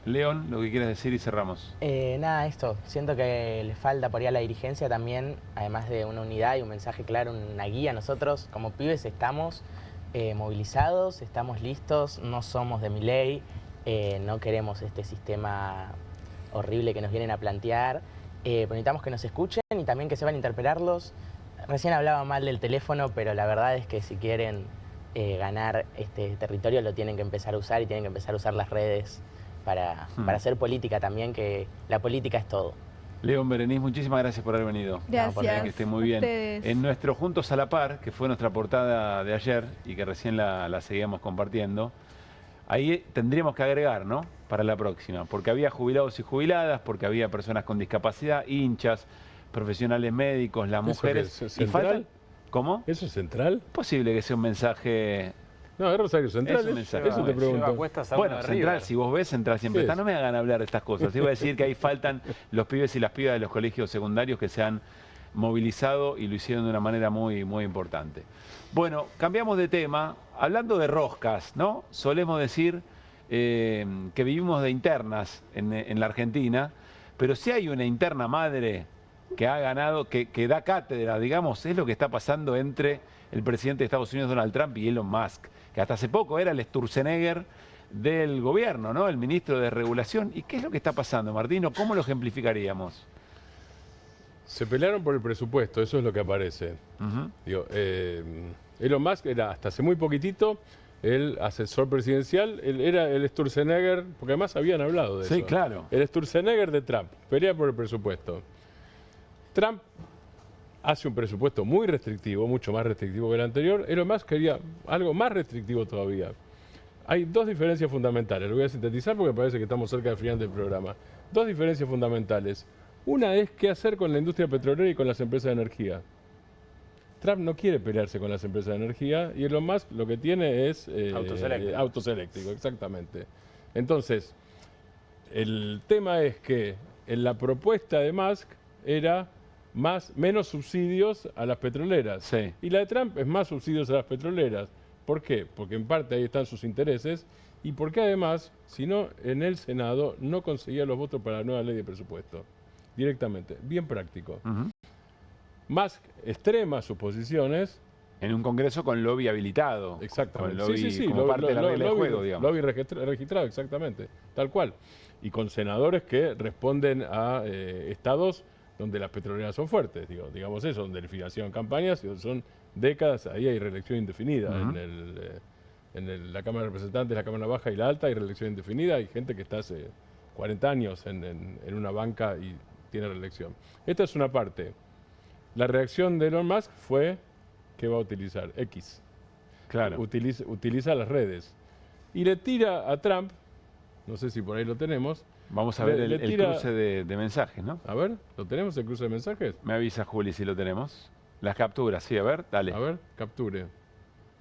León, lo que quieras decir y cerramos. Nada, esto, siento que le falta por ahí a la dirigencia también, además de una unidad y un mensaje claro, una guía. Nosotros como pibes estamos movilizados, estamos listos, no somos de Milei, no queremos este sistema horrible que nos vienen a plantear, pero necesitamos que nos escuchen y también que sepan interpelarlos. Recién hablaba mal del teléfono, pero la verdad es que si quieren ganar este territorio lo tienen que empezar a usar y tienen que empezar a usar las redes para hacer política también, que la política es todo. León Berenice, muchísimas gracias por haber venido. Gracias. Que esté muy bien. Ustedes. En nuestro Juntos a la Par, que fue nuestra portada de ayer y que recién la seguíamos compartiendo, ahí tendríamos que agregar, ¿no? Para la próxima, porque había jubilados y jubiladas, porque había personas con discapacidad, hinchas, profesionales médicos, las mujeres. ¿Es central? ¿Cómo? ¿Eso es central? Posible que sea un mensaje... No, es Rosario Central, eso te pregunto. Bueno, Central, si vos ves, Central siempre está. No me hagan hablar de estas cosas. Iba a decir que ahí faltan los pibes y las pibas de los colegios secundarios que se han movilizado y lo hicieron de una manera muy, muy importante. Bueno, cambiamos de tema. Hablando de roscas, ¿no? Solemos decir que vivimos de internas en la Argentina, pero si hay una interna madre que ha ganado, que da cátedra, digamos, es lo que está pasando entre el presidente de Estados Unidos, Donald Trump, y Elon Musk, que hasta hace poco era el Sturzenegger del gobierno, ¿no? El ministro de Regulación. ¿Y qué es lo que está pasando, Martino? ¿Cómo lo ejemplificaríamos? Se pelearon por el presupuesto, eso es lo que aparece. Digo, Elon Musk era hasta hace muy poquitito el asesor presidencial, él era el Sturzenegger, porque además habían hablado de eso. Sí, claro. El Sturzenegger de Trump, pelea por el presupuesto. Trump hace un presupuesto muy restrictivo, mucho más restrictivo que el anterior. Elon Musk quería algo más restrictivo todavía. Hay dos diferencias fundamentales, lo voy a sintetizar porque parece que estamos cerca del final del programa. Dos diferencias fundamentales. Una es qué hacer con la industria petrolera y con las empresas de energía. Trump no quiere pelearse con las empresas de energía y Elon Musk lo que tiene es autos eléctricos, exactamente. Entonces, el tema es que en la propuesta de Musk era menos subsidios a las petroleras. Sí. Y la de Trump es más subsidios a las petroleras. ¿Por qué? Porque en parte ahí están sus intereses y porque además, si no, en el Senado no conseguía los votos para la nueva ley de presupuesto. Directamente. Bien práctico. Musk extrema sus posiciones. En un Congreso con lobby habilitado. Exactamente. Con lobby como parte de la regla de juego, digamos. Lobby registrado, exactamente. Tal cual. Y con senadores que responden a estados donde las petroleras son fuertes, digamos eso, donde financian campañas, y son décadas, ahí hay reelección indefinida. En la Cámara de Representantes, la Cámara Baja y la Alta hay reelección indefinida, hay gente que está hace 40 años en una banca y tiene reelección. Esta es una parte. La reacción de Elon Musk fue, ¿qué va a utilizar? X. Claro. Utiliza las redes. Y le tira a Trump, no sé si por ahí lo tenemos. Vamos a ver el cruce de mensajes, ¿no? A ver, ¿lo tenemos el cruce de mensajes? Me avisa Juli si lo tenemos. Las capturas, sí, a ver, dale. A ver, capture.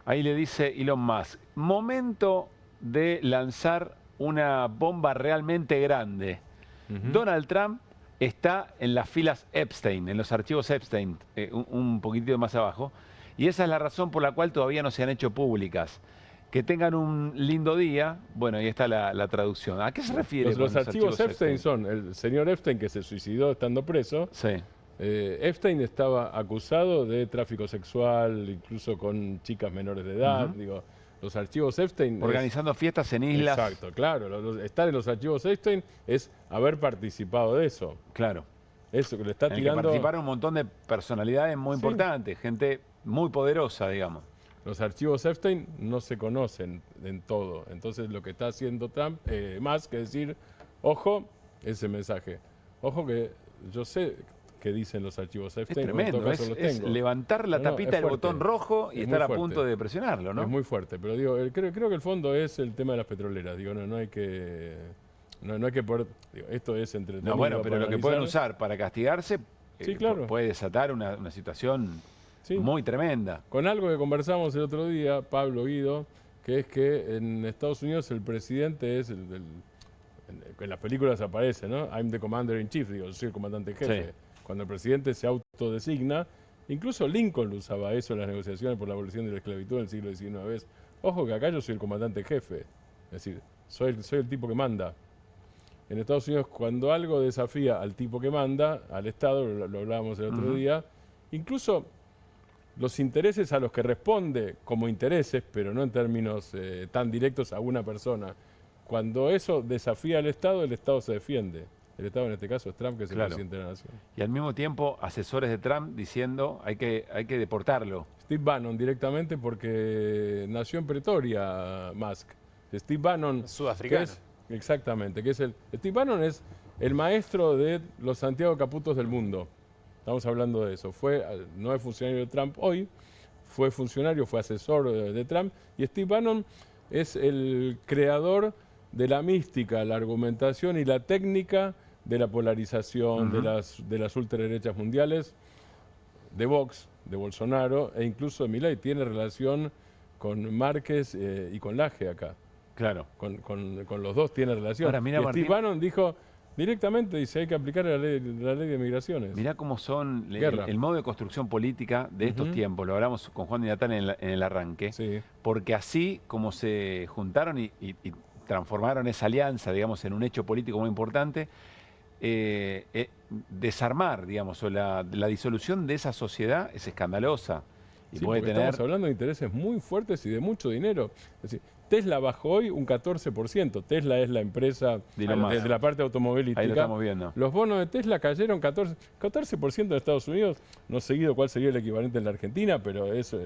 Ahí le dice Elon Musk, momento de lanzar una bomba realmente grande. Donald Trump está en las filas Epstein, en los archivos Epstein, un poquitito más abajo, y esa es la razón por la cual todavía no se han hecho públicas. Que tengan un lindo día. Bueno, ahí está la traducción. ¿A qué se refiere? Los archivos Epstein son el señor Epstein que se suicidó estando preso. Sí. Epstein estaba acusado de tráfico sexual, incluso con chicas menores de edad. Digo, los archivos Epstein... Organizando fiestas en islas. Exacto, claro. Estar en los archivos Epstein es haber participado de eso. Claro. Eso que le está tirando... Que participaron un montón de personalidades muy importantes, gente muy poderosa, digamos. Los archivos Epstein no se conocen en todo. Entonces lo que está haciendo Trump, más que decir, ojo, ese mensaje. Ojo que yo sé qué dicen los archivos Epstein. Es tremendo, es levantar la tapita del botón rojo y estar a punto de presionarlo, ¿no? Es muy fuerte, pero digo, creo que el fondo es el tema de las petroleras. Digo, no hay que... No hay que poder... Digo, esto es entretenido. No, bueno, pero lo que pueden usar para castigarse sí, claro. puede desatar una situación... Sí. Muy tremenda. Con algo que conversamos el otro día, Pablo, Guido, que es que en Estados Unidos el presidente es en las películas aparece, ¿no? I'm the commander in chief, digo, yo soy el comandante en jefe. Sí. Cuando el presidente se autodesigna, incluso Lincoln usaba eso en las negociaciones por la abolición de la esclavitud en el siglo XIX. Ojo que acá yo soy el comandante en jefe, es decir, soy el tipo que manda. En Estados Unidos, cuando algo desafía al tipo que manda, al Estado, lo hablábamos el otro día, incluso los intereses a los que responde como intereses, pero no en términos tan directos a una persona. Cuando eso desafía al Estado, el Estado se defiende. El Estado en este caso es Trump, que es el presidente de la nación. Y al mismo tiempo, asesores de Trump diciendo hay que deportarlo. Steve Bannon directamente porque nació en Pretoria, Musk. Steve Bannon... Sudafricano. Exactamente. Steve Bannon es el maestro de los Santiago Caputos del mundo. Estamos hablando de eso. No es funcionario de Trump hoy, fue asesor de Trump. Y Steve Bannon es el creador de la mística, la argumentación y la técnica de la polarización de las ultraderechas mundiales, de Vox, de Bolsonaro e incluso de Milei. Tiene relación con Márquez y con Laje acá. Claro. Con los dos tiene relación. Ahora, mira, y Steve Bannon dijo... Directamente dice, hay que aplicar la ley de migraciones. Mirá cómo son el modo de construcción política de estos tiempos. Lo hablamos con Juan Di Natale en el arranque. Sí. Porque así como se juntaron y transformaron esa alianza, digamos, en un hecho político muy importante, desarmar, digamos, o la disolución de esa sociedad es escandalosa. Y puede tener... Estamos hablando de intereses muy fuertes y de mucho dinero. Es decir, Tesla bajó hoy un 14%. Tesla es la empresa de la parte automovilística. Ahí lo estamos viendo. Los bonos de Tesla cayeron 14% en Estados Unidos. No he seguido cuál sería el equivalente en la Argentina, pero eso...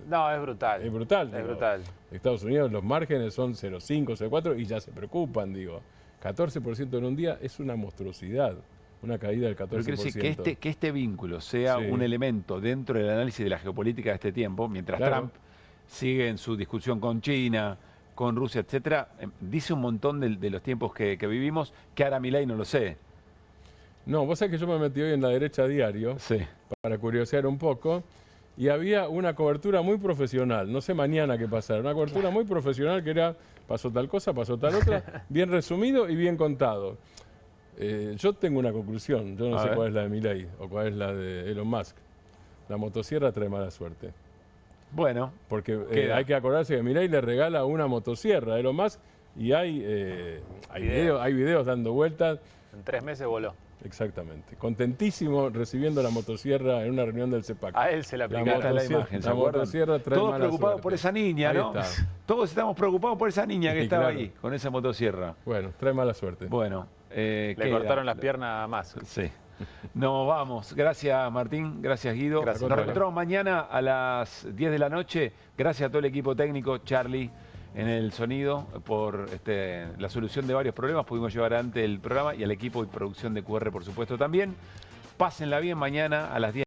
No, es brutal. Es brutal. Es brutal. Estados Unidos los márgenes son 0,5, 0,4 y ya se preocupan, digo. 14% en un día es una monstruosidad. Una caída del 14%. Pero quiere decir que este vínculo sea un elemento dentro del análisis de la geopolítica de este tiempo, mientras Trump sigue en su discusión con China, con Rusia, etcétera, dice un montón de los tiempos que vivimos, que ahora Milei no lo sé. No, vos sabés que yo me metí hoy en La Derecha Diario para curiosear un poco y había una cobertura muy profesional, no sé mañana qué pasará, una cobertura muy profesional que era pasó tal cosa, pasó tal otra, bien resumido y bien contado. Yo tengo una conclusión, yo no sé cuál es la de Milei o cuál es la de Elon Musk. La motosierra trae mala suerte. Bueno, porque hay que acordarse que Milei le regala una motosierra a Elon Musk y hay videos dando vueltas. En 3 meses voló. Exactamente. Contentísimo recibiendo la motosierra en una reunión del CEPAC. A él se le aplicaron la imagen. La motosierra trae todos mala preocupados suerte. por esa niña, ¿no? Todos estamos preocupados por esa niña que estaba ahí, con esa motosierra. Bueno, trae mala suerte. Bueno. Le cortaron las piernas a Musk. Sí. Nos vamos. Gracias, Martín. Gracias, Guido. Gracias, nos reencontramos mañana a las 10 de la noche. Gracias a todo el equipo técnico, Charlie, en el sonido, por la solución de varios problemas. Pudimos llevar adelante el programa y al equipo de producción de QR, por supuesto, también. Pásenla bien mañana a las 10.